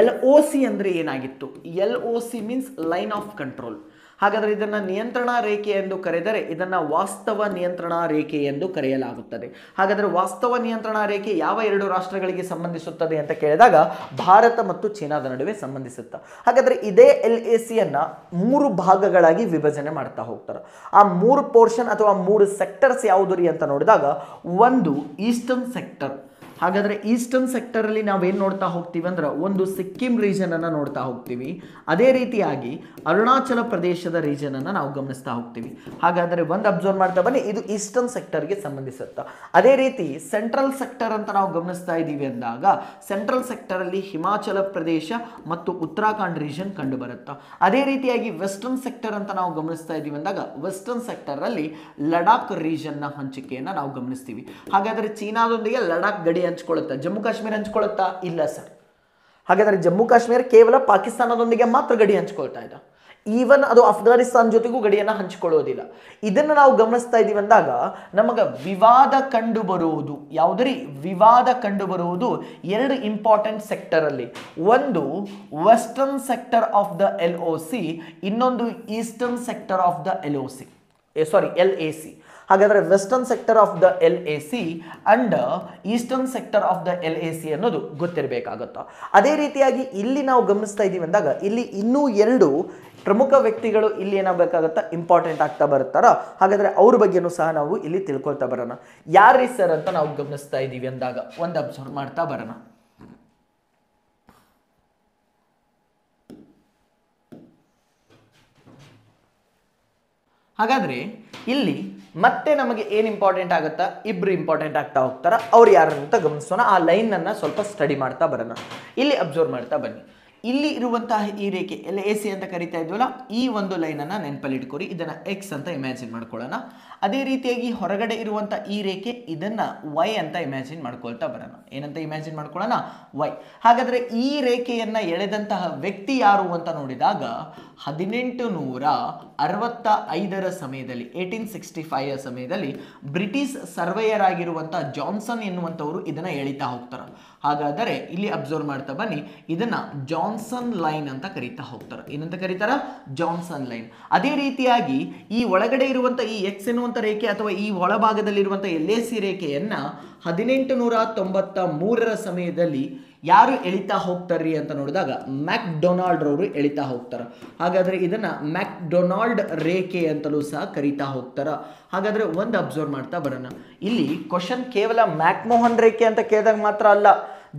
LOC ಅಂದರೆ ಏನಾಗಿತ್ತು? LOC means line of control. ಹಾಗಾದರೆ ಇದನ್ನು ನಿಯಂತ್ರಣಾ ರೇಖೆ ಎಂದು ಕರೆದರೆ ಇದನ್ನು ವಾಸ್ತವ ನಿಯಂತ್ರಣಾ ರೇಖೆ ಎಂದು ಕರೆಯಲಾಗುತ್ತದೆ. ಹಾಗಾದರೆ ವಾಸ್ತವ ನಿಯಂತ್ರಣಾ ರೇಖೆ ಯಾವ ಎರಡು ರಾಷ್ಟ್ರಗಳಿಗೆ ಸಂಬಂಧಿಸುತ್ತದೆ ಅಂತ ಕೇಳಿದಾಗ ಭಾರತ ಮತ್ತು ಚೀನಾದ ನಡುವೆ ಸಂಬಂಧಿಸುತ್ತೆ. ಹಾಗಾದರೆ ಇದೇ LACಯನ್ನು 3 ಭಾಗಗಳಾಗಿ ವಿಭಜನೆ ಮಾಡ್ತಾ ಹೋಗ್ತಾರೆ. ಆ 3 ಪೋರ್ಷನ್ ಅಥವಾ 3 ಸೆಕ್ಟರ್ಸ್ ಯಾವುದು ರೀ ಅಂತ ನೋಡಿದಾಗ ಒಂದು ಈಸ್ಟರ್ನ್ ಸೆಕ್ಟರ್. ಹಾಗಾದರೆ ಈಸ್ಟರ್ನ್ ಸೆಕ್ಟರಲ್ಲಿ ನಾವೇನು ನೋಡ್ತಾ ಹೋಗ್ತೀವಿ ಅಂದ್ರೆ ಒಂದು ಸಿಕ್ಕಿಂ ರೀಜನನ್ನು ನೋಡ್ತಾ ಹೋಗ್ತೀವಿ. ಅದೇ ರೀತಿಯಾಗಿ ಅರುಣಾಚಲ ಪ್ರದೇಶದ ರೀಜನನ್ನು ನಾವು ಗಮನಿಸ್ತಾ ಹೋಗ್ತೀವಿ. ಹಾಗಾದರೆ ಒಂದು ಅಬ್ಸರ್ವ್ ಮಾಡ್ತಾ ಬನ್ನಿ, ಇದು ಈಸ್ಟರ್ನ್ ಸೆಕ್ಟರ್ಗೆ ಸಂಬಂಧಿಸುತ್ತೆ. ಅದೇ ರೀತಿ ಸೆಂಟ್ರಲ್ ಸೆಕ್ಟರ್ ಅಂತ ನಾವು ಗಮನಿಸ್ತಾ ಇದ್ದೀವಿ ಅಂದಾಗ ಸೆಂಟ್ರಲ್ ಸೆಕ್ಟರಲ್ಲಿ ಹಿಮಾಚಲ ಪ್ರದೇಶ ಮತ್ತು ಉತ್ತರಾಖಂಡ್ ರೀಜನ್ ಕಂಡು ಬರುತ್ತೆ. ಅದೇ ರೀತಿಯಾಗಿ ವೆಸ್ಟರ್ನ್ ಸೆಕ್ಟರ್ ಅಂತ ನಾವು ಗಮನಿಸ್ತಾ ಇದ್ದೀವಿ ಅಂದಾಗ ವೆಸ್ಟರ್ನ್ ಸೆಕ್ಟರಲ್ಲಿ ಲಡಾಖ್ ರೀಜನ್ನ ಹಂಚಿಕೆಯನ್ನು ನಾವು ಗಮನಿಸ್ತೀವಿ. ಹಾಗಾದರೆ ಚೀನಾದೊಂದಿಗೆ ಲಡಾಖ್ ಗಡಿ ಹಂಚ್ಕೊಳ್ಳುತ್ತಾ, ಜಮ್ಮು ಕಾಶ್ಮೀರ ಹಂಚ್ಕೊಳ್ಳುತ್ತಾ? ಇಲ್ಲ ಸರ್. ಹಾಗಾದರೆ ಜಮ್ಮು ಕಾಶ್ಮೀರ ಕೇವಲ ಪಾಕಿಸ್ತಾನದೊಂದಿಗೆ ಮಾತ್ರ ಗಡಿ ಹಂಚ್ಕೊಳ್ತಾ ಇದೆ. ಈವನ್ ಅದು ಅಫ್ಘಾನಿಸ್ತಾನ ಜೊತೆಗೂ ಗಡಿಯನ್ನು ಹಂಚಿಕೊಳ್ಳೋದಿಲ್ಲ. ಇದನ್ನು ನಾವು ಗಮನಿಸ್ತಾ ಇದ್ದೀವಿ ಅಂದಾಗ ನಮಗೆ ವಿವಾದ ಕಂಡು ಬರುವುದು ಯಾವುದರಿ ವಿವಾದ ಕಂಡು ಬರುವುದು ಎರಡು ಇಂಪಾರ್ಟೆಂಟ್ ಸೆಕ್ಟರ್ ಅಲ್ಲಿ. ಒಂದು western sector of the LOC, ಇನ್ನೊಂದು eastern sector of the LAC. ಹಾಗಾದ್ರೆ western sector of the LAC and eastern sector of the LAC ಅನ್ನೋದು ಗೊತ್ತಿರಬೇಕಾಗುತ್ತ. ಅದೇ ರೀತಿಯಾಗಿ ಇಲ್ಲಿ ನಾವು ಗಮನಿಸ್ತಾ ಇದ್ದೀವಿ ಅಂದಾಗ ಇಲ್ಲಿ ಇನ್ನೂ ಎರಡು ಪ್ರಮುಖ ವ್ಯಕ್ತಿಗಳು ಇಲ್ಲಿ ಏನಾಗಬೇಕಾಗತ್ತಾ ಇಂಪಾರ್ಟೆಂಟ್ ಆಗ್ತಾ ಬರುತ್ತಾರ. ಹಾಗಾದ್ರೆ ಅವ್ರ ಬಗ್ಗೆನೂ ಸಹ ನಾವು ಇಲ್ಲಿ ತಿಳ್ಕೊಳ್ತಾ ಬರೋಣ. ಯಾರ್ರೀ ಸರ್ ಅಂತ ನಾವು ಗಮನಿಸ್ತಾ ಇದ್ದೀವಿ ಅಂದಾಗ ಒಂದು ಅಬ್ಸರ್ವ್ ಮಾಡ್ತಾ ಬರೋಣ. ಹಾಗಾದ್ರೆ ಇಲ್ಲಿ ಮತ್ತೆ ನಮಗೆ ಏನು ಇಂಪಾರ್ಟೆಂಟ್ ಆಗುತ್ತಾ, ಇಬ್ರು ಇಂಪಾರ್ಟೆಂಟ್ ಆಗ್ತಾ ಹೋಗ್ತಾರ. ಅವ್ರು ಯಾರು ಅಂತ ಗಮನಿಸೋಣ. ಆ ಲೈನ್ ಅನ್ನ ಸ್ವಲ್ಪ ಸ್ಟಡಿ ಮಾಡ್ತಾ ಬರೋಣ. ಇಲ್ಲಿ ಅಬ್ಸರ್ವ್ ಮಾಡ್ತಾ ಬನ್ನಿ. ಇಲ್ಲಿ ಇರುವಂತಹ ಈ ರೇಖೆ LAC ಅಂತ ಕರಿತಾ ಇದ್ವಲ್ಲ, ಈ ಒಂದು ಲೈನ್ ಅನ್ನ ನೆನಪಲ್ಲಿ ಇಟ್ಕೊರಿ. ಇದನ್ನ X ಅಂತ ಇಮ್ಯಾಜಿನ್ ಮಾಡ್ಕೊಳ್ಳೋಣ. ಅದೇ ರೀತಿಯಾಗಿ ಹೊರಗಡೆ ಇರುವಂತ ಈ ರೇಖೆ ಇದನ್ನ Y ಅಂತ ಇಮ್ಯಾಜಿನ್ ಮಾಡ್ಕೊಳ್ತಾ ಬರೋಣ. ಏನಂತ ಇಮ್ಯಾಜಿನ್ ಮಾಡ್ಕೊಳ್ಳೋಣ? Y. ಹಾಗಾದ್ರೆ ಈ ರೇಖೆಯನ್ನ ಎಳೆದಂತಹ ವ್ಯಕ್ತಿ ಯಾರು ಅಂತ ನೋಡಿದಾಗ 1865 ಸಮಯದಲ್ಲಿ 1865 ಸಮಯದಲ್ಲಿ ಬ್ರಿಟಿಷ್ ಸರ್ವೇಯರ್ ಆಗಿರುವಂತಹ ಜಾನ್ಸನ್ ಎನ್ನುವಂತವರು ಇದನ್ನ ಎಳಿತಾ ಹೋಗ್ತಾರೆ. ಹಾಗಾದರೆ ಇಲ್ಲಿ ಅಬ್ಸರ್ವ್ ಮಾಡ್ತಾ ಬನ್ನಿ, ಇದನ್ನ ಜಾನ್ಸನ್ ಲೈನ್ ಅಂತ ಕರೀತಾ ಹೋಗ್ತಾರೆ. ಏನಂತ ಕರೀತಾರ? Johnson line. ಅದೇ ರೀತಿಯಾಗಿ ಈ ಒಳಗಡೆ ಇರುವಂತ ಈ X ಎನ್ನುವಂತ ರೇಖೆ ಅಥವಾ ಈ ಒಳಭಾಗದಲ್ಲಿರುವಂತ LAC ರೇಖೆಯನ್ನ 1893 ಸಮಯದಲ್ಲಿ ಯಾರು ಎಳಿತಾ ಹೋಗ್ತಾರ್ರಿ ಅಂತ ನೋಡಿದಾಗ ಮ್ಯಾಕ್ಡೊನಾಲ್ಡ್ ರವರು ಎಳಿತಾ ಹೋಗ್ತಾರ. ಹಾಗಾದ್ರೆ ಇದನ್ನ ಮ್ಯಾಕ್ಡೊನಾಲ್ಡ್ ರೇಖೆ ಅಂತಲೂ ಸಹ ಕರೀತಾ ಹೋಗ್ತಾರ. ಹಾಗಾದ್ರೆ ಒಂದು ಅಬ್ಸರ್ವ್ ಮಾಡ್ತಾ ಬರೋಣ. ಇಲ್ಲಿ ಕ್ವಶನ್ ಕೇವಲ ಮ್ಯಾಕ್ಮೋಹನ್ ರೇಖೆ ಅಂತ ಕೇಳಿದಾಗ ಮಾತ್ರ ಅಲ್ಲ,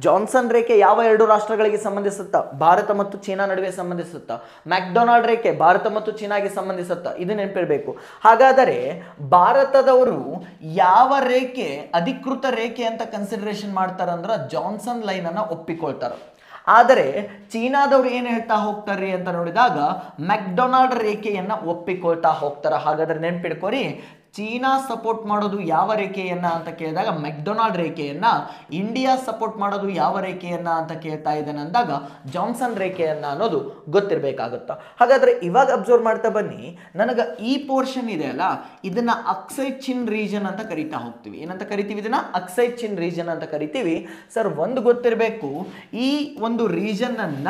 ಜಾನ್ಸನ್ ರೇಖೆ ಯಾವ ಎರಡು ರಾಷ್ಟ್ರಗಳಿಗೆ ಸಂಬಂಧಿಸುತ್ತಾ? ಭಾರತ ಮತ್ತು ಚೀನಾ ನಡುವೆ ಸಂಬಂಧಿಸುತ್ತಾ. ಮ್ಯಾಕ್ಡೊನಾಲ್ಡ್ ರೇಖೆ ಭಾರತ ಮತ್ತು ಚೀನಾಗೆ ಸಂಬಂಧಿಸುತ್ತಾ. ಇದು ನೆನಪಿರಬೇಕು. ಹಾಗಾದರೆ ಭಾರತದವರು ಯಾವ ರೇಖೆ ಅಧಿಕೃತ ರೇಖೆ ಅಂತ ಕನ್ಸಿಡರೇಷನ್ ಮಾಡ್ತಾರಂದ್ರ ಜಾನ್ಸನ್ ಲೈನ್ ಅನ್ನ ಒಪ್ಪಿಕೊಳ್ತಾರ. ಆದರೆ ಚೀನಾದವ್ರು ಏನು ಹೇಳ್ತಾ ಹೋಗ್ತಾರ್ರಿ ಅಂತ ನೋಡಿದಾಗ ಮ್ಯಾಕ್ಡೊನಾಲ್ಡ್ ರೇಖೆಯನ್ನ ಒಪ್ಪಿಕೊಳ್ತಾ ಹೋಗ್ತಾರ. ಹಾಗಾದ್ರೆ ನೆನ್ಪಿಡ್ಕೋರಿ, ಚೀನಾ ಸಪೋರ್ಟ್ ಮಾಡೋದು ಯಾವ ರೇಖೆಯನ್ನ ಅಂತ ಕೇಳಿದಾಗ ಮ್ಯಾಕ್ಡೊನಾಲ್ಡ್ ರೇಖೆಯನ್ನ, ಇಂಡಿಯಾ ಸಪೋರ್ಟ್ ಮಾಡೋದು ಯಾವ ರೇಖೆಯನ್ನ ಅಂತ ಕೇಳ್ತಾ ಇದ್ದಾನೆ ಅಂದಾಗ ಜಾನ್ಸನ್ ರೇಖೆಯನ್ನ ಅನ್ನೋದು ಗೊತ್ತಿರಬೇಕಾಗುತ್ತ. ಹಾಗಾದ್ರೆ ಇವಾಗ ಅಬ್ಸರ್ವ್ ಮಾಡ್ತಾ ಬನ್ನಿ, ನನಗೆ ಈ ಪೋರ್ಷನ್ ಇದೆ ಅಲ್ಲ, ಇದನ್ನ ಅಕ್ಸೈ ಚಿನ್ ರೀಜನ್ ಅಂತ ಕರಿತಾ ಹೋಗ್ತೀವಿ. ಏನಂತ ಕರಿತೀವಿ? ಇದನ್ನ ಅಕ್ಸೈ ಚಿನ್ ರೀಜನ್ ಅಂತ ಕರಿತೀವಿ. ಸರ್ ಒಂದು ಗೊತ್ತಿರಬೇಕು, ಈ ಒಂದು ರೀಜನ್ ಅನ್ನ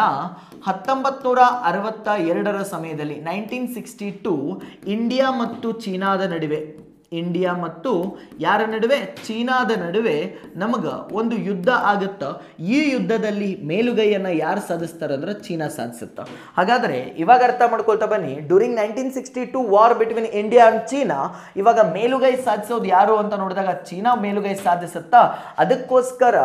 1962 ಸಮಯದಲ್ಲಿ 1962 ಇಂಡಿಯಾ ಮತ್ತು ಚೀನಾದ ನಡುವೆ, ಇಂಡಿಯಾ ಮತ್ತು ಯಾರ ನಡುವೆ? ಚೀನಾದ ನಡುವೆ ನಮಗ ಒಂದು ಯುದ್ಧ ಆಗುತ್ತ. ಈ ಯುದ್ಧದಲ್ಲಿ ಮೇಲುಗೈಯನ್ನ ಯಾರು ಸಾಧಿಸ್ತಾರ ಅಂದ್ರೆ ಚೀನಾ ಸಾಧಿಸುತ್ತ. ಹಾಗಾದ್ರೆ ಇವಾಗ ಅರ್ಥ ಮಾಡ್ಕೊಳ್ತಾ ಬನ್ನಿ, during 1962 war between India and China, ಇವಾಗ ಮೇಲುಗೈ ಸಾಧಿಸೋದು ಯಾರು ಅಂತ ನೋಡಿದಾಗ ಚೀನಾ ಮೇಲುಗೈ ಸಾಧಿಸುತ್ತಾ. ಅದಕ್ಕೋಸ್ಕರ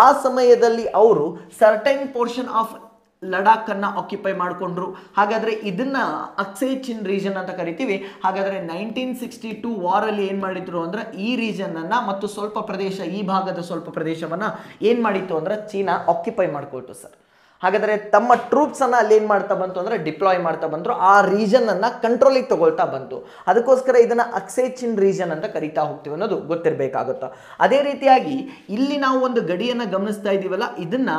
ಆ ಸಮಯದಲ್ಲಿ ಅವರು ಸರ್ಟೈನ್ ಪೋರ್ಷನ್ ಆಫ್ ಲಡಾಖ್ ಅನ್ನ ಆಕ್ಯುಪೈ ಮಾಡಿಕೊಂಡ್ರು. ಹಾಗಾದ್ರೆ ಇದನ್ನ ಅಕ್ಸೈ ಚಿನ್ ರೀಜನ್ ಅಂತ ಕರಿತೀವಿ. ಹಾಗಾದ್ರೆ 1962 ವಾರ್ ಅಲ್ಲಿ ಏನ್ ಮಾಡಿದ್ರು ಅಂದ್ರೆ ಈ ರೀಜನ್ ಅನ್ನ ಮತ್ತು ಸ್ವಲ್ಪ ಪ್ರದೇಶ, ಈ ಭಾಗದ ಸ್ವಲ್ಪ ಪ್ರದೇಶವನ್ನ ಏನ್ ಮಾಡಿತ್ತು ಅಂದ್ರೆ ಚೀನಾ ಆಕ್ಯುಪೈ ಮಾಡ್ಕೊಳ್ತು ಸರ್. ಹಾಗಾದ್ರೆ ತಮ್ಮ ಟ್ರೂಪ್ಸ್ ಅನ್ನ ಅಲ್ಲಿ ಏನ್ ಮಾಡ್ತಾ ಬಂತು ಅಂದ್ರೆ ಡಿಪ್ಲಾಯ್ ಮಾಡ್ತಾ ಬಂದ್ರು. ಆ ರೀಜನ್ ಅನ್ನ ಕಂಟ್ರೋಲಿಗೆ ತಗೊಳ್ತಾ ಬಂತು. ಅದಕ್ಕೋಸ್ಕರ ಇದನ್ನ ಅಕ್ಸೈ ಚಿನ್ ರೀಜನ್ ಅಂತ ಕರಿತಾ ಹೋಗ್ತೀವಿ ಅನ್ನೋದು ಗೊತ್ತಿರಬೇಕಾಗುತ್ತೆ. ಅದೇ ರೀತಿಯಾಗಿ ಇಲ್ಲಿ ನಾವು ಒಂದು ಗಡಿಯನ್ನ ಗಮನಿಸ್ತಾ ಇದೀವಲ್ಲ, ಇದನ್ನ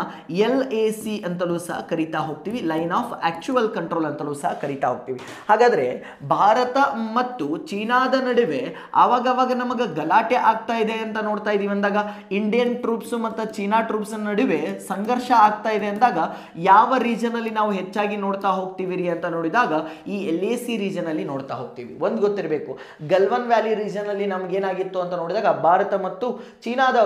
LAC ಅಂತಲೂ ಸಹ ಕರಿತಾ ಹೋಗ್ತೀವಿ, ಲೈನ್ ಆಫ್ ಆಕ್ಚುವಲ್ ಕಂಟ್ರೋಲ್ ಅಂತಲೂ ಸಹ ಕರಿತಾ ಹೋಗ್ತೀವಿ. ಹಾಗಾದ್ರೆ ಭಾರತ ಮತ್ತು ಚೀನಾದ ನಡುವೆ ಆವಾಗವಾಗ ನಮಗ ಗಲಾಟೆ ಆಗ್ತಾ ಇದೆ ಅಂತ ನೋಡ್ತಾ ಇದೀವಿ ಅಂದಾಗ, ಇಂಡಿಯನ್ ಟ್ರೂಪ್ಸ್ ಮತ್ತು ಚೀನಾ ಟ್ರೂಪ್ಸ್ ನಡುವೆ ಸಂಘರ್ಷ ಆಗ್ತಾ ಇದೆ ಅಂದಾಗ ಯಾವ ರೀಜನ್ ಅಲ್ಲಿ ನಾವು ಹೆಚ್ಚಾಗಿ ನೋಡ್ತಾ ಹೋಗ್ತೀವಿ ಅಂತ ನೋಡಿದಾಗ ಈ LAC ರೀಜನ್ ಅಲ್ಲಿ ನೋಡ್ತಾ ಹೋಗ್ತೀವಿ. ಒಂದು ಗೊತ್ತಿರಬೇಕು, ಗಲ್ವಾನ್ ವ್ಯಾಲಿ ರೀಜನ್ ಅಲ್ಲಿ ನಮ್ಗೆ ಏನಾಗಿತ್ತು ಅಂತ ನೋಡಿದಾಗ ಭಾರತ ಮತ್ತು ಚೀನಾದ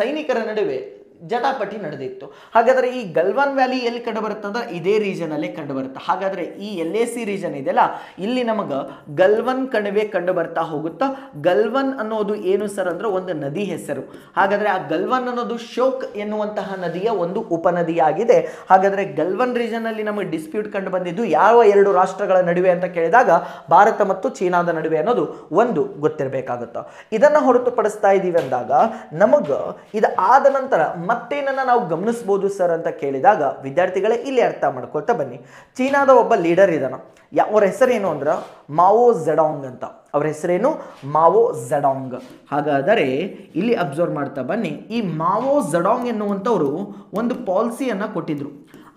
ಸೈನಿಕರ ನಡುವೆ ಜಟಾಪಟಿ ನಡೆದಿತ್ತು. ಹಾಗಾದ್ರೆ ಈ ಗಲ್ವಾನ್ ವ್ಯಾಲಿ ಎಲ್ಲಿ ಕಂಡು ಬರುತ್ತೆ ಅಂದ್ರೆ ಇದೇ ರೀಜನ್ ಅಲ್ಲೇ ಕಂಡು ಬರುತ್ತೆ. ಹಾಗಾದ್ರೆ ಈ LAC ರೀಜನ್ ಇದೆಯಲ್ಲ, ಇಲ್ಲಿ ನಮಗ ಗಲ್ವನ್ ಕಣಿವೆ ಕಂಡು ಬರ್ತಾ ಹೋಗುತ್ತಾ. ಗಲ್ವನ್ ಅನ್ನೋದು ಏನು ಸರ್ ಅಂದ್ರೆ ಒಂದು ನದಿ ಹೆಸರು. ಹಾಗಾದ್ರೆ ಆ ಗಲ್ವನ್ ಅನ್ನೋದು ಶೋಕ್ ಎನ್ನುವಂತಹ ನದಿಯ ಒಂದು ಉಪನದಿಯಾಗಿದೆ. ಹಾಗಾದ್ರೆ ಗಲ್ವನ್ ರೀಜನ್ ಅಲ್ಲಿ ನಮಗೆ ಡಿಸ್ಪ್ಯೂಟ್ ಕಂಡು ಬಂದಿದ್ದು ಯಾವ ಎರಡು ರಾಷ್ಟ್ರಗಳ ನಡುವೆ ಅಂತ ಕೇಳಿದಾಗ ಭಾರತ ಮತ್ತು ಚೀನಾದ ನಡುವೆ ಅನ್ನೋದು ಒಂದು ಗೊತ್ತಿರಬೇಕಾಗುತ್ತೆ. ಇದನ್ನ ಹೊರತುಪಡಿಸ್ತಾ ಇದೀವಿ ಅಂದಾಗ ನಮಗ ಇದು ಆದ ನಂತರ ಮತ್ತೇನನ್ನ ನಾವು ಗಮನಿಸಬಹುದು ಸರ್ ಅಂತ ಕೇಳಿದಾಗ ವಿದ್ಯಾರ್ಥಿಗಳೇ ಇಲ್ಲಿ ಅರ್ಥ ಮಾಡ್ಕೊಳ್ತಾ ಬನ್ನಿ. ಚೀನಾದ ಒಬ್ಬ ಲೀಡರ್ ಇದಾನ, ಅವ್ರ ಹೆಸರೇನು ಅಂದ್ರ ಮಾವೋ ಝೆಡಾಂಗ್ ಅಂತ. ಅವ್ರ ಹೆಸರೇನು? Mao Zedong. ಹಾಗಾದರೆ ಇಲ್ಲಿ ಅಬ್ಸರ್ವ್ ಮಾಡ್ತಾ ಬನ್ನಿ, ಈ ಮಾವೋ ಝೆಡಾಂಗ್ ಎನ್ನುವಂಥವ್ರು ಒಂದು ಪಾಲಿಸಿಯನ್ನ ಕೊಟ್ಟಿದ್ರು.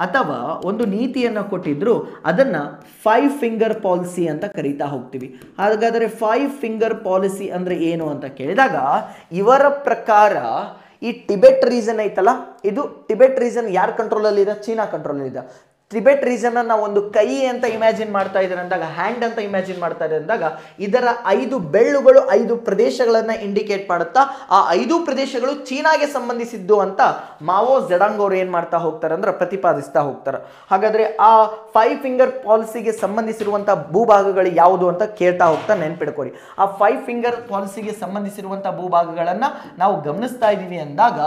ಅಥವಾ ಒಂದು ನೀತಿಯನ್ನು ಕೊಟ್ಟಿದ್ರು, ಅದನ್ನು 5 ಫಿಂಗರ್ ಪಾಲಿಸಿ ಅಂತ ಕರೀತಾ ಹೋಗ್ತೀವಿ. ಹಾಗಾದರೆ 5 ಫಿಂಗರ್ ಪಾಲಿಸಿ ಅಂದರೆ ಏನು ಅಂತ ಕೇಳಿದಾಗ, ಇವರ ಪ್ರಕಾರ ಈ ಟಿಬೆಟ್ ರೀಜನ್ ಐತಲ್ಲ, ಇದು ಟಿಬೆಟ್ ರೀಜನ್ ಯಾರ ಕಂಟ್ರೋಲಲ್ಲಿ ಇದೆ? ಚೀನಾ ಕಂಟ್ರೋಲಲ್ಲಿ ಇದೆ. ಟಿಬೆಟ್ ರೀಜನ್ ನಾವು ಒಂದು ಕೈ ಅಂತ ಇಮ್ಯಾಜಿನ್ ಮಾಡ್ತಾ ಇದ್ದಾರೆ ಅಂದಾಗ, ಹ್ಯಾಂಡ್ ಅಂತ ಇಮ್ಯಾಜಿನ್ ಮಾಡ್ತಾ ಇದ್ದಾರೆ ಅಂದಾಗ, ಇದರ 5 ಬೆಳ್ಳುಗಳು 5 ಪ್ರದೇಶಗಳನ್ನು ಇಂಡಿಕೇಟ್ ಮಾಡುತ್ತಾ, ಆ 5 ಪ್ರದೇಶಗಳು ಚೀನಾಗೆ ಸಂಬಂಧಿಸಿದ್ದು ಅಂತ ಮಾವೋ ಜೆಡಾಂಗ್ ಅವರು ಏನು ಮಾಡ್ತಾ ಹೋಗ್ತಾರೆ ಅಂದ್ರೆ ಪ್ರತಿಪಾದಿಸ್ತಾ ಹೋಗ್ತಾರೆ. ಹಾಗಾದ್ರೆ ಆ 5 ಫಿಂಗರ್ ಪಾಲಿಸಿಗೆ ಸಂಬಂಧಿಸಿರುವಂಥ ಭೂಭಾಗಗಳು ಯಾವುದು ಅಂತ ಕೇಳ್ತಾ ಹೋಗ್ತಾ ನೆನ್ಪಿಡ್ಕೊರಿ. ಆ 5 ಫಿಂಗರ್ ಪಾಲಿಸಿಗೆ ಸಂಬಂಧಿಸಿರುವಂಥ ಭೂಭಾಗಗಳನ್ನು ನಾವು ಗಮನಿಸ್ತಾ ಇದ್ದೀವಿ ಅಂದಾಗ,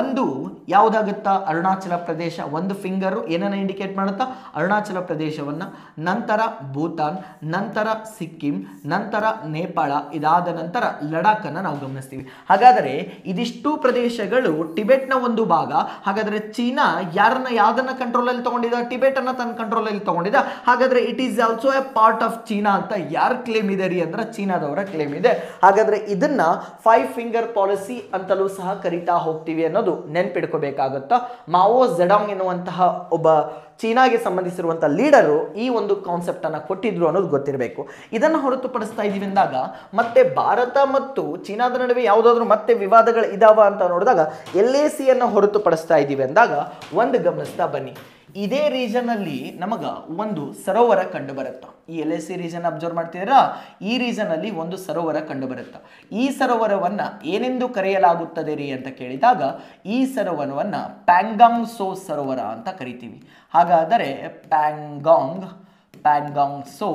ಒಂದು ಯಾವುದಾಗುತ್ತಾ? ಅರುಣಾಚಲ ಪ್ರದೇಶ. ಒಂದು ಫಿಂಗರು ಏನನ್ನ ಇಂಡಿಕೇಟ್ ಮಾಡುತ್ತಾ? ಅರುಣಾಚಲ ಪ್ರದೇಶವನ್ನ, ನಂತರ ಭೂತಾನ್, ನಂತರ ಸಿಕ್ಕಿಂ, ನಂತರ ನೇಪಾಳ, ಇದಾದ ನಂತರ ಲಡಾಖ್ ಅನ್ನ ನಾವು ಗಮನಿಸ್ತೀವಿ. ಹಾಗಾದರೆ ಇದಿಷ್ಟು ಪ್ರದೇಶಗಳು ಟಿಬೆಟ್ನ ಒಂದು ಭಾಗ. ಹಾಗಾದ್ರೆ ಚೀನಾ ಯಾವ್ದನ್ನ ಕಂಟ್ರೋಲ್ ಅಲ್ಲಿ ತಗೊಂಡಿದ? ಟಿಬೆಟ್ ಅನ್ನ ತನ್ನ ಕಂಟ್ರೋಲ್ ಅಲ್ಲಿ ತಗೊಂಡಿದ. ಹಾಗಾದ್ರೆ it is also A part of China ಅಂತ ಯಾರ ಕ್ಲೇಮ್ ಇದೆ ರೀ ಅಂದ್ರೆ ಚೀನಾದವರ ಕ್ಲೇಮ್ ಇದೆ. ಹಾಗಾದ್ರೆ ಇದನ್ನ 5 ಫಿಂಗರ್ ಪಾಲಿಸಿ ಅಂತಲೂ ಸಹ ಕರಿತಾ ಹೋಗ್ತೀವಿ ಅನ್ನೋದು ನೆನ್ಪಿಡ್ಕೋಬೇಕಾಗುತ್ತಾ. ಮಾವೋ ಜೆಡಾಂಗ್ ಎನ್ನುವಂತಹ ಒಬ್ಬ ಚೀನಾಗೆ ಸಂಬಂಧಿಸಿರುವಂತಹ ಲೀಡರು ಈ ಒಂದು ಕಾನ್ಸೆಪ್ಟ್ ಅನ್ನ ಕೊಟ್ಟಿದ್ರು ಅನ್ನೋದು ಗೊತ್ತಿರಬೇಕು. ಇದನ್ನು ಹೊರತುಪಡಿಸ್ತಾ ಇದೀವಿ ಅಂದಾಗ, ಮತ್ತೆ ಭಾರತ ಮತ್ತು ಚೀನಾದ ನಡುವೆ ಯಾವುದಾದ್ರೂ ಮತ್ತೆ ವಿವಾದಗಳು ಇದಾವ ಅಂತ ನೋಡಿದಾಗ, LAC ಅನ್ನು ಹೊರತುಪಡಿಸ್ತಾ ಇದೀವಿ ಅಂದಾಗ ಒಂದು ಗಮನಿಸ್ತಾ ಬನ್ನಿ. ಇದೇ ರೀಜನ್ ಅಲ್ಲಿ ನಮಗ ಒಂದು ಸರೋವರ ಕಂಡು ಬರುತ್ತಾ? ಈ LAC ರೀಜನ್ ಅಬ್ಸರ್ವ್ ಮಾಡ್ತಿದ್ದೀರಾ? ಈ ರೀಜನ್ ಅಲ್ಲಿ ಒಂದು ಸರೋವರ ಕಂಡು ಬರುತ್ತಾ? ಈ ಸರೋವರವನ್ನ ಏನೆಂದು ಕರೆಯಲಾಗುತ್ತದೆ ರೀ ಅಂತ ಕೇಳಿದಾಗ, ಈ ಸರೋವರವನ್ನ ಪ್ಯಾಂಗಾಂಗ್ ಸೋ ಸರೋವರ ಅಂತ ಕರಿತೀವಿ. ಹಾಗಾದರೆ ಪ್ಯಾಂಗಾಂಗ್ ಸೋ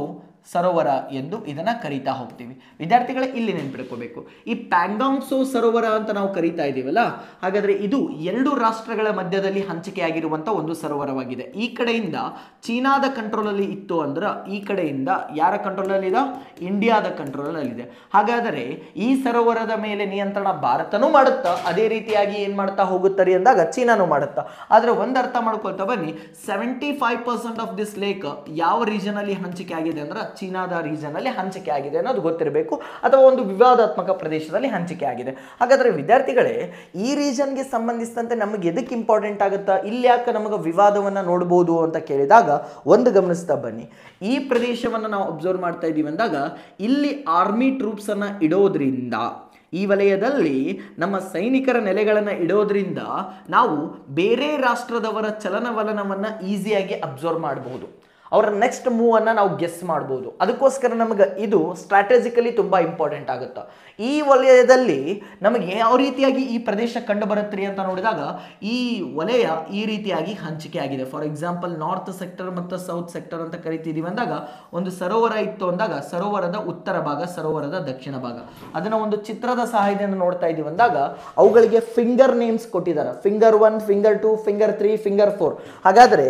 ಸರೋವರ ಎಂದು ಇದನ್ನ ಕರೀತಾ ಹೋಗ್ತೀವಿ. ವಿದ್ಯಾರ್ಥಿಗಳೇ, ಇಲ್ಲಿ ನೆನ್ಪಿಡ್ಕೋಬೇಕು, ಈ ಪ್ಯಾಂಗಾಂಗ್ ಸೋ ಸರೋವರ ಅಂತ ನಾವು ಕರೀತಾ ಇದೀವಲ್ಲ, ಹಾಗಾದ್ರೆ ಇದು 2 ರಾಷ್ಟ್ರಗಳ ಮಧ್ಯದಲ್ಲಿ ಹಂಚಿಕೆಯಾಗಿರುವಂತ ಒಂದು ಸರೋವರವಾಗಿದೆ. ಈ ಕಡೆಯಿಂದ ಚೀನಾದ ಕಂಟ್ರೋಲ್ ಅಲ್ಲಿ ಇತ್ತು ಅಂದ್ರೆ, ಈ ಕಡೆಯಿಂದ ಯಾರ ಕಂಟ್ರೋಲ್ ಅಲ್ಲಿ ಇದೆ? ಇಂಡಿಯಾದ ಕಂಟ್ರೋಲ್ ಅಲ್ಲಿ ಇದೆ. ಹಾಗಾದರೆ ಈ ಸರೋವರದ ಮೇಲೆ ನಿಯಂತ್ರಣ ಭಾರತನೂ ಮಾಡುತ್ತಾ, ಅದೇ ರೀತಿಯಾಗಿ ಏನ್ ಮಾಡ್ತಾ ಹೋಗುತ್ತಾರೆ ಅಂದಾಗ ಚೀನಾನು ಮಾಡುತ್ತಾ. ಆದ್ರೆ ಒಂದ್ ಅರ್ಥ ಮಾಡ್ಕೊಳ್ತಾ ಬನ್ನಿ, 75% ಆಫ್ ದಿಸ್ ಲೇಕ್ ಯಾವ ರೀಜನ್ ಅಲ್ಲಿ ಹಂಚಿಕೆ ಆಗಿದೆ ಅಂದ್ರೆ ಚೀನಾದ ರೀಜನ್ ಅಲ್ಲಿ ಹಂಚಿಕೆ ಆಗಿದೆ ಅನ್ನೋದು ಗೊತ್ತಿರಬೇಕು, ಅಥವಾ ಒಂದು ವಿವಾದಾತ್ಮಕ ಪ್ರದೇಶದಲ್ಲಿ ಹಂಚಿಕೆ ಆಗಿದೆ. ಹಾಗಾದ್ರೆ ವಿದ್ಯಾರ್ಥಿಗಳೇ, ಈ ರೀಜನ್ಗೆ ಸಂಬಂಧಿಸಿದಂತೆ ನಮಗೆ ಎದಕ್ಕೆ ಇಂಪಾರ್ಟೆಂಟ್ ಆಗುತ್ತಾ? ಇಲ್ಲಿ ಯಾಕೆ ನಮಗೆ ವಿವಾದವನ್ನ ನೋಡಬಹುದು ಅಂತ ಕೇಳಿದಾಗ ಒಂದು ಗಮನಿಸ್ತಾ ಬನ್ನಿ. ಈ ಪ್ರದೇಶವನ್ನು ನಾವು ಅಬ್ಸರ್ವ್ ಮಾಡ್ತಾ ಇದೀವಿ ಅಂದಾಗ, ಇಲ್ಲಿ ಆರ್ಮಿ ಟ್ರೂಪ್ಸ್ ಅನ್ನ ಇಡೋದ್ರಿಂದ, ಈ ವಲಯದಲ್ಲಿ ನಮ್ಮ ಸೈನಿಕರ ನೆಲೆಗಳನ್ನು ಇಡೋದ್ರಿಂದ ನಾವು ಬೇರೆ ರಾಷ್ಟ್ರದವರ ಚಲನವಲನವನ್ನು ಈಸಿಯಾಗಿ ಅಬ್ಸರ್ವ್ ಮಾಡಬಹುದು. ಅವರ ನೆಕ್ಸ್ಟ್ ಮೂವ್ ಅನ್ನ ನಾವು ಗೆಸ್ ಮಾಡಬಹುದು. ಅದಕ್ಕೋಸ್ಕರ ನಮಗೆ ಇದು ಸ್ಟ್ರಾಟಜಿಕಲಿ ತುಂಬಾ ಇಂಪಾರ್ಟೆಂಟ್ ಆಗುತ್ತೆ. ಈ ವಲಯದಲ್ಲಿ ನಮಗೆ ಯಾವ ರೀತಿಯಾಗಿ ಈ ಪ್ರದೇಶ ಕಂಡು ಬರುತ್ತೀರಿ ಅಂತ ನೋಡಿದಾಗ, ಈ ವಲಯ ಈ ರೀತಿಯಾಗಿ ಹಂಚಿಕೆ ಆಗಿದೆ. ಫಾರ್ ಎಕ್ಸಾಂಪಲ್, ನಾರ್ತ್ ಸೆಕ್ಟರ್ ಮತ್ತು ಸೌತ್ ಸೆಕ್ಟರ್ ಅಂತ ಕರಿತಿದೀವಿ ಅಂದಾಗ, ಒಂದು ಸರೋವರ ಇತ್ತು ಅಂದಾಗ ಸರೋವರದ ಉತ್ತರ ಭಾಗ, ಸರೋವರದ ದಕ್ಷಿಣ ಭಾಗ, ಅದನ್ನ ಒಂದು ಚಿತ್ರದ ಸಹಾಯದಿಂದ ನೋಡ್ತಾ ಇದೀವಿ ಅಂದಾಗ ಅವುಗಳಿಗೆ ಫಿಂಗರ್ ನೇಮ್ಸ್ ಕೊಟ್ಟಿದ್ದಾರೆ. Finger 1, finger 2, finger 3, finger 4. ಹಾಗಾದ್ರೆ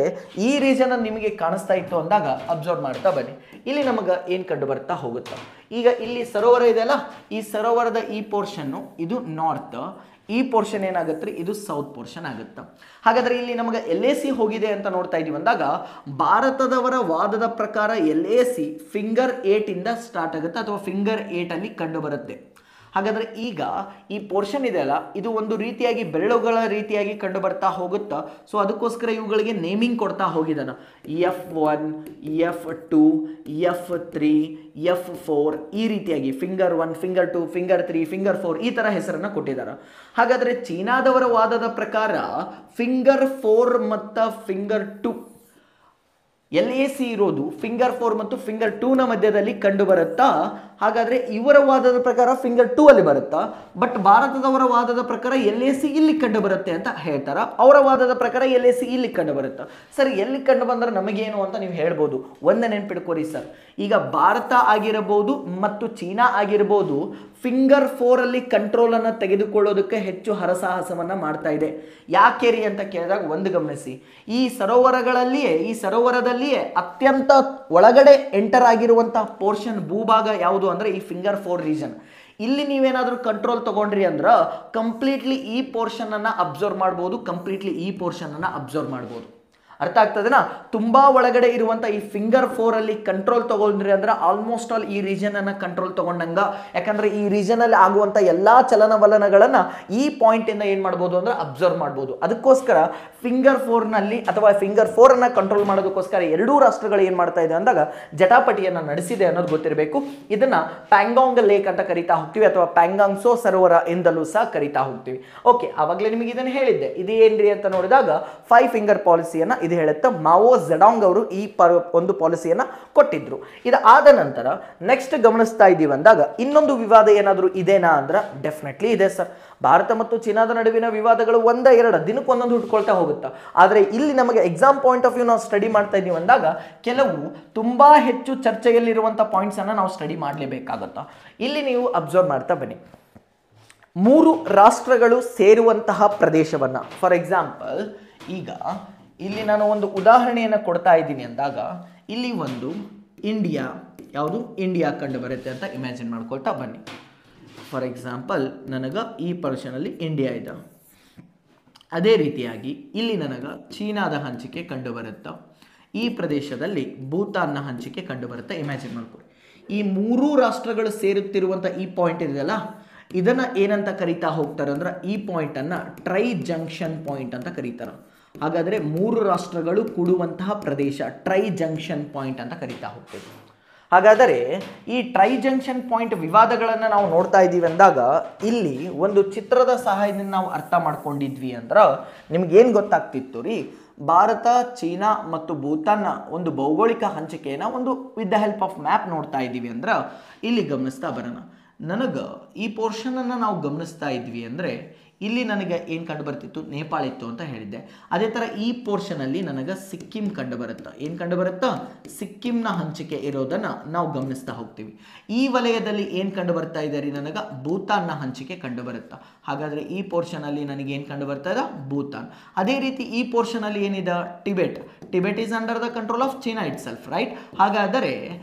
ಈ ರೀಜನ್ ನಿಮಗೆ ಕಾಣಿಸ್ತಾ ಇತ್ತು ಅಂದಾಗ ಅಬ್ಸರ್ವ್ ಮಾಡ್ತಾ ಬನ್ನಿ. ಇಲ್ಲಿ ನಮಗೆ ಏನ್ ಕಂಡು ಬರ್ತಾ ಹೋಗುತ್ತಾ? ಈಗ ಇಲ್ಲಿ ಸರೋವರ ಇದೆಯಲ್ಲ, ಈ ಸರೋವರದ ಈ ಪೋರ್ಷನ್ ಇದು ನಾರ್ತ್, ಈ ಪೋರ್ಷನ್ ಏನಾಗುತ್ತೆ? ಇದು ಸೌತ್ ಪೋರ್ಷನ್ ಆಗುತ್ತೆ. ಹಾಗಾದ್ರೆ ಇಲ್ಲಿ ನಮಗೆ LAC ಹೋಗಿದೆ ಅಂತ ನೋಡ್ತಾ ಇದೀವಿ ಅಂದಾಗ, ಭಾರತದವರ ವಾದದ ಪ್ರಕಾರ LAC ಫಿಂಗರ್ 8 ಇಂದ ಸ್ಟಾರ್ಟ್ ಆಗುತ್ತೆ, ಅಥವಾ ಫಿಂಗರ್ 8 ಅಲ್ಲಿ ಕಂಡು ಬರುತ್ತೆ. ಹಾಗಾದ್ರೆ ಈಗ ಈ ಪೋರ್ಷನ್ ಇದೆಯಲ್ಲ, ಇದು ಒಂದು ರೀತಿಯಾಗಿ ಬೆರಳುಗಳ ರೀತಿಯಾಗಿ ಕಂಡು ಬರ್ತಾ ಹೋಗುತ್ತಾ. ಸೊ ಅದಕ್ಕೋಸ್ಕರ ಇವುಗಳಿಗೆ ನೇಮಿಂಗ್ ಕೊಡ್ತಾ ಹೋಗಿದ್ದಾನ. F1, F2, F3, F4 ಈ ರೀತಿಯಾಗಿ ಫಿಂಗರ್ 1, ಫಿಂಗರ್ 2, ಫಿಂಗರ್ 3, ಫಿಂಗರ್ 4 ಈ ತರ ಹೆಸರನ್ನ ಕೊಟ್ಟಿದ್ದಾರೆ. ಹಾಗಾದ್ರೆ ಚೀನಾದವರ ವಾದದ ಪ್ರಕಾರ ಫಿಂಗರ್ 4 ಮತ್ತು ಫಿಂಗರ್ 2, LAC ಇರೋದು ಫಿಂಗರ್ 4 ಮತ್ತು ಫಿಂಗರ್ 2 ನ ಮಧ್ಯದಲ್ಲಿ ಕಂಡು ಬರುತ್ತಾ? ಹಾಗಾದ್ರೆ ಇವರ ವಾದದ ಪ್ರಕಾರ ಫಿಂಗರ್ 2 ಅಲ್ಲಿ ಬರುತ್ತಾ, ಬಟ್ ಭಾರತದವರ ವಾದದ ಪ್ರಕಾರ LAC ಇಲ್ಲಿ ಕಂಡು ಬರುತ್ತೆ ಅಂತ ಹೇಳ್ತಾರ. ಅವರ ವಾದದ ಪ್ರಕಾರ LAC ಇಲ್ಲಿ ಕಂಡು ಬರುತ್ತಾ? ಸರ್, ಎಲ್ಲಿ ಕಂಡು ಬಂದ್ರೆ ನಮಗೇನು ಅಂತ ನೀವು ಹೇಳ್ಬೋದು. ಒಂದೇ ನೆನ್ಪಿಡ್ಕೋರಿ ಸರ್, ಈಗ ಭಾರತ ಆಗಿರಬಹುದು ಮತ್ತು ಚೀನಾ ಆಗಿರಬಹುದು, ಫಿಂಗರ್ 4 ಅಲ್ಲಿ ಕಂಟ್ರೋಲ್ ಅನ್ನು ತೆಗೆದುಕೊಳ್ಳೋದಕ್ಕೆ ಹೆಚ್ಚು ಹರಸಾಹಸವನ್ನ ಮಾಡ್ತಾ ಇದೆ. ಯಾಕೆ ರೀ ಅಂತ ಕೇಳಿದಾಗ ಒಂದು ಗಮನಿಸಿ, ಈ ಸರೋವರದಲ್ಲಿಯೇ ಅತ್ಯಂತ ಒಳಗಡೆ ಎಂಟರ್ ಆಗಿರುವಂತಹ ಪೋರ್ಷನ್ ಭೂಭಾಗ ಯಾವುದು ಅಂದ್ರೆ ಈ ಫಿಂಗರ್ 4 ರೀಜನ್. ಇಲ್ಲಿ ನೀವೇನಾದ್ರೂ ಕಂಟ್ರೋಲ್ ತಗೊಂಡ್ರಿ ಅಂದ್ರೆ ಕಂಪ್ಲೀಟ್ಲಿ ಈ ಪೋರ್ಷನ್ ಅನ್ನ ಅಬ್ಸರ್ವ್ ಮಾಡಬಹುದು, ಕಂಪ್ಲೀಟ್ಲಿ ಈ ಪೋರ್ಷನ್ ಅನ್ನ ಅಬ್ಸರ್ವ್ ಮಾಡಬಹುದು. ಅರ್ಥ ಆಗ್ತದನಾ? ತುಂಬಾ ಒಳಗಡೆ ಇರುವಂತ ಈ ಫಿಂಗರ್ 4 ಅಲ್ಲಿ ಕಂಟ್ರೋಲ್ ತಗೊಂಡ್ರಿ ಅಂದ್ರೆ ಆಲ್ಮೋಸ್ಟ್ ಆಲ್ ಈ ರೀಜನ್ ಅನ್ನ ಕಂಟ್ರೋಲ್ ತಗೊಂಡಂಗ. ಯಾಕಂದ್ರೆ ಈ ರೀಜನ್ ಅಲ್ಲಿ ಆಗುವಂತ ಎಲ್ಲಾ ಚಲನವಲನಗಳನ್ನ ಈ ಪಾಯಿಂಟ್ ಇಂದ ಏನ್ ಮಾಡಬಹುದು ಅಂದ್ರೆ ಅಬ್ಸರ್ವ್ ಮಾಡಬಹುದು. ಅದಕ್ಕೋಸ್ಕರ ಫಿಂಗರ್ 4 ನಲ್ಲಿ ಅಥವಾ ಫಿಂಗರ್ 4 ಅನ್ನ ಕಂಟ್ರೋಲ್ ಮಾಡೋದಕ್ಕೋಸ್ಕರ ಎರಡೂ ರಾಷ್ಟ್ರಗಳು ಏನ್ ಮಾಡ್ತಾ ಇದೆ ಅಂದಾಗ ಜಟಾಪಟಿಯನ್ನ ನಡೆಸಿದೆ ಅನ್ನೋದು ಗೊತ್ತಿರಬೇಕು. ಇದನ್ನ ಪ್ಯಾಂಗಾಂಗ್ ಲೇಕ್ ಅಂತ ಕರಿತಾ ಹೋಗ್ತೀವಿ ಅಥವಾ ಪ್ಯಾಂಗಾಂಗ್ ಸೋ ಸರೋವರ ಎಂದಲೂ ಸಹ ಕರಿತಾ ಹೋಗ್ತೀವಿ. ಓಕೆ, ಅವಾಗಲೇ ನಿಮಗೆ ಇದನ್ನ ಹೇಳಿದ್ದೆ. ಇದು ಏನ್ರಿ ಅಂತ ನೋಡಿದಾಗ 5 ಫಿಂಗರ್ ಪಾಲಿಸಿಯನ್ನ ಇದು ಹೇಳುತ್ತೆ. ಮಾವೋ ಝೆಡಾಂಗ್ ಅವರು ಈ ಒಂದು ಪಾಲಿಸಿಯನ್ನ ಕೊಟ್ಟಿದ್ರು. ಇದಾದ ನಂತರ ನೆಕ್ಸ್ಟ್ ಗಮನಿಸ್ತಾ ಇದೀವಿ ಅಂದಾಗ ಇನ್ನೊಂದು ವಿವಾದ ಏನಾದರೂ ಇದೆನಾ ಅಂದ್ರೆ ಡೆಫಿನೆಟ್ಲಿ ಇದೆ ಸರ್. ಭಾರತ ಮತ್ತು ಚೀನಾದ ನಡುವಿನ ವಿವಾದಗಳು ಎರಡು ದಿನಕ್ಕೆ ಒಂದೊಂದು ಹುಟ್ಕೊಳ್ತಾ ಹೋಗುತ್ತಾ. ಆದರೆ ಇಲ್ಲಿ ನಮಗೆ ಎಕ್ಸಾಮ್ ಪಾಯಿಂಟ್ ಆಫ್ ವ್ಯೂ ನಾವು ಸ್ಟಡಿ ಮಾಡ್ತಾ ಇದೀವಿ ಅಂದಾಗ ಕೆಲವು ತುಂಬಾ ಹೆಚ್ಚು ಚರ್ಚೆಯಲ್ಲಿರುವಂಥ ಪಾಯಿಂಟ್ಸ್ ಅನ್ನ ನಾವು ಸ್ಟಡಿ ಮಾಡಲೇಬೇಕಾಗುತ್ತಾ. ಇಲ್ಲಿ ನೀವು ಅಬ್ಸರ್ವ್ ಮಾಡ್ತಾ ಬನ್ನಿ. 3 ರಾಷ್ಟ್ರಗಳು ಸೇರುವಂತಹ ಪ್ರದೇಶವನ್ನ, ಫಾರ್ ಎಕ್ಸಾಂಪಲ್ ಈಗ ಇಲ್ಲಿ ನಾನು ಒಂದು ಉದಾಹರಣೆಯನ್ನು ಕೊಡ್ತಾ ಇದ್ದೀನಿ ಅಂದಾಗ ಇಲ್ಲಿ ಒಂದು ಇಂಡಿಯಾ, ಯಾವುದು ಇಂಡಿಯಾ ಕಂಡು ಬರುತ್ತೆ ಅಂತ ಇಮ್ಯಾಜಿನ್ ಮಾಡ್ಕೊಳ್ತಾ ಬನ್ನಿ. ಫಾರ್ ಎಕ್ಸಾಂಪಲ್ ನನಗೆ ಈ ಪರ್ಷನಲ್ಲಿ ಇಂಡಿಯಾ ಇದೆ. ಅದೇ ರೀತಿಯಾಗಿ ಇಲ್ಲಿ ನನಗೆ ಚೀನಾದ ಹಂಚಿಕೆ ಕಂಡು ಬರುತ್ತಾ, ಈ ಪ್ರದೇಶದಲ್ಲಿ ಭೂತಾನ್ನ ಹಂಚಿಕೆ ಕಂಡು ಬರುತ್ತೆ. ಇಮ್ಯಾಜಿನ್ ಮಾಡ್ಕೊಳ್ಳಿ. ಈ 3 ರಾಷ್ಟ್ರಗಳು ಸೇರುತ್ತಿರುವಂಥ ಈ ಪಾಯಿಂಟ್ ಇದೆಯಲ್ಲ, ಇದನ್ನ ಏನಂತ ಕರೀತಾ ಹೋಗ್ತಾರೆ ಅಂದ್ರೆ ಈ ಪಾಯಿಂಟ್ ಅನ್ನ ಟ್ರೈ ಜಂಕ್ಷನ್ ಪಾಯಿಂಟ್ ಅಂತ ಕರೀತಾರೆ. ಹಾಗಾದ್ರೆ 3 ರಾಷ್ಟ್ರಗಳು ಕೂಡುವಂತಹ ಪ್ರದೇಶ ಟ್ರೈ ಜಂಕ್ಷನ್ ಪಾಯಿಂಟ್ ಅಂತ ಕರೀತಾ ಹೋಗ್ತೇವೆ. ಹಾಗಾದರೆ ಈ ಟ್ರೈ ಜಂಕ್ಷನ್ ಪಾಯಿಂಟ್ ವಿವಾದಗಳನ್ನು ನಾವು ನೋಡ್ತಾ ಇದ್ದೀವಿ ಅಂದಾಗ ಇಲ್ಲಿ ಒಂದು ಚಿತ್ರದ ಸಹಾಯದಿಂದ ನಾವು ಅರ್ಥ ಮಾಡ್ಕೊಂಡಿದ್ವಿ ಅಂದ್ರೆ ನಿಮ್ಗೇನು ಗೊತ್ತಾಗ್ತಿತ್ತು ರೀ, ಭಾರತ, ಚೀನಾ ಮತ್ತು ಭೂತಾನ್ನ ಒಂದು ಭೌಗೋಳಿಕ ಹಂಚಿಕೆಯನ್ನು ಒಂದು with the help of map ನೋಡ್ತಾ ಇದ್ದೀವಿ ಅಂದ್ರೆ ಇಲ್ಲಿ ಗಮನಿಸ್ತಾ ಬರೋಣ. ನನಗೆ ಈ ಪೋರ್ಷನನ್ನು ನಾವು ಗಮನಿಸ್ತಾ ಇದ್ವಿ ಅಂದರೆ ಇಲ್ಲಿ ನನಗೆ ಏನು ಕಂಡು ಬರ್ತಿತ್ತು, ನೇಪಾಳ ಇತ್ತು ಅಂತ ಹೇಳಿದ್ದೆ. ಅದೇ ಥರ ಈ ಪೋರ್ಷನಲ್ಲಿ ನನಗೆ ಸಿಕ್ಕಿಂ ಕಂಡು ಬರುತ್ತಾ. ಏನು ಕಂಡು ಬರುತ್ತಾ? ಸಿಕ್ಕಿಂನ ಹಂಚಿಕೆ ಇರೋದನ್ನು ನಾವು ಗಮನಿಸ್ತಾ ಹೋಗ್ತೀವಿ. ಈ ವಲಯದಲ್ಲಿ ಏನು ಕಂಡು ಬರ್ತಾ ಇದೆ ರೀ, ನನಗೆ ಭೂತಾನ್ನ ಹಂಚಿಕೆ ಕಂಡು ಬರುತ್ತಾ. ಹಾಗಾದರೆ ಈ ಪೋರ್ಷನಲ್ಲಿ ನನಗೆ ಏನು ಕಂಡು ಬರ್ತಾ ಇದೆ? ಭೂತಾನ್. ಅದೇ ರೀತಿ ಈ ಪೋರ್ಷನಲ್ಲಿ ಏನಿದೆ? Tibet. Tibet is under the control of China it self, right? ಹಾಗಾದರೆ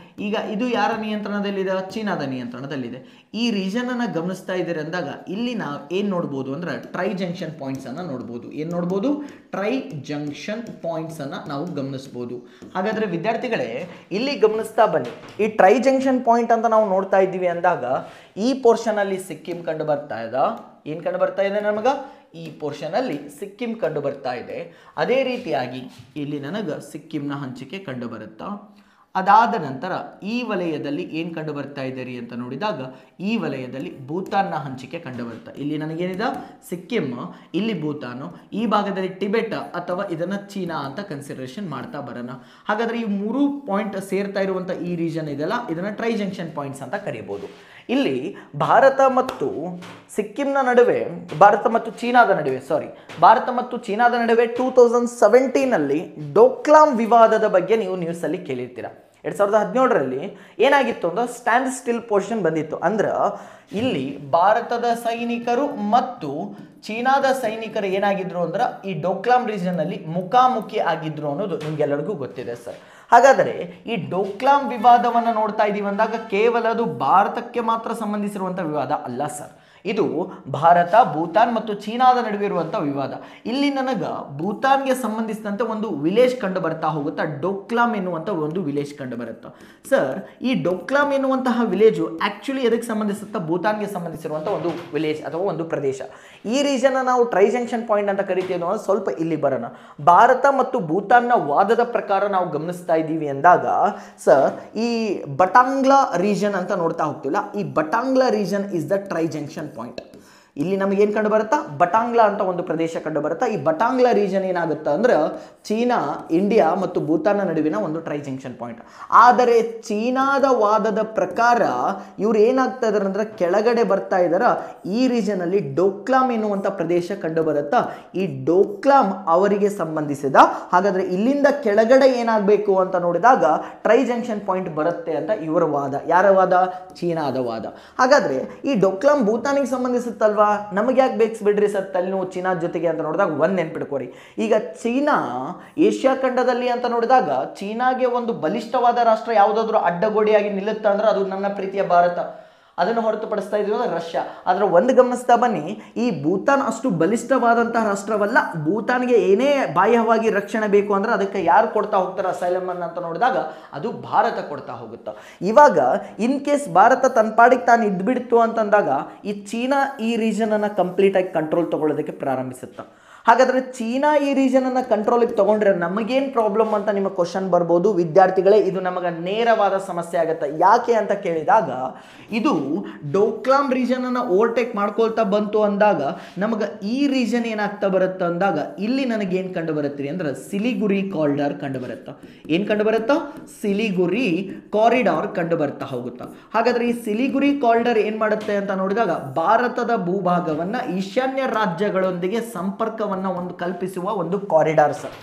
ಈಗ ಇದು ಯಾರ ನಿಯಂತ್ರಣದಲ್ಲಿದೆ? ಚೀನಾದ ನಿಯಂತ್ರಣದಲ್ಲಿದೆ. ಈ ರೀಜನ್ ಅನ್ನು ಗಮನಿಸ್ತಾ ಇದ್ದೀರಿ ಅಂದಾಗ ಇಲ್ಲಿ ನಾವು ಏನು ನೋಡ್ಬೋದು ಅಂದ್ರೆ ಟ್ರೈ ಜಂಕ್ಷನ್ ಪಾಯಿಂಟ್ಸ್ ಅನ್ನ ನೋಡ್ಬೋದು. ಏನು ನೋಡ್ಬೋದು? ಟ್ರೈ ಜಂಕ್ಷನ್ ಪಾಯಿಂಟ್ಸ್ ಅನ್ನ ನಾವು ಗಮನಿಸಬಹುದು. ಹಾಗಾದ್ರೆ ವಿದ್ಯಾರ್ಥಿಗಳೇ ಇಲ್ಲಿ ಗಮನಿಸ್ತಾ ಬನ್ನಿ. ಈ ಟ್ರೈ ಜಂಕ್ಷನ್ ಪಾಯಿಂಟ್ ಅಂತ ನಾವು ನೋಡ್ತಾ ಇದ್ದೀವಿ ಅಂದಾಗ ಈ ಪೋರ್ಷನ್ ಅಲ್ಲಿ ಸಿಕ್ಕಿಂ ಕಂಡು ಬರ್ತಾ ಇದೆ. ಏನು ಕಂಡು ಬರ್ತಾ ಇದೆ ನಮಗ? ಈ ಪೋರ್ಷನ್ ಅಲ್ಲಿ ಸಿಕ್ಕಿಂ ಕಂಡು ಬರ್ತಾ ಇದೆ. ಅದೇ ರೀತಿಯಾಗಿ ಇಲ್ಲಿ ನನಗೆ ಸಿಕ್ಕಿಂನ ಹಂಚಿಕೆ ಕಂಡು ಬರುತ್ತಾ. ಅದಾದ ನಂತರ ಈ ವಲಯದಲ್ಲಿ ಏನು ಕಂಡು ಬರ್ತಾ ಇದ್ದೀರಿ ಅಂತ ನೋಡಿದಾಗ ಈ ವಲಯದಲ್ಲಿ ಭೂತಾನ್ನ ಹಂಚಿಕೆ ಕಂಡು ಬರುತ್ತೆ. ಇಲ್ಲಿ ನನಗೇನಿದೆ? ಸಿಕ್ಕಿಂ, ಇಲ್ಲಿ ಭೂತಾನು, ಈ ಭಾಗದಲ್ಲಿ ಟಿಬೆಟ್ ಅಥವಾ ಇದನ್ನು ಚೀನಾ ಅಂತ ಕನ್ಸಿಡರೇಷನ್ ಮಾಡ್ತಾ ಬರೋಣ. ಹಾಗಾದರೆ ಈ 3 ಪಾಯಿಂಟ್ ಸೇರ್ತಾ ಇರುವಂಥ ಈ ರೀಜನ್ ಇದೆಲ್ಲ ಇದನ್ನು ಟ್ರೈ ಜಂಕ್ಷನ್ ಪಾಯಿಂಟ್ಸ್ ಅಂತ ಕರೀಬೋದು. ಇಲ್ಲಿ ಭಾರತ ಮತ್ತು ಸಿಕ್ಕಿಂನ ನಡುವೆ, ಭಾರತ ಮತ್ತು ಚೀನಾದ ನಡುವೆ 2017ನಲ್ಲಿ ಡೋಕ್ಲಾಮ್ ವಿವಾದದ ಬಗ್ಗೆ ನೀವು ನ್ಯೂಸಲ್ಲಿ ಕೇಳಿರ್ತೀರ. 2017ರಲ್ಲಿ ಏನಾಗಿತ್ತು ಅಂದ್ರೆ ಸ್ಟ್ಯಾಂಡ್ ಸ್ಟಿಲ್ ಪೊಸಿಷನ್ ಬಂದಿತ್ತು. ಅಂದ್ರೆ ಇಲ್ಲಿ ಭಾರತದ ಸೈನಿಕರು ಮತ್ತು ಚೀನಾದ ಸೈನಿಕರು ಏನಾಗಿದ್ರು ಅಂದ್ರೆ ಈ ಡೋಕ್ಲಾಮ್ ರೀಜನ್ ಅಲ್ಲಿ ಮುಖಾಮುಖಿ ಆಗಿದ್ರು ಅನ್ನೋದು ನಿಮ್ಗೆಲ್ಲರಿಗೂ ಗೊತ್ತಿದೆ ಸರ್. ಹಾಗಾದರೆ ಈ ಡೋಕ್ಲಾಮ್ ವಿವಾದವನ್ನು ನೋಡ್ತಾ ಇದ್ದೀವಿ ಅಂದಾಗ ಕೇವಲ ಅದು ಭಾರತಕ್ಕೆ ಮಾತ್ರ ಸಂಬಂಧಿಸಿರುವಂಥ ವಿವಾದ ಅಲ್ಲ ಸರ್. ಇದು ಭಾರತ, ಭೂತಾನ್ ಮತ್ತು ಚೀನಾದ ನಡುವೆ ಇರುವಂಥ ವಿವಾದ. ಇಲ್ಲಿ ನನಗೆ ಭೂತಾನ್ಗೆ ಸಂಬಂಧಿಸಿದಂತೆ ಒಂದು ವಿಲೇಜ್ ಕಂಡು ಬರ್ತಾ ಹೋಗುತ್ತಾ, ಡೋಕ್ಲಾಮ್ ಎನ್ನುವಂಥ ಒಂದು ವಿಲೇಜ್ ಕಂಡು ಬರುತ್ತಾ. ಸರ್, ಈ ಡೋಕ್ಲಾಮ್ ಎನ್ನುವಂತಹ ವಿಲೇಜು ಆ್ಯಕ್ಚುಲಿ ಎದಕ್ಕೆ ಸಂಬಂಧಿಸುತ್ತಾ? ಭೂತಾನ್ಗೆ ಸಂಬಂಧಿಸಿರುವಂಥ ಒಂದು ವಿಲೇಜ್ ಅಥವಾ ಒಂದು ಪ್ರದೇಶ. ಈ ರೀಜನ್ನ ನಾವು ಟ್ರೈ ಜಂಕ್ಷನ್ ಪಾಯಿಂಟ್ ಅಂತ ಕರಿತೀವಿ ಅನ್ನೋದು ಸ್ವಲ್ಪ ಇಲ್ಲಿ ಬರೋಣ. ಭಾರತ ಮತ್ತು ಭೂತಾನ್ನ ವಾದದ ಪ್ರಕಾರ ನಾವು ಗಮನಿಸ್ತಾ ಇದ್ದೀವಿ ಅಂದಾಗ ಸರ್, ಈ ಬಟಾಂಗ್ಲಾ ರೀಜನ್ ಅಂತ ನೋಡ್ತಾ ಹೋಗ್ತಿಲ್ಲ. ಈ ಬಟಾಂಗ್ಲಾ region is the tri junction point. ಇಲ್ಲಿ ನಮಗೆ ಏನು ಕಂಡು ಬರುತ್ತಾ? ಬಟಾಂಗ್ಲಾ ಅಂತ ಒಂದು ಪ್ರದೇಶ ಕಂಡು ಬರುತ್ತಾ. ಈ ಬಟಾಂಗ್ಲಾ ರೀಜನ್ ಏನಾಗುತ್ತೆ ಅಂದ್ರೆ ಚೀನಾ, ಇಂಡಿಯಾ ಮತ್ತು ಭೂತಾನ್ನ ನಡುವಿನ ಒಂದು ಟ್ರೈ ಜಂಕ್ಷನ್ ಪಾಯಿಂಟ್. ಆದರೆ ಚೀನಾದ ವಾದದ ಪ್ರಕಾರ ಇವ್ರು ಏನಾಗ್ತಾ ಇದಾರೆ ಅಂದ್ರೆ ಕೆಳಗಡೆ ಬರ್ತಾ ಇದಾರ. ಈ ರೀಜನ್ ಅಲ್ಲಿ ಡೋಕ್ಲಾಮ್ ಎನ್ನುವಂಥ ಪ್ರದೇಶ ಕಂಡು ಬರುತ್ತಾ. ಈ ಡೋಕ್ಲಾಮ್ ಅವರಿಗೆ ಸಂಬಂಧಿಸಿದ. ಹಾಗಾದ್ರೆ ಇಲ್ಲಿಂದ ಕೆಳಗಡೆ ಏನಾಗಬೇಕು ಅಂತ ನೋಡಿದಾಗ ಟ್ರೈ ಜಂಕ್ಷನ್ ಪಾಯಿಂಟ್ ಬರುತ್ತೆ ಅಂತ ಇವರ ವಾದ. ಯಾರ ವಾದ? ಚೀನಾದ ವಾದ. ಹಾಗಾದ್ರೆ ಈ ಡೋಕ್ಲಾಮ್ ಭೂತಾನಿಗೆ ಸಂಬಂಧಿಸುತ್ತಲ್ವಾ? ನಮಗೆ ಯಾಕೆ ಬೇಕು ಬಿಡ್ರಿ ಸರ್ ತಲೆನೋವು ಚೀನಾ ಜೊತೆಗೆ ಅಂತ ನೋಡಿದಾಗ ಒಂದು ನೆನ್ಪಿಟ್ಕೋರಿ. ಈಗ ಚೀನಾ ಏಷ್ಯಾ ಖಂಡದಲ್ಲಿ ಅಂತ ನೋಡಿದಾಗ ಚೀನಾಗೆ ಒಂದು ಬಲಿಷ್ಠವಾದ ರಾಷ್ಟ್ರ ಯಾವುದಾದ್ರೂ ಅಡ್ಡಗೋಡೆಯಾಗಿ ನಿಲ್ಲುತ್ತಾ ಅಂದ್ರೆ ಅದು ನನ್ನ ಪ್ರೀತಿಯ ಭಾರತ. ಅದನ್ನು ಹೊರತುಪಡಿಸ್ತಾ ಇದ್ದೀವಿ ಅಂದ್ರೆ ರಷ್ಯಾ. ಆದ್ರೆ ಒಂದು ಗಮನಿಸ್ತಾ ಬನ್ನಿ, ಈ ಭೂತಾನ್ ಅಷ್ಟು ಬಲಿಷ್ಠವಾದಂತಹ ರಾಷ್ಟ್ರವಲ್ಲ. ಭೂತಾನ್ಗೆ ಏನೇ ಬಾಹ್ಯವಾಗಿ ರಕ್ಷಣೆ ಬೇಕು ಅಂದ್ರೆ ಅದಕ್ಕೆ ಯಾರು ಕೊಡ್ತಾ ಹೋಗ್ತಾರೆ ಅಸೈಲಮ್ ಅಂತ ನೋಡಿದಾಗ ಅದು ಭಾರತ ಕೊಡ್ತಾ ಹೋಗುತ್ತೆ. ಇವಾಗ ಇನ್ ಕೇಸ್ ಭಾರತ ತನ್ನ ಪಾಡಿಗೆ ತಾನು ಇದ್ಬಿಡ್ತು ಅಂತಂದಾಗ ಈ ಚೀನಾ ಈ ರೀಜನ್ ಅನ್ನ ಕಂಪ್ಲೀಟ್ ಆಗಿ ಕಂಟ್ರೋಲ್ ತಗೊಳ್ಳೋದಕ್ಕೆ ಪ್ರಾರಂಭಿಸುತ್ತೆ. ಹಾಗಾದ್ರೆ ಚೀನಾ ಈ ರೀಜನ್ ಅನ್ನ ಕಂಟ್ರೋಲಿಗೆ ತಗೊಂಡ್ರೆ ನಮಗೇನು ಪ್ರಾಬ್ಲಮ್ ಅಂತ ನಿಮ್ಮ ಕ್ವಶನ್ ಬರ್ಬೋದು ವಿದ್ಯಾರ್ಥಿಗಳೇ. ಇದು ನಮಗೆ ನೇರವಾದ ಸಮಸ್ಯೆ ಆಗುತ್ತೆ. ಯಾಕೆ ಅಂತ ಕೇಳಿದಾಗ ಇದು ಡೋಕ್ಲಾಮ್ ರೀಜನ್ ಅನ್ನ ಓವರ್ಟೇಕ್ ಮಾಡ್ಕೊಳ್ತಾ ಬಂತು ಅಂದಾಗ ನಮಗೆ ಈ ರೀಜನ್ ಏನಾಗ್ತಾ ಬರುತ್ತೆ ಅಂದಾಗ ಇಲ್ಲಿ ನನಗೇನು ಕಂಡು ಬರುತ್ತೆ ಅಂದ್ರೆ ಸಿಲಿಗುರಿ ಕಾರಿಡಾರ್ ಕಂಡು ಬರುತ್ತೆ. ಏನು ಕಂಡು ಬರುತ್ತಾ? ಸಿಲಿಗುರಿ ಕಾರಿಡಾರ್ ಕಂಡು ಬರ್ತಾ ಹೋಗುತ್ತಾ. ಹಾಗಾದ್ರೆ ಈ ಸಿಲಿಗುರಿ ಕಾರಿಡಾರ್ ಏನ್ ಮಾಡುತ್ತೆ ಅಂತ ನೋಡಿದಾಗ ಭಾರತದ ಭೂಭಾಗವನ್ನ ಈಶಾನ್ಯ ರಾಜ್ಯಗಳೊಂದಿಗೆ ಸಂಪರ್ಕವನ್ನ ಒಂದು ಕಲ್ಪಿಸುವ ಒಂದು ಕಾರಿಡಾರ್ ಸರ್.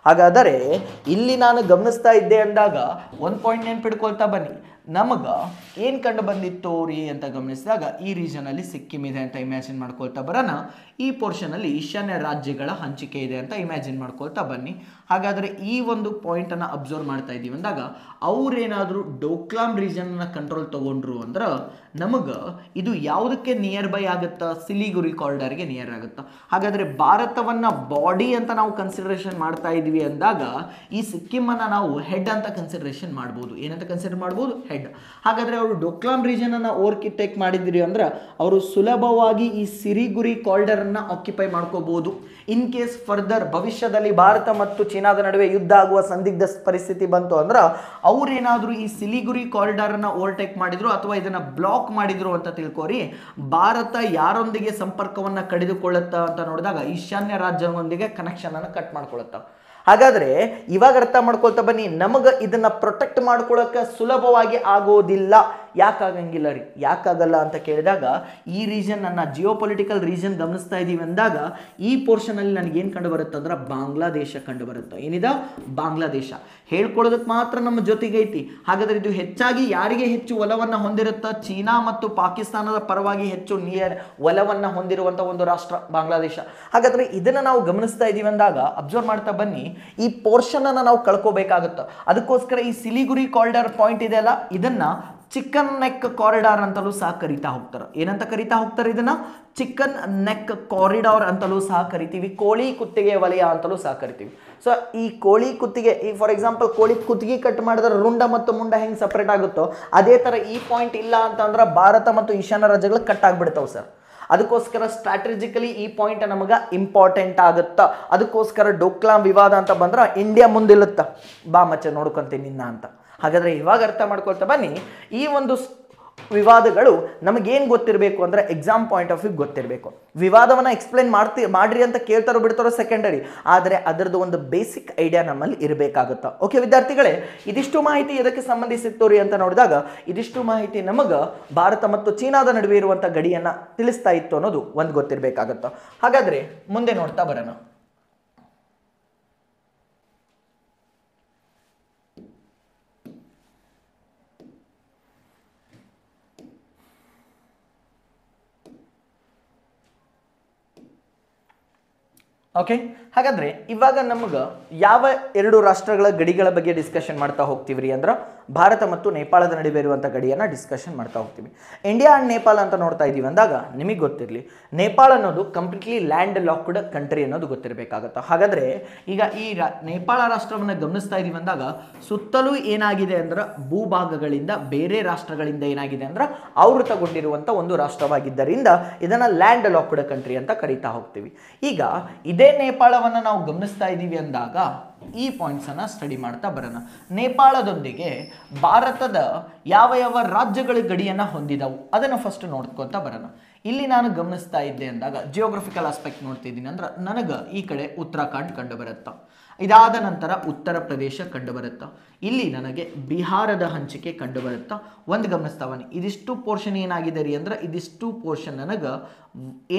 ಹಾಗಾದರೆ ಇಲ್ಲಿ ನಾನು ಗಮನಿಸ್ತಾ ಇದ್ದೆ ಅಂದಾಗ ಒಂದು ಪಾಯಿಂಟ್ ನೆನ್ಪಿಡ್ಕೊಳ್ತಾ ಬನ್ನಿ, ನಮಗ ಏನು ಕಂಡು ಬಂದಿತ್ತು ರೀ ಅಂತ ಗಮನಿಸಿದಾಗ ಈ ರೀಜನಲ್ಲಿ ಸಿಕ್ಕಿಂ ಇದೆ ಅಂತ ಇಮ್ಯಾಜಿನ್ ಮಾಡ್ಕೊಳ್ತಾ ಬರೋಣ. ಈ ಪೋರ್ಷನಲ್ಲಿ ಈಶಾನ್ಯ ರಾಜ್ಯಗಳ ಹಂಚಿಕೆ ಇದೆ ಅಂತ ಇಮ್ಯಾಜಿನ್ ಮಾಡ್ಕೊಳ್ತಾ ಬನ್ನಿ. ಹಾಗಾದರೆ ಈ ಒಂದು ಪಾಯಿಂಟನ್ನು ಅಬ್ಸರ್ವ್ ಮಾಡ್ತಾ ಇದ್ದೀವಿ ಅಂದಾಗ ಅವ್ರೇನಾದರೂ ಡೋಕ್ಲಾಮ್ ರೀಜನ್ನ ಕಂಟ್ರೋಲ್ ತಗೊಂಡ್ರು ಅಂದ್ರೆ ನಮಗೆ ಇದು ಯಾವುದಕ್ಕೆ ನಿಯರ್ ಬೈ ಆಗುತ್ತಾ? ಸಿಲಿಗುರಿ ಕಾರಿಡಾರ್ಗೆ ನಿಯರ್ ಆಗುತ್ತಾ. ಹಾಗಾದರೆ ಭಾರತವನ್ನು ಬಾಡಿ ಅಂತ ನಾವು ಕನ್ಸಿಡರೇಷನ್ ಮಾಡ್ತಾ ಇದ್ವಿ ಅಂದಾಗ ಈ ಸಿಕ್ಕಿಮನ್ನು ನಾವು ಹೆಡ್ ಅಂತ ಕನ್ಸಿಡರೇಷನ್ ಮಾಡ್ಬೋದು. ಏನಂತ ಕನ್ಸಿಡರ್ ಮಾಡ್ಬೋದು? ಹೆಡ್. ಹಾಗಾದರೆ ಅವರು ಡೋಕ್ಲಾಮ್ ರೀಜನ್ ಅನ್ನು ಓವರ್ಟೇಕ್ ಮಾಡಿದ್ರಿ ಅಂದ್ರೆ ಅವರು ಸುಲಭವಾಗಿ ಈ ಸಿಲಿಗುರಿ ಕಾರಿಡಾರ್ ಅನ್ನ ಆಕ್ಯುಪೈ ಮಾಡ್ಕೋಬಹುದು. ಇನ್ ಕೇಸ್ ಫರ್ದರ್ ಭವಿಷ್ಯದಲ್ಲಿ ಭಾರತ ಮತ್ತು ಚೀನಾದ ನಡುವೆ ಯುದ್ಧ ಆಗುವ ಸಂದಿಗ್ಧ ಪರಿಸ್ಥಿತಿ ಬಂತು ಅಂದ್ರೆ ಅವ್ರೇನಾದ್ರೂ ಈ ಸಿಲಿಗುರಿ ಕಾರಿಡಾರ್ ಅನ್ನ ಓವರ್ಟೇಕ್ ಮಾಡಿದ್ರು ಅಥವಾ ಇದನ್ನ ಬ್ಲಾಕ್ ಮಾಡಿದ್ರು ಅಂತ ತಿಳ್ಕೋರಿ, ಭಾರತ ಯಾರೊಂದಿಗೆ ಸಂಪರ್ಕವನ್ನ ಕಡಿದುಕೊಳ್ಳುತ್ತಾ ಅಂತ ನೋಡಿದಾಗ ಈಶಾನ್ಯ ರಾಜ್ಯದೊಂದಿಗೆ ಕನೆಕ್ಷನ್ ಅನ್ನು ಕಟ್ ಮಾಡ್ಕೊಳ್ಳುತ್ತಾ. ಹಾಗಾದ್ರೆ ಇವಾಗ ಅರ್ಥ ಮಾಡ್ಕೊಳ್ತಾ ಬನ್ನಿ, ನಮಗೆ ಇದನ್ನ ಪ್ರೊಟೆಕ್ಟ್ ಮಾಡ್ಕೊಳ್ಳೋಕೆ ಸುಲಭವಾಗಿ ಆಗೋದಿಲ್ಲ. ಯಾಕಾಗಂಗಿಲ್ಲ ರೀ? ಯಾಕಾಗಲ್ಲ ಅಂತ ಕೇಳಿದಾಗ ಈ ರೀಜನ್ ನನ್ನ ಜಿಯೋ ಪೊಲಿಟಿಕಲ್ ರೀಜನ್ ಗಮನಿಸ್ತಾ ಇದ್ದೀವಿ ಅಂದಾಗ ಈ ಪೋರ್ಷನ್ ಅಲ್ಲಿ ನನಗೇನು ಕಂಡು ಬರುತ್ತೆ ಅಂದ್ರೆ ಬಾಂಗ್ಲಾದೇಶ ಕಂಡು ಬರುತ್ತೆ. ಏನಿದೆ? ಬಾಂಗ್ಲಾದೇಶ ಹೇಳ್ಕೊಳ್ಳೋದಕ್ಕೆ ಮಾತ್ರ ನಮ್ಮ ಜೊತೆಗೆ ಐತಿ. ಹಾಗಾದ್ರೆ ಇದು ಹೆಚ್ಚಾಗಿ ಯಾರಿಗೆ ಹೆಚ್ಚು ಒಲವನ್ನ ಹೊಂದಿರುತ್ತಾ? ಚೀನಾ ಮತ್ತು ಪಾಕಿಸ್ತಾನದ ಪರವಾಗಿ ಹೆಚ್ಚು ಒಲವನ್ನ ಹೊಂದಿರುವಂತ ಒಂದು ರಾಷ್ಟ್ರ ಬಾಂಗ್ಲಾದೇಶ. ಹಾಗಾದ್ರೆ ಇದನ್ನ ನಾವು ಗಮನಿಸ್ತಾ ಇದೀವಿ ಅಂದಾಗ ಅಬ್ಸರ್ವ್ ಮಾಡ್ತಾ ಬನ್ನಿ, ಈ ಪೋರ್ಷನ್ ಅನ್ನ ನಾವು ಕಳ್ಕೋಬೇಕಾಗುತ್ತೆ. ಅದಕ್ಕೋಸ್ಕರ ಈ ಸಿಲಿಗುರಿ ಕಾರಿಡಾರ್ ಪಾಯಿಂಟ್ ಇದೆ ಅಲ್ಲ, ಇದನ್ನ ಚಿಕನ್ ನೆಕ್ ಕಾರಿಡಾರ್ ಅಂತಲೂ ಸಹ ಕರಿತಾ ಹೋಗ್ತಾರೆ. ಏನಂತ ಕರಿತಾ ಹೋಗ್ತಾರೆ? ಇದನ್ನ ಚಿಕನ್ ನೆಕ್ ಕಾರಿಡಾರ್ ಅಂತಲೂ ಸಹ ಕರಿತೀವಿ. ಕೋಳಿ ಕುತ್ತಿಗೆ ವಲಯ ಅಂತಲೂ ಸಹ ಕರಿತೀವಿ. ಸೊ ಈ ಕೋಳಿ ಕುತ್ತಿಗೆ, ಈ ಫಾರ್ ಎಕ್ಸಾಂಪಲ್ ಕೋಳಿ ಕುತ್ತಿಗೆ ಕಟ್ ಮಾಡಿದ್ರೆ ರುಂಡ ಮತ್ತು ಮುಂಡ ಹೆಂಗೆ ಸಪ್ರೇಟ್ ಆಗುತ್ತೋ ಅದೇ ತರ ಈ ಪಾಯಿಂಟ್ ಇಲ್ಲ ಅಂತಂದ್ರೆ ಭಾರತ ಮತ್ತು ಈಶಾನ್ಯ ರಾಜ್ಯಗಳು ಕಟ್ ಆಗ್ಬಿಡ್ತಾವೆ ಸರ್. ಅದಕ್ಕೋಸ್ಕರ ಸ್ಟ್ರಾಟಜಿಕಲಿ ಈ ಪಾಯಿಂಟ್ ನಮಗೆ ಇಂಪಾರ್ಟೆಂಟ್ ಆಗುತ್ತಾ. ಅದಕ್ಕೋಸ್ಕರ ಡೋಕ್ಲಾಮ್ ವಿವಾದ ಅಂತ ಬಂದ್ರೆ ಇಂಡಿಯಾ ಮುಂದಿಲ್ಲುತ್ತ ಬಾ ಮಚ್ಚ ನೋಡ್ಕೊಂತೀನಿ ನಿನ್ನ ಅಂತ. ಹಾಗಾದ್ರೆ ಇವಾಗ ಅರ್ಥ ಮಾಡ್ಕೊಳ್ತಾ ಬನ್ನಿ, ಈ ಒಂದು ವಿವಾದಗಳು ನಮಗೇನು ಗೊತ್ತಿರಬೇಕು ಅಂದ್ರೆ ಎಕ್ಸಾಮ್ ಪಾಯಿಂಟ್ ಆಫ್ ವ್ಯೂ ಗೊತ್ತಿರಬೇಕು. ವಿವಾದವನ್ನ ಎಕ್ಸ್ಪ್ಲೇನ್ ಮಾಡ್ರಿ ಅಂತ ಕೇಳ್ತಾರೋ ಬಿಡ್ತಾರೋ ಸೆಕೆಂಡರಿ, ಆದರೆ ಅದರದ್ದು ಒಂದು ಬೇಸಿಕ್ ಐಡಿಯಾ ನಮ್ಮಲ್ಲಿ ಇರಬೇಕಾಗುತ್ತಾ. ಓಕೆ ವಿದ್ಯಾರ್ಥಿಗಳೇ, ಇದಿಷ್ಟು ಮಾಹಿತಿ ಎದಕ್ಕೆ ಸಂಬಂಧಿಸಿತ್ತು ರೀ ಅಂತ ನೋಡಿದಾಗ ಇದಿಷ್ಟು ಮಾಹಿತಿ ನಮಗೆ ಭಾರತ ಮತ್ತು ಚೀನಾದ ನಡುವೆ ಇರುವಂಥ ಗಡಿಯನ್ನ ತಿಳಿಸ್ತಾ ಇತ್ತು ಅನ್ನೋದು ಒಂದು ಗೊತ್ತಿರಬೇಕಾಗುತ್ತಾ. ಹಾಗಾದ್ರೆ ಮುಂದೆ ನೋಡ್ತಾ ಬರೋಣ. ಓಕೆ, ಹಾಗಾದ್ರೆ ಇವಾಗ ನಮಗೆ ಯಾವ ಎರಡು ರಾಷ್ಟ್ರಗಳ ಗಡಿಗಳ ಬಗ್ಗೆ ಡಿಸ್ಕಷನ್ ಮಾಡ್ತಾ ಹೋಗ್ತೀವಿ ಅಂದ್ರೆ ಭಾರತ ಮತ್ತು ನೇಪಾಳದ ನಡುವೆ ಇರುವಂಥ ಗಡಿಯನ್ನು ಡಿಸ್ಕಷನ್ ಮಾಡ್ತಾ ಹೋಗ್ತೀವಿ. ಇಂಡಿಯಾ ಆ್ಯಂಡ್ ನೇಪಾಳ ಅಂತ ನೋಡ್ತಾ ಇದ್ದೀವಿ ಅಂದಾಗ ನಿಮಗೆ ಗೊತ್ತಿರಲಿ, ನೇಪಾಳ ಅನ್ನೋದು ಕಂಪ್ಲೀಟ್ಲಿ ಲ್ಯಾಂಡ್ ಲಾಕ್ಡ್ ಕಂಟ್ರಿ ಅನ್ನೋದು ಗೊತ್ತಿರಬೇಕಾಗತ್ತೆ. ಹಾಗಾದರೆ ಈಗ ಈ ನೇಪಾಳ ರಾಷ್ಟ್ರವನ್ನು ಗಮನಿಸ್ತಾ ಇದ್ದೀವಿ ಅಂದಾಗ ಸುತ್ತಲೂ ಏನಾಗಿದೆ ಅಂದ್ರೆ ಭೂಭಾಗಗಳಿಂದ ಬೇರೆ ರಾಷ್ಟ್ರಗಳಿಂದ ಏನಾಗಿದೆ ಅಂದ್ರೆ ಆವೃತಗೊಂಡಿರುವಂಥ ಒಂದು ರಾಷ್ಟ್ರವಾಗಿದ್ದರಿಂದ ಇದನ್ನು ಲ್ಯಾಂಡ್ ಲಾಕ್ಡ್ ಕಂಟ್ರಿ ಅಂತ ಕರೀತಾ ಹೋಗ್ತೀವಿ. ಈಗ ಇದೇ ನೇಪಾಳವನ್ನು ನಾವು ಗಮನಿಸ್ತಾ ಇದ್ದೀವಿ ಅಂದಾಗ ಈ ಪಾಯಿಂಟ್ಸ್ ಅನ್ನ ಸ್ಟಡಿ ಮಾಡ್ತಾ ಬರೋಣ. ನೇಪಾಳದೊಂದಿಗೆ ಭಾರತದ ಯಾವ ಯಾವ ರಾಜ್ಯಗಳ ಗಡಿಯನ್ನ ಹೊಂದಿದವು ಅದನ್ನು ಫಸ್ಟ್ ನೋಡ್ಕೊತಾ ಬರೋಣ. ಇಲ್ಲಿ ನಾನು ಗಮನಿಸ್ತಾ ಇದ್ದೆ ಅಂದಾಗ ಜಿಯೋಗ್ರಫಿಕಲ್ ಆಸ್ಪೆಕ್ಟ್ ನೋಡ್ತಿದ್ದೀನಿ ಅಂದ್ರೆ ನನಗೆ ಈ ಕಡೆ ಉತ್ತರಾಖಂಡ್ ಕಂಡು ಬರುತ್ತಾ, ಇದಾದ ನಂತರ ಉತ್ತರ ಪ್ರದೇಶ ಕಂಡು ಬರುತ್ತಾ, ಇಲ್ಲಿ ನನಗೆ ಬಿಹಾರದ ಹಂಚಿಕೆ ಕಂಡು ಬರುತ್ತಾ. ಒಂದು ಗಮನಿಸ್ತಾವನಿ, ಇದಿಷ್ಟು ಪೋರ್ಷನ್ ಏನಾಗಿದೆ ರೀ ಅಂದ್ರೆ ಇದಿಷ್ಟು ಪೋರ್ಷನ್ ನನಗೆ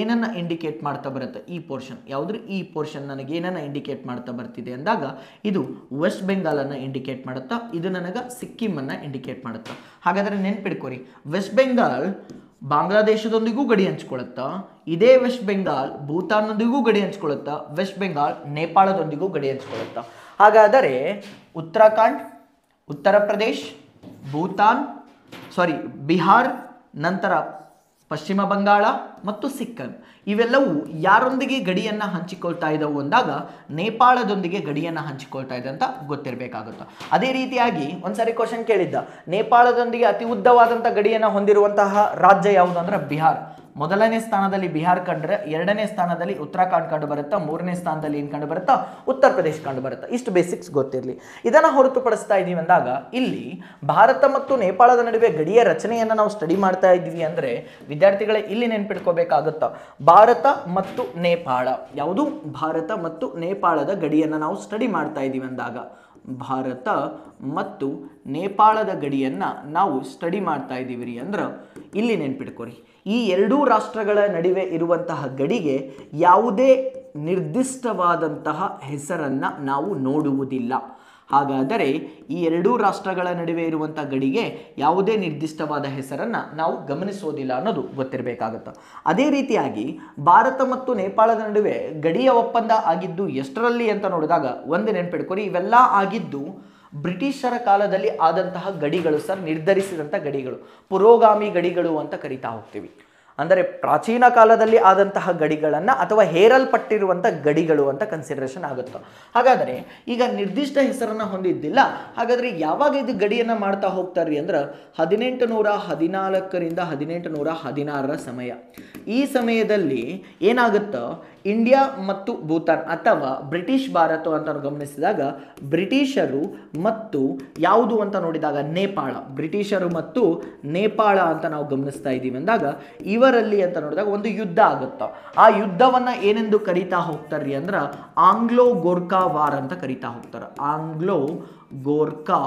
ಏನನ್ನ ಇಂಡಿಕೇಟ್ ಮಾಡ್ತಾ ಬರುತ್ತೆ. ಈ ಪೋರ್ಷನ್ ಯಾವುದ್ರಿ? ಈ ಪೋರ್ಷನ್ ನನಗೆ ಏನನ್ನ ಇಂಡಿಕೇಟ್ ಮಾಡ್ತಾ ಬರ್ತಿದೆ ಅಂದಾಗ ಇದು ವೆಸ್ಟ್ ಬೆಂಗಾಲನ್ನು ಇಂಡಿಕೇಟ್ ಮಾಡುತ್ತಾ, ಇದು ನನಗೆ ಸಿಕ್ಕಿಮನ್ನು ಇಂಡಿಕೇಟ್ ಮಾಡುತ್ತಾ. ಹಾಗಾದರೆ ನೆನ್ಪಿಡ್ಕೊರಿ, ವೆಸ್ಟ್ ಬೆಂಗಾಲ್ ಬಾಂಗ್ಲಾದೇಶದೊಂದಿಗೂ ಗಡಿ ಹಂಚ್ಕೊಳ್ಳುತ್ತಾ, ಇದೇ ವೆಸ್ಟ್ ಬೆಂಗಾಲ್ ಭೂತಾನ್ನೊಂದಿಗೂ ಗಡಿ ಹಂಚ್ಕೊಳ್ಳುತ್ತಾ, ವೆಸ್ಟ್ ಬೆಂಗಾಲ್ ನೇಪಾಳದೊಂದಿಗೂ ಗಡಿ ಹಂಚ್ಕೊಳ್ಳುತ್ತಾ. ಹಾಗಾದರೆ ಉತ್ತರಾಖಂಡ್, ಉತ್ತರ ಪ್ರದೇಶ್, ಬಿಹಾರ್ ನಂತರ ಪಶ್ಚಿಮ ಬಂಗಾಳ ಮತ್ತು ಸಿಕ್ಕಿಂ ಇವೆಲ್ಲವೂ ಯಾರೊಂದಿಗೆ ಗಡಿಯನ್ನು ಹಂಚಿಕೊಳ್ತಾ ಇದ್ದವು ಅಂದಾಗ ನೇಪಾಳದೊಂದಿಗೆ ಗಡಿಯನ್ನು ಹಂಚಿಕೊಳ್ತಾ ಇದೆ ಅಂತ ಗೊತ್ತಿರಬೇಕಾಗುತ್ತೆ. ಅದೇ ರೀತಿಯಾಗಿ ಒಂದ್ಸರಿ ಕ್ವಶನ್ ಕೇಳಿದ್ದ, ನೇಪಾಳದೊಂದಿಗೆ ಅತಿ ಉದ್ದವಾದಂಥ ಗಡಿಯನ್ನು ಹೊಂದಿರುವಂತಹ ರಾಜ್ಯ ಯಾವುದು ಅಂದ್ರೆ ಬಿಹಾರ್. ಮೊದಲನೇ ಸ್ಥಾನದಲ್ಲಿ ಬಿಹಾರ್ ಕಂಡ್ರೆ, ಎರಡನೇ ಸ್ಥಾನದಲ್ಲಿ ಉತ್ತರಾಖಂಡ್ ಕಂಡು ಬರುತ್ತಾ, ಮೂರನೇ ಸ್ಥಾನದಲ್ಲಿ ಏನು ಕಂಡು ಬರುತ್ತಾ, ಉತ್ತರ ಪ್ರದೇಶ ಕಂಡು ಬರುತ್ತಾ. ಇಷ್ಟು ಬೇಸಿಕ್ಸ್ ಗೊತ್ತಿರಲಿ. ಇದನ್ನು ಹೊರತುಪಡಿಸ್ತಾ ಇದ್ದೀವಿ ಅಂದಾಗ ಇಲ್ಲಿ ಭಾರತ ಮತ್ತು ನೇಪಾಳದ ನಡುವೆ ಗಡಿಯ ರಚನೆಯನ್ನು ನಾವು ಸ್ಟಡಿ ಮಾಡ್ತಾ ಇದ್ದೀವಿ ಅಂದರೆ ವಿದ್ಯಾರ್ಥಿಗಳೇ ಇಲ್ಲಿ ನೆನ್ಪಿಟ್ಕೋಬೇಕಾಗುತ್ತಾ, ಭಾರತ ಮತ್ತು ನೇಪಾಳ, ಯಾವುದು ಭಾರತ ಮತ್ತು ನೇಪಾಳದ ಗಡಿಯನ್ನು ನಾವು ಸ್ಟಡಿ ಮಾಡ್ತಾ ಇದ್ದೀವಿ ಅಂದಾಗ ಭಾರತ ಮತ್ತು ನೇಪಾಳದ ಗಡಿಯನ್ನು ನಾವು ಸ್ಟಡಿ ಮಾಡ್ತಾ ಇದ್ದೀವಿ ರೀ ಅಂದ್ರೆ ಇಲ್ಲಿ ನೆನ್ಪಿಟ್ಕೊರಿ, ಈ ಎರಡೂ ರಾಷ್ಟ್ರಗಳ ನಡುವೆ ಇರುವಂತಹ ಗಡಿಗೆ ಯಾವುದೇ ನಿರ್ದಿಷ್ಟವಾದಂತಹ ಹೆಸರನ್ನು ನಾವು ನೋಡುವುದಿಲ್ಲ. ಹಾಗಾದರೆ ಈ ಎರಡೂ ರಾಷ್ಟ್ರಗಳ ನಡುವೆ ಇರುವಂಥ ಗಡಿಗೆ ಯಾವುದೇ ನಿರ್ದಿಷ್ಟವಾದ ಹೆಸರನ್ನು ನಾವು ಗಮನಿಸೋದಿಲ್ಲ ಅನ್ನೋದು ಗೊತ್ತಿರಬೇಕಾಗುತ್ತೆ. ಅದೇ ರೀತಿಯಾಗಿ ಭಾರತ ಮತ್ತು ನೇಪಾಳದ ನಡುವೆ ಗಡಿಯ ಒಪ್ಪಂದ ಆಗಿದ್ದು ಎಷ್ಟರಲ್ಲಿ ಅಂತ ನೋಡಿದಾಗ ಒಂದು ನೆನ್ಪಿಡ್ಕೊರಿ, ಇವೆಲ್ಲ ಆಗಿದ್ದು ಬ್ರಿಟಿಷರ ಕಾಲದಲ್ಲಿ ಆದಂತಹ ಗಡಿಗಳು ಸರ್, ನಿರ್ಧರಿಸಿದಂಥ ಗಡಿಗಳು, ಪುರೋಗಾಮಿ ಗಡಿಗಳು ಅಂತ ಕರಿತಾ ಹೋಗ್ತೀವಿ. ಅಂದರೆ ಪ್ರಾಚೀನ ಕಾಲದಲ್ಲಿ ಆದಂತಹ ಗಡಿಗಳನ್ನು ಅಥವಾ ಹೇರಲ್ಪಟ್ಟಿರುವಂಥ ಗಡಿಗಳು ಅಂತ ಕನ್ಸಿಡರೇಷನ್ ಆಗುತ್ತೆ. ಹಾಗಾದರೆ ಈಗ ನಿರ್ದಿಷ್ಟ ಹೆಸರನ್ನು ಹೊಂದಿದ್ದಿಲ್ಲ, ಹಾಗಾದರೆ ಯಾವಾಗ ಇದು ಗಡಿಯನ್ನು ಮಾಡ್ತಾ ಹೋಗ್ತಾರೆ ಅಂದ್ರೆ 1814ರಿಂದ 1816 ಸಮಯ. ಈ ಸಮಯದಲ್ಲಿ ಏನಾಗುತ್ತೋ ಇಂಡಿಯಾ ಮತ್ತು ಭೂತಾನ್ ಅಥವಾ ಬ್ರಿಟಿಷ್ ಭಾರತ ಅಂತ ಗಮನಿಸಿದಾಗ ಬ್ರಿಟಿಷರು ಮತ್ತು ಯಾವುದು ಅಂತ ನೋಡಿದಾಗ ನೇಪಾಳ, ಬ್ರಿಟಿಷರು ಮತ್ತು ನೇಪಾಳ ಅಂತ ನಾವು ಗಮನಿಸ್ತಾ ಇದ್ದೀವಿ ಅಂದಾಗ ಇವರಲ್ಲಿ ಅಂತ ನೋಡಿದಾಗ ಒಂದು ಯುದ್ಧ ಆಗುತ್ತೋ. ಆ ಯುದ್ಧವನ್ನು ಏನೆಂದು ಕರೀತಾ ಹೋಗ್ತಾರ್ರಿ ಅಂದ್ರೆ ಆಂಗ್ಲೋ ಗೋರ್ಖಾ ವಾರ್ ಅಂತ ಕರೀತಾ ಹೋಗ್ತಾರೆ. ಆಂಗ್ಲೋ ಗೋರ್ಖಾ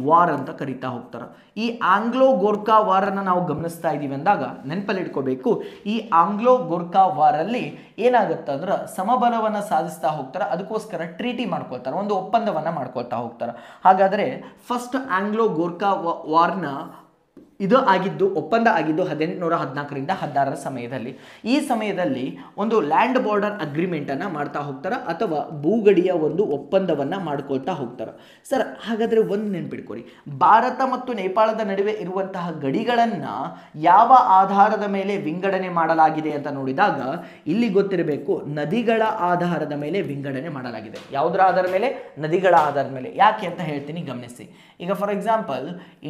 ವಾರ್ ಅಂತ ಕರೀತಾ ಹೋಗ್ತಾರೆ. ಈ ಆಂಗ್ಲೋ ಗೋರ್ಖಾ ವಾರನ್ನು ನಾವು ಗಮನಿಸ್ತಾ ಇದ್ದೀವಿ ಅಂದಾಗ ನೆನಪಲ್ಲಿ ಇಟ್ಕೋಬೇಕು, ಈ ಆಂಗ್ಲೋ ಗೋರ್ಖಾ ವಾರಲ್ಲಿ ಏನಾಗುತ್ತೆ ಅಂದ್ರೆ ಸಮಬಲವನ್ನು ಸಾಧಿಸ್ತಾ ಹೋಗ್ತಾರೆ. ಅದಕ್ಕೋಸ್ಕರ ಟ್ರೀಟಿ ಮಾಡ್ಕೊಳ್ತಾರೆ, ಒಂದು ಒಪ್ಪಂದವನ್ನು ಮಾಡ್ಕೊಳ್ತಾ ಹೋಗ್ತಾರೆ. ಹಾಗಾದರೆ ಫಸ್ಟ್ ಆಂಗ್ಲೋ ಗೋರ್ಖಾ ವಾರ್ನ ಇದು ಆಗಿದ್ದು, ಒಪ್ಪಂದ ಆಗಿದ್ದು 1814ರಿಂದ 16 ಸಮಯದಲ್ಲಿ. ಈ ಸಮಯದಲ್ಲಿ ಒಂದು ಲ್ಯಾಂಡ್ ಬಾರ್ಡರ್ ಅಗ್ರಿಮೆಂಟನ್ನು ಮಾಡ್ತಾ ಹೋಗ್ತಾರೆ ಅಥವಾ ಭೂಗಡಿಯ ಒಂದು ಒಪ್ಪಂದವನ್ನು ಮಾಡ್ಕೊಳ್ತಾ ಹೋಗ್ತಾರೆ. ಸರ್ ಹಾಗಾದರೆ ಒಂದು ನೆನ್ಪಿಡ್ಕೊರಿ, ಭಾರತ ಮತ್ತು ನೇಪಾಳದ ನಡುವೆ ಇರುವಂತಹ ಗಡಿಗಳನ್ನು ಯಾವ ಆಧಾರದ ಮೇಲೆ ವಿಂಗಡಣೆ ಮಾಡಲಾಗಿದೆ ಅಂತ ನೋಡಿದಾಗ ಇಲ್ಲಿ ಗೊತ್ತಿರಬೇಕು, ನದಿಗಳ ಆಧಾರದ ಮೇಲೆ ವಿಂಗಡಣೆ ಮಾಡಲಾಗಿದೆ. ಯಾವುದರ ಆಧಾರದ ಮೇಲೆ? ನದಿಗಳ ಆಧಾರದ ಮೇಲೆ. ಯಾಕೆ ಅಂತ ಹೇಳ್ತೀನಿ, ಗಮನಿಸಿ. ಈಗ ಫಾರ್ ಎಕ್ಸಾಂಪಲ್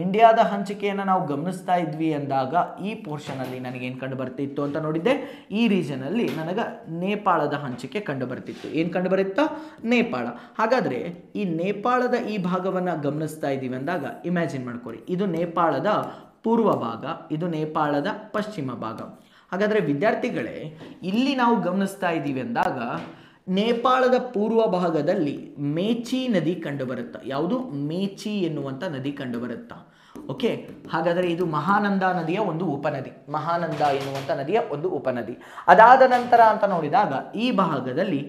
ಇಂಡಿಯಾದ ಹಂಚಿಕೆಯನ್ನು ನಾವು ಗಮನಿಸ್ತಾ ಇದ್ವಿ ಅಂದಾಗ ಈ ಪೋರ್ಷನ್ ಅಲ್ಲಿ ನನಗೇನು ಕಂಡು ಬರ್ತಿತ್ತು ಅಂತ ನೋಡಿದ್ದೆ, ಈ ರೀಜನ್ ಅಲ್ಲಿ ನನಗೆ ನೇಪಾಳದ ಹಂಚಿಕೆ ಕಂಡು ಬರ್ತಿತ್ತು. ಏನು ಕಂಡು ಬರುತ್ತಾ? ನೇಪಾಳ. ಹಾಗಾದ್ರೆ ಈ ನೇಪಾಳದ ಈ ಭಾಗವನ್ನು ಗಮನಿಸ್ತಾ ಇದ್ದೀವಿ ಅಂದಾಗ ಇಮ್ಯಾಜಿನ್ ಮಾಡ್ಕೊರಿ, ಇದು ನೇಪಾಳದ ಪೂರ್ವ ಭಾಗ, ಇದು ನೇಪಾಳದ ಪಶ್ಚಿಮ ಭಾಗ. ಹಾಗಾದ್ರೆ ವಿದ್ಯಾರ್ಥಿಗಳೇ ಇಲ್ಲಿ ನಾವು ಗಮನಿಸ್ತಾ ಇದ್ದೀವಿ ಅಂದಾಗ ನೇಪಾಳದ ಪೂರ್ವ ಭಾಗದಲ್ಲಿ ಮೇಚಿ ನದಿ ಕಂಡುಬರುತ್ತಾ. ಯಾವುದು? ಮೇಚಿ ಎನ್ನುವಂಥ ನದಿ ಕಂಡುಬರುತ್ತಾ. ಓಕೆ, ಹಾಗಾದರೆ ಇದು ಮಹಾನಂದಾ ನದಿಯ ಒಂದು ಉಪನದಿ, ಮಹಾನಂದ ಎನ್ನುವಂಥ ನದಿಯ ಒಂದು ಉಪನದಿ. ಅದಾದ ನಂತರ ಅಂತ ನೋಡಿದಾಗ ಈ ಭಾಗದಲ್ಲಿ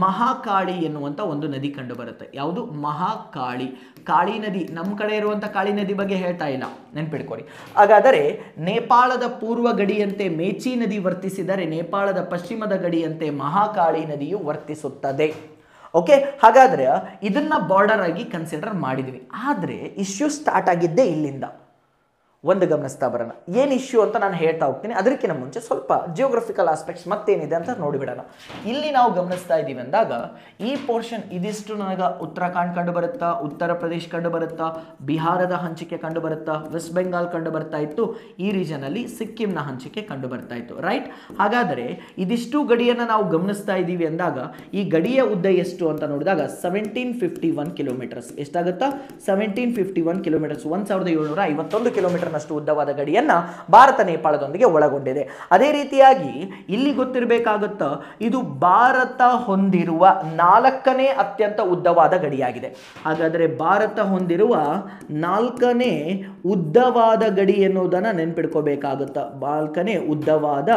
ಮಹಾಕಾಳಿ ಎನ್ನುವಂಥ ಒಂದು ನದಿ ಕಂಡು ಬರುತ್ತೆ. ಯಾವುದು? ಮಹಾಕಾಳಿ. ಕಾಳಿ ನದಿ, ನಮ್ಮ ಕಡೆ ಇರುವಂಥ ಕಾಳಿ ನದಿ ಬಗ್ಗೆ ಹೇಳ್ತಾ ಇಲ್ಲ, ನೆನ್ಪಿಡ್ಕೊರಿ. ಹಾಗಾದರೆ ನೇಪಾಳದ ಪೂರ್ವ ಗಡಿಯಂತೆ ಮೇಚಿ ನದಿ ವರ್ತಿಸಿದರೆ ನೇಪಾಳದ ಪಶ್ಚಿಮದ ಗಡಿಯಂತೆ ಮಹಾಕಾಳಿ ನದಿಯು ವರ್ತಿಸುತ್ತದೆ. ಓಕೆ, ಹಾಗಾದ್ರೆ ಇದನ್ನ ಬಾರ್ಡರ್ ಆಗಿ ಕನ್ಸಿಡರ್ ಮಾಡಿದ್ವಿ. ಆದರೆ ಇಶ್ಯೂ ಸ್ಟಾರ್ಟ್ ಆಗಿದ್ದೇ ಇಲ್ಲಿಂದ. ಒಂದು ಗಮನಿಸ್ತಾ ಬರೋಣ, ಏನು ಇಶ್ಯೂ ಅಂತ ನಾನು ಹೇಳ್ತಾ ಹೋಗ್ತೀನಿ. ಅದಕ್ಕಿಂತ ಮುಂಚೆ ಸ್ವಲ್ಪ ಜಿಯೋಗ್ರಫಿಕಲ್ ಆಸ್ಪೆಕ್ಟ್ಸ್ ಮತ್ತೇನಿದೆ ಅಂತ ನೋಡಿಬಿಡೋಣ. ಇಲ್ಲಿ ನಾವು ಗಮನಿಸ್ತಾ ಇದ್ದೀವಿ ಅಂದಾಗ ಈ ಪೋರ್ಷನ್ ಇದಿಷ್ಟು ನನಗೆ ಉತ್ತರಾಖಂಡ್ ಕಂಡು ಬರುತ್ತಾ, ಉತ್ತರ ಪ್ರದೇಶ ಕಂಡು ಬರುತ್ತಾ, ಬಿಹಾರದ ಹಂಚಿಕೆ ಕಂಡು ಬರುತ್ತಾ, ವೆಸ್ಟ್ ಬೆಂಗಾಲ್ ಕಂಡು ಬರ್ತಾ ಇತ್ತು, ಈ ರೀಜನಲ್ಲಿ ಸಿಕ್ಕಿಂನ ಹಂಚಿಕೆ ಕಂಡು ಬರ್ತಾ ಇತ್ತು. ರೈಟ್, ಹಾಗಾದರೆ ಇದಿಷ್ಟು ಗಡಿಯನ್ನು ನಾವು ಗಮನಿಸ್ತಾ ಇದ್ದೀವಿ ಅಂದಾಗ ಈ ಗಡಿಯ ಉದ್ದ ಎಷ್ಟು ಅಂತ ನೋಡಿದಾಗ 1751 ಕಿಲೋಮೀಟರ್ಸ್. ಎಷ್ಟಾಗುತ್ತಾ? 1751 ಕಿಲೋಮೀಟರ್ಸ್, 1751 ಕಿಲೋಮೀಟರ್ ನಷ್ಟು ಉದ್ದವಾದ ಗಡಿಯನ್ನ ಭಾರತ ನೇಪಾಳದೊಂದಿಗೆ ಒಳಗೊಂಡಿದೆ. ಅದೇ ರೀತಿಯಾಗಿ ಇಲ್ಲಿ ಗೊತ್ತಿರಬೇಕಾಗುತ್ತಾ, ಇದು ಭಾರತ ಹೊಂದಿರುವ 4ನೇ ಅತ್ಯಂತ ಉದ್ದವಾದ ಗಡಿಯಾಗಿದೆ. ಹಾಗಾದರೆ ಭಾರತ ಹೊಂದಿರುವ 4ನೇ ಉದ್ದವಾದ ಗಡಿ ಎನ್ನುವುದನ್ನು ನೆನ್ಪಿಡ್ಕೋಬೇಕಾಗುತ್ತಾ. 4ನೇ ಉದ್ದವಾದ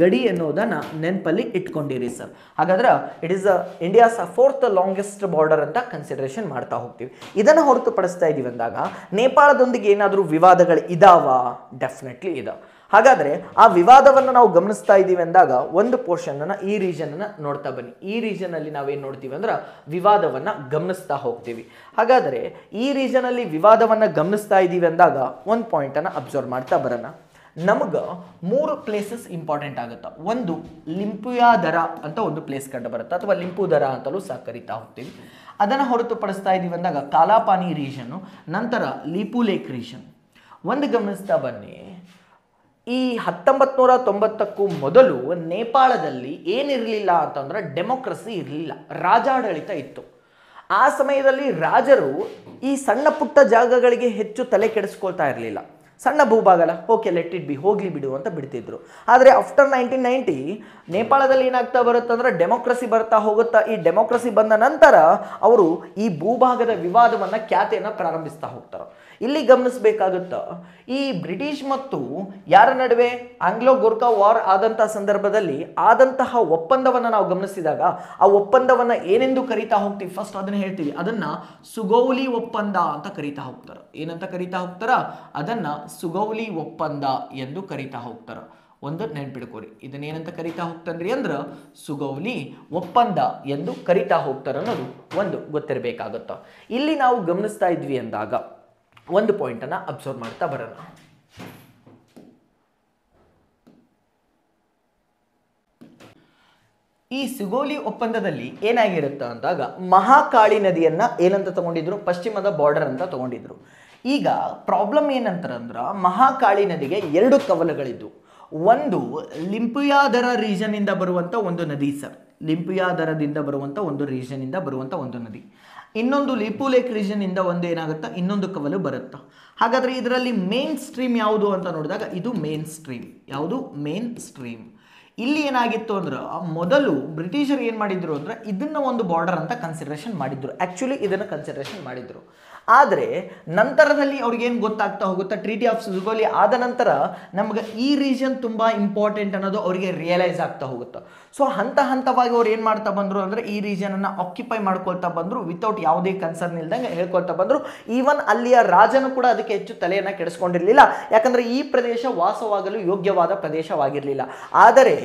ಗಡಿ ಎನ್ನುವುದನ್ನ ನೆನಪಲ್ಲಿ ಇಟ್ಕೊಂಡಿರಿ ಸರ್. ಹಾಗಾದ್ರೆ it is India's 4th longest border ಅಂತ ಕನ್ಸಿಡರೇಷನ್ ಮಾಡ್ತಾ ಹೋಗ್ತೀವಿ. ಇದನ್ನು ಹೊರತುಪಡಿಸ್ತಾ ಇದೀವಿ ಅಂದಾಗ ನೇಪಾಳದೊಂದಿಗೆ ಏನಾದರೂ ವಿವಾದಗಳು ಇದಾವ? ಡೆಫಿನೆಟ್ಲಿ ಇದೆ. ಹಾಗಾದ್ರೆ ಆ ವಿವಾದವನ್ನು ನಾವು ಗಮನಿಸ್ತಾ ಇದ್ದೀವಿ ಅಂದಾಗ ಒಂದು ಪೋರ್ಷನ್ ಅನ್ನ, ಈ ರೀಜನ್ ಅನ್ನ ನೋಡ್ತಾ ಬನ್ನಿ. ಈ ರೀಜನ್ ಅಲ್ಲಿ ನಾವೇನ್ ನೋಡ್ತೀವಿ ಅಂದ್ರೆ ವಿವಾದವನ್ನ ಗಮನಿಸ್ತಾ ಹೋಗ್ತೀವಿ. ಹಾಗಾದ್ರೆ ಈ ರೀಜನ್ ಅಲ್ಲಿ ವಿವಾದವನ್ನ ಗಮನಿಸ್ತಾ ಇದ್ದೀವಿ ಅಂದಾಗ ಒಂದು ಪಾಯಿಂಟ್ ಅನ್ನ ಅಬ್ಸರ್ವ್ ಮಾಡ್ತಾ ಬರೋಣ. ನಮಗೆ 3 ಪ್ಲೇಸಸ್ ಇಂಪಾರ್ಟೆಂಟ್ ಆಗುತ್ತೆ. ಒಂದು ಲಿಂಪುಯಾದರ ಅಂತ ಒಂದು ಪ್ಲೇಸ್ ಕಂಡು ಬರುತ್ತೆ, ಅಥವಾ ಲಿಂಪುದರ ಅಂತಲೂ ಸಹ ಕರಿತಾ ಹೋಗ್ತೀವಿ. ಅದನ್ನು ಹೊರತುಪಡಿಸ್ತಾ ಇದ್ದೀವಿ ಅಂದಾಗ ಕಾಲಾಪಾನಿ ರೀಜನ್ನು, ನಂತರ ಲೀಪು ಲೇಕ್ ರೀಜನ್. ಒಂದು ಗಮನಿಸ್ತಾ ಬನ್ನಿ, ಈ 1990ಕ್ಕೂ ಮೊದಲು ನೇಪಾಳದಲ್ಲಿ ಏನಿರಲಿಲ್ಲ ಅಂತಂದ್ರೆ ಡೆಮೋಕ್ರಸಿ ಇರಲಿಲ್ಲ, ರಾಜಾಡಳಿತ ಇತ್ತು. ಆ ಸಮಯದಲ್ಲಿ ರಾಜರು ಈ ಸಣ್ಣ ಪುಟ್ಟ ಜಾಗಗಳಿಗೆ ಹೆಚ್ಚು ತಲೆ ಕೆಡಿಸ್ಕೊಳ್ತಾ ಇರಲಿಲ್ಲ. ಸಣ್ಣ ಭೂಭಾಗಲ, ಓಕೆ ಲೆಟ್ ಇಟ್ ಬಿ, ಹೋಗ್ಲಿ ಬಿಡು ಅಂತ ಬಿಡ್ತಿದ್ರು. ಆದರೆ ಆಫ್ಟರ್ 1990 ನೇಪಾಳದಲ್ಲಿ ಏನಾಗ್ತಾ ಬರುತ್ತೆ ಅಂದ್ರೆ ಡೆಮೋಕ್ರಸಿ ಬರ್ತಾ ಹೋಗುತ್ತಾ. ಈ ಡೆಮೋಕ್ರಸಿ ಬಂದ ನಂತರ ಅವರು ಈ ಭೂಭಾಗದ ವಿವಾದವನ್ನು, ಖ್ಯಾತಿಯನ್ನು ಪ್ರಾರಂಭಿಸ್ತಾ ಹೋಗ್ತಾರೆ. ಇಲ್ಲಿ ಗಮನಿಸಬೇಕಾಗುತ್ತ, ಈ ಬ್ರಿಟಿಷ್ ಮತ್ತು ಯಾರ ನಡುವೆ ಆಂಗ್ಲೋ ಗೋರ್ಖಾ ವಾರ್ ಆದಂತಹ ಸಂದರ್ಭದಲ್ಲಿ ಆದಂತಹ ಒಪ್ಪಂದವನ್ನು ನಾವು ಗಮನಿಸಿದಾಗ ಆ ಒಪ್ಪಂದವನ್ನು ಏನೆಂದು ಕರೀತಾ ಹೋಗ್ತೀವಿ, ಫಸ್ಟ್ ಅದನ್ನ ಹೇಳ್ತೀವಿ, ಅದನ್ನ ಸುಗೌಲಿ ಒಪ್ಪಂದ ಅಂತ ಕರೀತಾ ಹೋಗ್ತಾರೆ. ಏನಂತ ಕರೀತಾ ಹೋಗ್ತಾರ? ಅದನ್ನ ಸುಗೌಲಿ ಒಪ್ಪಂದ ಎಂದು ಕರೀತಾ ಹೋಗ್ತಾರ. ಒಂದು ನೆನ್ಪಿಡ್ಕೋರಿ, ಇದನ್ನೇನಂತ ಕರೀತಾ ಹೋಗ್ತಾನ್ರಿ ಅಂದ್ರ ಸುಗೌಲಿ ಒಪ್ಪಂದ ಎಂದು ಕರೀತಾ ಹೋಗ್ತಾರ ಅನ್ನೋದು ಒಂದು ಗೊತ್ತಿರಬೇಕಾಗತ್ತ. ಇಲ್ಲಿ ನಾವು ಗಮನಿಸ್ತಾ ಇದ್ವಿ ಅಂದಾಗ ಒಂದು ಪಾಯಿಂಟ್ ಅನ್ನ ಅಬ್ಸರ್ವ್ ಮಾಡ್ತಾ ಬರೋಣ. ಈ ಸುಗೋಲಿ ಒಪ್ಪಂದದಲ್ಲಿ ಏನಾಗಿರುತ್ತೆ ಅಂದಾಗ ಮಹಾಕಾಳಿ ನದಿಯನ್ನ ಏನಂತ ತಗೊಂಡಿದ್ರು? ಪಶ್ಚಿಮದ ಬಾರ್ಡರ್ ಅಂತ ತಗೊಂಡಿದ್ರು. ಈಗ ಪ್ರಾಬ್ಲಮ್ ಏನಂತಾರಂದ್ರ ಮಹಾಕಾಳಿ ನದಿಗೆ 2 ಕವಲುಗಳಿದ್ವು. ಒಂದು ಲಿಂಪುಯಾದರ ರೀಜನ್ ಇಂದ ಬರುವಂತ ಒಂದು ನದಿ ಸರ್, ಲಿಂಪುಯಾದರದಿಂದ ಬರುವಂತ ಒಂದು ರೀಜನ್ ಇಂದ ಬರುವಂತ ಒಂದು ನದಿ. ಇನ್ನೊಂದು ಲೀಪು ಲೇಕ್ ರೀಜನ್ ಇಂದ ಒಂದು ಏನಾಗುತ್ತಾ, ಇನ್ನೊಂದು ಕವಲು ಬರುತ್ತಾ. ಹಾಗಾದ್ರೆ ಇದರಲ್ಲಿ ಮೇನ್ ಸ್ಟ್ರೀಮ್ ಯಾವುದು ಅಂತ ನೋಡಿದಾಗ ಇದು ಮೇನ್ ಸ್ಟ್ರೀಮ್. ಯಾವುದು? Main stream. ಇಲ್ಲಿ ಏನಾಗಿತ್ತು ಅಂದ್ರೆ ಮೊದಲು ಬ್ರಿಟಿಷರು ಏನು ಮಾಡಿದ್ರು ಅಂದ್ರೆ ಇದನ್ನ ಒಂದು ಬಾರ್ಡರ್ ಅಂತ ಕನ್ಸಿಡರೇಷನ್ ಮಾಡಿದ್ರು. ಆಕ್ಚುಲಿ ಇದನ್ನು ಕನ್ಸಿಡರೇಷನ್ ಮಾಡಿದ್ರು. ಆದರೆ ನಂತರದಲ್ಲಿ ಅವ್ರಿಗೇನು ಗೊತ್ತಾಗ್ತಾ ಹೋಗುತ್ತಾ, ಟ್ರೀಟಿ ಆಫ್ ಸುಗೋಲಿ ಆದ ನಂತರ ನಮ್ಗೆ ಈ ರೀಜನ್ ತುಂಬ ಇಂಪಾರ್ಟೆಂಟ್ ಅನ್ನೋದು ಅವರಿಗೆ ರಿಯಲೈಸ್ ಆಗ್ತಾ ಹೋಗುತ್ತೆ. ಸೊ ಹಂತ ಹಂತವಾಗಿ ಅವ್ರು ಏನು ಮಾಡ್ತಾ ಬಂದರು ಅಂದರೆ ಈ ರೀಜನನ್ನು ಆಕ್ಯುಪೈ ಮಾಡ್ಕೊಳ್ತಾ ಬಂದರು, ವಿತೌಟ್ ಯಾವುದೇ ಕನ್ಸರ್ನ್ ಇಲ್ದಂಗೆ ಹೇಳ್ಕೊಳ್ತಾ ಬಂದರು. ಈವನ್ ಅಲ್ಲಿಯ ರಾಜನು ಕೂಡ ಅದಕ್ಕೆ ಹೆಚ್ಚು ತಲೆಯನ್ನು ಕೆಡಿಸ್ಕೊಂಡಿರಲಿಲ್ಲ, ಯಾಕಂದರೆ ಈ ಪ್ರದೇಶ ವಾಸವಾಗಲು ಯೋಗ್ಯವಾದ ಪ್ರದೇಶವಾಗಿರಲಿಲ್ಲ. ಆದರೆ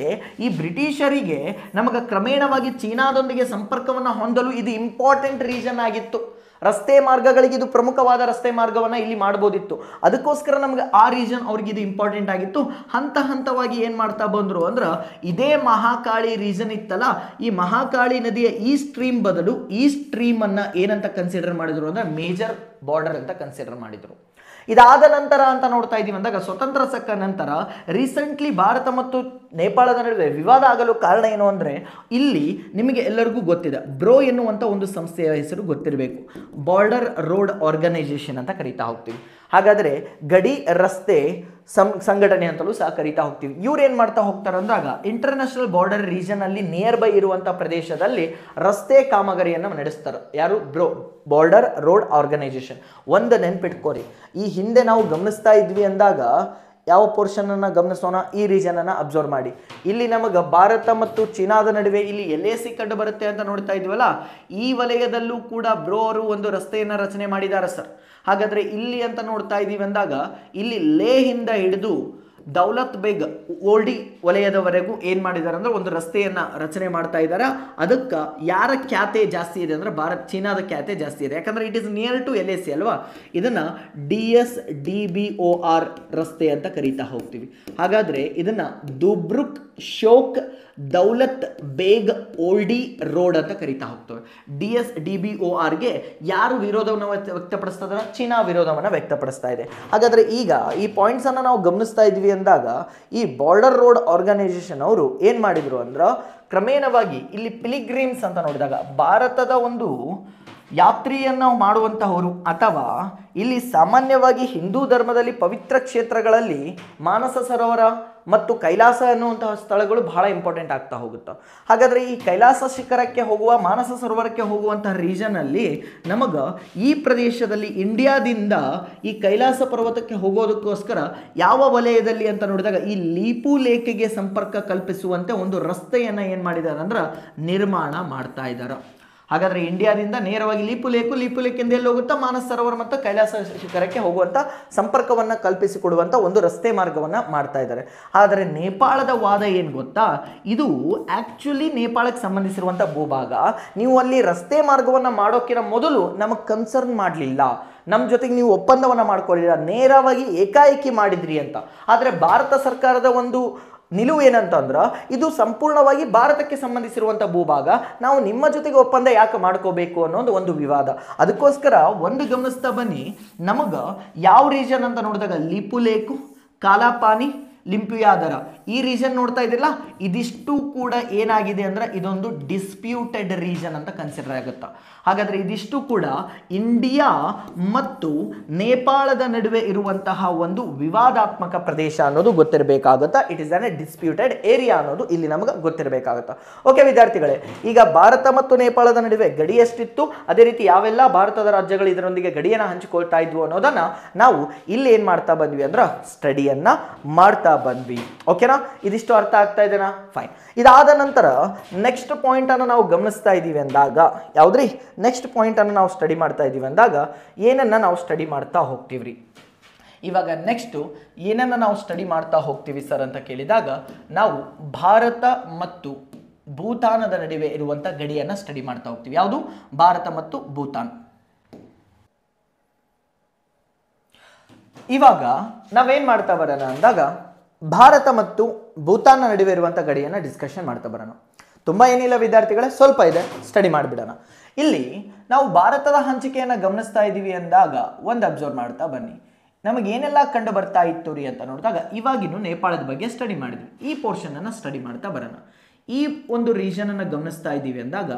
ಈ ಬ್ರಿಟಿಷರಿಗೆ ನಮಗೆ ಕ್ರಮೇಣವಾಗಿ ಚೀನಾದೊಂದಿಗೆ ಸಂಪರ್ಕವನ್ನು ಹೊಂದಲು ಇದು ಇಂಪಾರ್ಟೆಂಟ್ ರೀಜನ್ ಆಗಿತ್ತು. ರಸ್ತೆ ಮಾರ್ಗಗಳಿಗೆ ಇದು ಪ್ರಮುಖವಾದ ರಸ್ತೆ ಮಾರ್ಗವನ್ನು ಇಲ್ಲಿ ಮಾಡ್ಬೋದಿತ್ತು. ಅದಕ್ಕೋಸ್ಕರ ನಮಗೆ ಆ ರೀಜನ್ ಅವ್ರಿಗೆ ಇದು ಇಂಪಾರ್ಟೆಂಟ್ ಆಗಿತ್ತು. ಹಂತ ಹಂತವಾಗಿ ಏನು ಮಾಡ್ತಾ ಬಂದರು ಅಂದ್ರೆ ಇದೇ ಮಹಾಕಾಳಿ ರೀಜನ್ ಇತ್ತಲ್ಲ, ಈ ಮಹಾಕಾಳಿ ನದಿಯ ಈ ಸ್ಟ್ರೀಮ್ ಬದಲು ಈ ಸ್ಟ್ರೀಮನ್ನು ಏನಂತ ಕನ್ಸಿಡರ್ ಮಾಡಿದ್ರು ಅಂದ್ರೆ ಮೇಜರ್ ಬಾರ್ಡರ್ ಅಂತ ಕನ್ಸಿಡರ್ ಮಾಡಿದರು. ಇದಾದ ನಂತರ ಅಂತ ನೋಡ್ತಾ ಇದ್ದೀವಿ ಅಂದಾಗ ಸ್ವತಂತ್ರ ಸಕ್ಕ ನಂತರ ರೀಸೆಂಟ್ಲಿ ಭಾರತ ಮತ್ತು ನೇಪಾಳದ ನಡುವೆ ವಿವಾದ ಆಗಲು ಕಾರಣ ಏನು ಅಂದರೆ ಇಲ್ಲಿ ನಿಮಗೆ ಎಲ್ಲರಿಗೂ ಗೊತ್ತಿದೆ, ಬ್ರೋ ಎನ್ನುವಂಥ ಒಂದು ಸಂಸ್ಥೆಯ ಹೆಸರು ಗೊತ್ತಿರಬೇಕು. ಬಾರ್ಡರ್ ರೋಡ್ ಆರ್ಗನೈಸೇಷನ್ ಅಂತ ಕರೀತಾ ಹೋಗ್ತೀವಿ. ಹಾಗಾದರೆ ಗಡಿ ರಸ್ತೆ ಸಂಘಟನೆ ಅಂತಲೂ ಸಹ ಕರೀತಾ ಹೋಗ್ತೀವಿ. ಇವ್ರು ಏನು ಮಾಡ್ತಾ ಹೋಗ್ತಾರೆ ಅಂದಾಗ ಇಂಟರ್ನ್ಯಾಷನಲ್ ಬಾರ್ಡರ್ ರೀಜನ್ ಅಲ್ಲಿ ನಿಯರ್ ಬೈ ಇರುವಂಥ ಪ್ರದೇಶದಲ್ಲಿ ರಸ್ತೆ ಕಾಮಗಾರಿಯನ್ನು ನಡೆಸ್ತಾರೆ. ಯಾರು? Border road organisation. ಒಂದು ನೆನ್ಪಿಟ್ಕೋರಿ, ಈ ಹಿಂದೆ ನಾವು ಗಮನಿಸ್ತಾ ಇದ್ವಿ ಅಂದಾಗ ಯಾವ ಪೋರ್ಷನ್ ಅನ್ನು ಗಮನಿಸೋಣ, ಈ ರೀಜನ್ ಅನ್ನು ಅಬ್ಸರ್ವ್ ಮಾಡಿ. ಇಲ್ಲಿ ನಮಗೆ ಭಾರತ ಮತ್ತು ಚೀನಾದ ನಡುವೆ ಇಲ್ಲಿ LAC ಕಂಡು ಬರುತ್ತೆ ಅಂತ ನೋಡ್ತಾ ಇದ್ವಲ್ಲ, ಈ ವಲಯದಲ್ಲೂ ಕೂಡ ಬ್ರೋ ಅವರು ಒಂದು ರಸ್ತೆಯನ್ನು ರಚನೆ ಮಾಡಿದ್ದಾರೆ ಸರ್. ಹಾಗಾದರೆ ಇಲ್ಲಿ ಅಂತ ನೋಡ್ತಾ ಇದ್ದೀವಿ ಅಂದಾಗ ಇಲ್ಲಿ ಲೇಹಿಂದ ಹಿಡಿದು ದೌಲತ್ ಬೇಗ್ ಓಲ್ಡಿ ವಲಯದವರೆಗೂ ಏನು ಮಾಡಿದ್ದಾರೆ ಅಂದರೆ ಒಂದು ರಸ್ತೆಯನ್ನು ರಚನೆ ಮಾಡ್ತಾ ಇದ್ದಾರೆ. ಅದಕ್ಕೆ ಯಾರ ಖ್ಯಾತೆ ಜಾಸ್ತಿ ಇದೆ ಅಂದರೆ ಚೀನಾದ ಖ್ಯಾತೆ ಜಾಸ್ತಿ ಇದೆ, ಯಾಕಂದರೆ it is near to LAC ಅಲ್ವಾ. ಇದನ್ನು DSDBOR ರಸ್ತೆ ಅಂತ ಕರೀತಾ ಹೋಗ್ತೀವಿ. ಹಾಗಾದರೆ ಇದನ್ನು ದುಬ್ರುಕ್ ಶೋಕ್ ದೌಲತ್ ಬೇಗ್ ಓಲ್ಡಿ ರೋಡ್ ಅಂತ ಕರೀತಾ ಹೋಗ್ತವೆ. DSDBORಗೆ ಯಾರು ವಿರೋಧವನ್ನು ವ್ಯಕ್ತಪಡಿಸ್ತಾ ಇದ್ದಾರೆ? ಚೀನಾ ವಿರೋಧವನ್ನು ವ್ಯಕ್ತಪಡಿಸ್ತಾ ಇದೆ. ಹಾಗಾದರೆ ಈಗ ಈ ಪಾಯಿಂಟ್ಸನ್ನು ನಾವು ಗಮನಿಸ್ತಾ ಇದ್ವಿ ಅಂದಾಗ ಈ ಬಾರ್ಡರ್ ರೋಡ್ ಆರ್ಗನೈಸೇಷನ್ ಅವರು ಏನು ಮಾಡಿದರು ಅಂದ್ರೆ ಕ್ರಮೇಣವಾಗಿ ಇಲ್ಲಿ ಪಿಲಿಗ್ರಿಮ್ಸ್ ಅಂತ ನೋಡಿದಾಗ ಭಾರತದ ಒಂದು ಯಾತ್ರೆಯನ್ನು ಮಾಡುವಂತಹವರು ಅಥವಾ ಇಲ್ಲಿ ಸಾಮಾನ್ಯವಾಗಿ ಹಿಂದೂ ಧರ್ಮದಲ್ಲಿ ಪವಿತ್ರ ಕ್ಷೇತ್ರಗಳಲ್ಲಿ ಮಾನಸ ಸರೋವರ ಮತ್ತು ಕೈಲಾಸ ಅನ್ನುವಂತಹ ಸ್ಥಳಗಳು ಬಹಳ ಇಂಪಾರ್ಟೆಂಟ್ ಆಗ್ತಾ ಹೋಗುತ್ತೆ. ಹಾಗಾದರೆ ಈ ಕೈಲಾಸ ಶಿಖರಕ್ಕೆ ಹೋಗುವ, ಮಾನಸ ಸರೋವರಕ್ಕೆ ಹೋಗುವಂತಹ ರೀಜನಲ್ಲಿ ನಮಗೆ ಈ ಪ್ರದೇಶದಲ್ಲಿ ಇಂಡಿಯಾದಿಂದ ಈ ಕೈಲಾಸ ಪರ್ವತಕ್ಕೆ ಹೋಗೋದಕ್ಕೋಸ್ಕರ ಯಾವ ವಲಯದಲ್ಲಿ ಅಂತ ನೋಡಿದಾಗ ಈ ಲೀಪು ಲೇಕ್ಗೆ ಸಂಪರ್ಕ ಕಲ್ಪಿಸುವಂತೆ ಒಂದು ರಸ್ತೆಯನ್ನು ಏನು ಮಾಡಿದ್ದಾರೆ ಅಂದ್ರೆ ನಿರ್ಮಾಣ ಮಾಡ್ತಾ ಇದ್ದಾರೆ. ಹಾಗಾದ್ರೆ ಇಂಡಿಯಾದಿಂದ ನೇರವಾಗಿ ಲಿಪುಲೇಖಿಂದ ಎಲ್ಲಿ ಹೋಗುತ್ತಾ ಮಾನಸ ಸರೋವರ ಮತ್ತು ಕೈಲಾಸ ಶಿಖರಕ್ಕೆ ಹೋಗುವಂತ ಸಂಪರ್ಕವನ್ನ ಕಲ್ಪಿಸಿಕೊಡುವಂತ ಒಂದು ರಸ್ತೆ ಮಾರ್ಗವನ್ನ ಮಾಡ್ತಾ ಇದ್ದಾರೆ. ಆದರೆ ನೇಪಾಳದ ವಾದ ಏನ್ ಗೊತ್ತಾ, ಇದು ಆಕ್ಚುಲಿ ನೇಪಾಳಕ್ಕೆ ಸಂಬಂಧಿಸಿರುವಂತ ಭೂಭಾಗ. ನೀವು ಅಲ್ಲಿ ರಸ್ತೆ ಮಾರ್ಗವನ್ನ ಮಾಡೋಕ್ಕಿಂತ ಮೊದಲು ನಮಗೆ ಕನ್ಸರ್ನ್ ಮಾಡಲಿಲ್ಲ, ನಮ್ಮ ಜೊತೆಗೆ ನೀವು ಒಪ್ಪಂದವನ್ನ ಮಾಡ್ಕೊಳ್ಳಿಲ್ಲ, ನೇರವಾಗಿ ಏಕಾಏಕಿ ಮಾಡಿದ್ರಿ ಅಂತ. ಆದರೆ ಭಾರತ ಸರ್ಕಾರದ ಒಂದು ನಿಲುವು ಏನಂತಂದ್ರೆ, ಇದು ಸಂಪೂರ್ಣವಾಗಿ ಭಾರತಕ್ಕೆ ಸಂಬಂಧಿಸಿರುವಂಥ ಭೂಭಾಗ, ನಾವು ನಿಮ್ಮ ಜೊತೆಗೆ ಒಪ್ಪಂದ ಯಾಕೆ ಮಾಡ್ಕೋಬೇಕು ಅನ್ನೋದು ಒಂದು ವಿವಾದ. ಅದಕ್ಕೋಸ್ಕರ ಒಂದು ಗಮನಿಸ್ತಾ ಬನ್ನಿ, ನಮಗೆ ಯಾವ ರೀಜನ್ ಅಂತ ನೋಡಿದಾಗ ಲಿಪುಲೇಖು, ಕಾಲಾಪಾನಿ, ಲಿಂಪಿಯಾದರ ಈ ರೀಜನ್ ನೋಡ್ತಾ ಇದ್ದಿಲ್ಲ, ಇದಿಷ್ಟು ಕೂಡ ಏನಾಗಿದೆ ಅಂದ್ರೆ ಇದೊಂದು ಡಿಸ್ಪ್ಯೂಟೆಡ್ ರೀಜನ್ ಅಂತ ಕನ್ಸಿಡರ್ ಆಗುತ್ತಾ. ಹಾಗಾದ್ರೆ ಇದಿಷ್ಟು ಕೂಡ ಇಂಡಿಯಾ ಮತ್ತು ನೇಪಾಳದ ನಡುವೆ ಇರುವಂತಹ ಒಂದು ವಿವಾದಾತ್ಮಕ ಪ್ರದೇಶ ಅನ್ನೋದು ಗೊತ್ತಿರಬೇಕಾಗುತ್ತಾ. It is an a disputed area ಅನ್ನೋದು ಇಲ್ಲಿ ನಮಗೆ ಗೊತ್ತಿರಬೇಕಾಗುತ್ತಾ. ಓಕೆ ವಿದ್ಯಾರ್ಥಿಗಳೇ, ಈಗ ಭಾರತ ಮತ್ತು ನೇಪಾಳದ ನಡುವೆ ಗಡಿ ಎಷ್ಟಿತ್ತು, ಅದೇ ರೀತಿ ಯಾವೆಲ್ಲ ಭಾರತದ ರಾಜ್ಯಗಳು ಇದರೊಂದಿಗೆ ಗಡಿಯನ್ನು ಹಂಚಿಕೊಳ್ತಾ ಇದ್ವು ಅನ್ನೋದನ್ನ ನಾವು ಇಲ್ಲಿ ಏನ್ ಮಾಡ್ತಾ ಬಂದ್ವಿ ಅಂದ್ರೆ ಸ್ಟಡಿಯನ್ನ ಮಾಡ್ತಾ ಬಂದ್ವಿ. ಓಕೆನಾ, ಇದಿಷ್ಟು ಅರ್ಥ ಆಗ್ತಾ ಇದೆನಾ? ಫೈನ್. ಇದಾದ ನಂತರ ನೆಕ್ಸ್ಟ್ ಪಾಯಿಂಟ್ ಅನ್ನು ನಾವು ಗಮನಿಸ್ತಾ ಇದ್ದೀವಿ ಅಂದಾಗ, ಯಾವ್ದ್ರಿ ನೆಕ್ಸ್ಟ್ ಪಾಯಿಂಟ್ ಅನ್ನು ನಾವು ಸ್ಟಡಿ ಮಾಡ್ತಾ ಇದ್ದೀವಿ ಅಂದಾಗ ಏನನ್ನ ನಾವು ಸ್ಟಡಿ ಮಾಡ್ತಾ ಹೋಗ್ತೀವ್ರಿ. ಇವಾಗ ನೆಕ್ಸ್ಟ್ ಏನನ್ನ ನಾವು ಸ್ಟಡಿ ಮಾಡ್ತಾ ಹೋಗ್ತೀವಿ ಸರ್ ಅಂತ ಕೇಳಿದಾಗ, ನಾವು ಭಾರತ ಮತ್ತು ಭೂತಾನದ ನಡುವೆ ಇರುವಂತ ಗಡಿಯನ್ನ ಸ್ಟಡಿ ಮಾಡ್ತಾ ಹೋಗ್ತೀವಿ. ಯಾವುದು? ಭಾರತ ಮತ್ತು ಭೂತಾನ್. ಇವಾಗ ನಾವೇನ್ ಮಾಡ್ತಾ ಬರೋಣ ಅಂದಾಗ, ಭಾರತ ಮತ್ತು ಭೂತಾನ್ನ ನಡುವೆ ಇರುವಂಥ ಗಡಿಯನ್ನು ಡಿಸ್ಕಷನ್ ಮಾಡ್ತಾ ಬರೋಣ. ತುಂಬ ಏನಿಲ್ಲ ವಿದ್ಯಾರ್ಥಿಗಳೇ, ಸ್ವಲ್ಪ ಇದೆ, ಸ್ಟಡಿ ಮಾಡಿಬಿಡೋಣ. ಇಲ್ಲಿ ನಾವು ಭಾರತದ ಹಂಚಿಕೆಯನ್ನು ಗಮನಿಸ್ತಾ ಇದ್ದೀವಿ ಅಂದಾಗ ಒಂದು ಅಬ್ಸರ್ವ್ ಮಾಡ್ತಾ ಬನ್ನಿ, ನಮಗೆ ಏನೆಲ್ಲ ಕಂಡು ಬರ್ತಾ ಇತ್ತು ರೀ ಅಂತ ನೋಡಿದಾಗ, ಇವಾಗಿನ್ನು ನೇಪಾಳದ ಬಗ್ಗೆ ಸ್ಟಡಿ ಮಾಡಿದ್ವಿ. ಈ ಪೋರ್ಷನನ್ನು ಸ್ಟಡಿ ಮಾಡ್ತಾ ಬರೋಣ. ಈ ಒಂದು ರೀಜನನ್ನು ಗಮನಿಸ್ತಾ ಇದ್ದೀವಿ ಅಂದಾಗ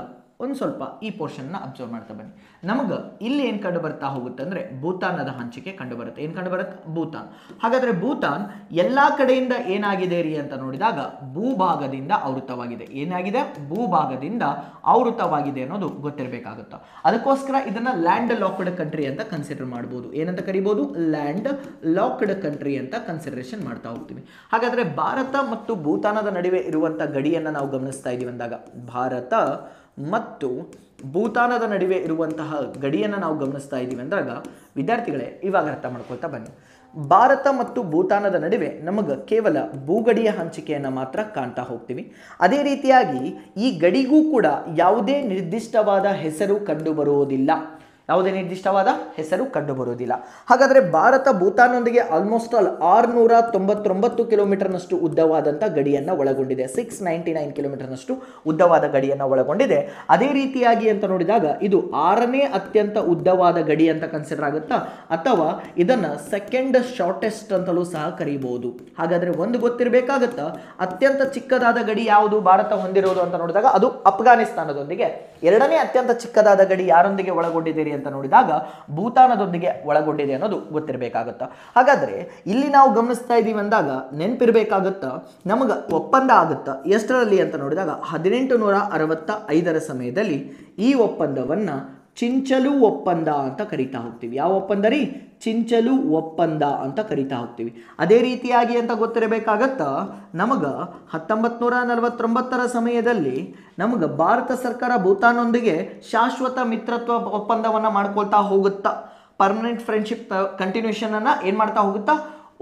ಒಂದು ಸ್ವಲ್ಪ ಈ ಪೋರ್ಷನ್ನ ಅಬ್ಸರ್ವ್ ಮಾಡ್ತಾ ಬನ್ನಿ. ನಮಗೆ ಇಲ್ಲಿ ಏನು ಕಂಡು ಬರ್ತಾ ಹೋಗುತ್ತೆ ಅಂದರೆ ಭೂತಾನದ ಹಂಚಿಕೆ ಕಂಡು ಬರುತ್ತೆ. ಏನು ಕಂಡು ಬರುತ್ತೆ? ಭೂತಾನ್. ಹಾಗಾದರೆ ಭೂತಾನ್ ಎಲ್ಲ ಕಡೆಯಿಂದ ಏನಾಗಿದೆ ರೀ ಅಂತ ನೋಡಿದಾಗ ಭೂಭಾಗದಿಂದ ಆವೃತವಾಗಿದೆ. ಏನಾಗಿದೆ? ಭೂಭಾಗದಿಂದ ಆವೃತವಾಗಿದೆ ಅನ್ನೋದು ಗೊತ್ತಿರಬೇಕಾಗುತ್ತೆ. ಅದಕ್ಕೋಸ್ಕರ ಇದನ್ನು ಲ್ಯಾಂಡ್ ಲಾಕ್ಡ್ ಕಂಟ್ರಿ ಅಂತ ಕನ್ಸಿಡರ್ ಮಾಡ್ಬೋದು. ಏನಂತ ಕರಿಬೋದು? ಲ್ಯಾಂಡ್ ಲಾಕ್ಡ್ ಕಂಟ್ರಿ ಅಂತ ಕನ್ಸಿಡರೇಷನ್ ಮಾಡ್ತಾ ಹೋಗ್ತೀವಿ. ಹಾಗಾದರೆ ಭಾರತ ಮತ್ತು ಭೂತಾನದ ನಡುವೆ ಇರುವಂಥ ಗಡಿಯನ್ನು ನಾವು ಗಮನಿಸ್ತಾ ಇದ್ದೀವಿ ಅಂದಾಗ, ಭಾರತ ಮತ್ತು ಭೂತಾನದ ನಡುವೆ ಇರುವಂತಹ ಗಡಿಯನ್ನು ನಾವು ಗಮನಿಸ್ತಾ ಇದ್ದೀವಿ ಅಂದಾಗ ವಿದ್ಯಾರ್ಥಿಗಳೇ ಇವಾಗ ಅರ್ಥ ಮಾಡ್ಕೊಳ್ತಾ ಬನ್ನಿ. ಭಾರತ ಮತ್ತು ಭೂತಾನದ ನಡುವೆ ನಮಗೆ ಕೇವಲ ಭೂಗಡಿಯ ಹಂಚಿಕೆಯನ್ನು ಮಾತ್ರ ಕಾಣ್ತಾ ಹೋಗ್ತೀವಿ. ಅದೇ ರೀತಿಯಾಗಿ ಈ ಗಡಿಗೂ ಕೂಡ ಯಾವುದೇ ನಿರ್ದಿಷ್ಟವಾದ ಹೆಸರು ಕಂಡುಬರುವುದಿಲ್ಲ. ಯಾವುದೇ ನಿರ್ದಿಷ್ಟವಾದ ಹೆಸರು ಕಂಡುಬರುವುದಿಲ್ಲ. ಹಾಗಾದರೆ ಭಾರತ ಭೂತಾನ್ನೊಂದಿಗೆ ಆಲ್ಮೋಸ್ಟ್ ಆಲ್ 699 ಕಿಲೋಮೀಟರ್ನಷ್ಟು ಉದ್ದವಾದಂಥ ಗಡಿಯನ್ನು ಒಳಗೊಂಡಿದೆ. 699 ಕಿಲೋಮೀಟರ್ನಷ್ಟು ಉದ್ದವಾದ ಗಡಿಯನ್ನು ಒಳಗೊಂಡಿದೆ. ಅದೇ ರೀತಿಯಾಗಿ ಅಂತ ನೋಡಿದಾಗ ಇದು 6ನೇ ಅತ್ಯಂತ ಉದ್ದವಾದ ಗಡಿ ಅಂತ ಕನ್ಸಿಡರ್ ಆಗುತ್ತಾ, ಅಥವಾ ಇದನ್ನು ಸೆಕೆಂಡ್ ಶಾರ್ಟೆಸ್ಟ್ ಅಂತಲೂ ಸಹ ಕರೀಬಹುದು. ಹಾಗಾದರೆ ಒಂದು ಗೊತ್ತಿರಬೇಕಾಗುತ್ತಾ, ಅತ್ಯಂತ ಚಿಕ್ಕದಾದ ಗಡಿ ಯಾವುದು ಭಾರತ ಹೊಂದಿರುವುದು ಅಂತ ನೋಡಿದಾಗ ಅದು ಅಫ್ಘಾನಿಸ್ತಾನದೊಂದಿಗೆ. ಎರಡನೇ ಅತ್ಯಂತ ಚಿಕ್ಕದಾದ ಗಡಿ ಯಾರೊಂದಿಗೆ ಒಳಗೊಂಡಿದೆ ಅಂತ ನೋಡಿದಾಗ ಭೂತಾನದೊಂದಿಗೆ ಒಳಗೊಂಡಿದೆ ಅನ್ನೋದು ಗೊತ್ತಿರಬೇಕಾಗುತ್ತಾ. ಹಾಗಾದ್ರೆ ಇಲ್ಲಿ ನಾವು ಗಮನಿಸ್ತಾ ಇದ್ದೀವಿ ಅಂದಾಗ ನೆನಪಿರಬೇಕಾಗುತ್ತಾ, ನಮಗೆ ಒಪ್ಪಂದ ಆಗುತ್ತಾ ಎಷ್ಟರಲ್ಲಿ ಅಂತ ನೋಡಿದಾಗ 1865 ಸಮಯದಲ್ಲಿ ಈ ಒಪ್ಪಂದವನ್ನ ಚಿಂಚಲು ಒಪ್ಪಂದ ಅಂತ ಕರಿತಾ ಹೋಗ್ತೀವಿ. ಯಾವ ಒಪ್ಪಂದ ರೀ? ಚಿಂಚಲು ಒಪ್ಪಂದ ಅಂತ ಕರಿತಾ ಹೋಗ್ತೀವಿ. ಅದೇ ರೀತಿಯಾಗಿ ಅಂತ ಗೊತ್ತಿರಬೇಕಾಗತ್ತಾ, ನಮಗೆ 1949 ಸಮಯದಲ್ಲಿ ನಮಗೆ ಭಾರತ ಸರ್ಕಾರ ಭೂತಾನ್ನೊಂದಿಗೆ ಶಾಶ್ವತ ಮಿತ್ರತ್ವ ಒಪ್ಪಂದವನ್ನು ಮಾಡ್ಕೊಳ್ತಾ ಹೋಗುತ್ತಾ, ಪರ್ಮನೆಂಟ್ ಫ್ರೆಂಡ್ಶಿಪ್ ಕಂಟಿನ್ಯೂಷನ್ ಅನ್ನ ಏನ್ ಮಾಡ್ತಾ ಹೋಗುತ್ತಾ,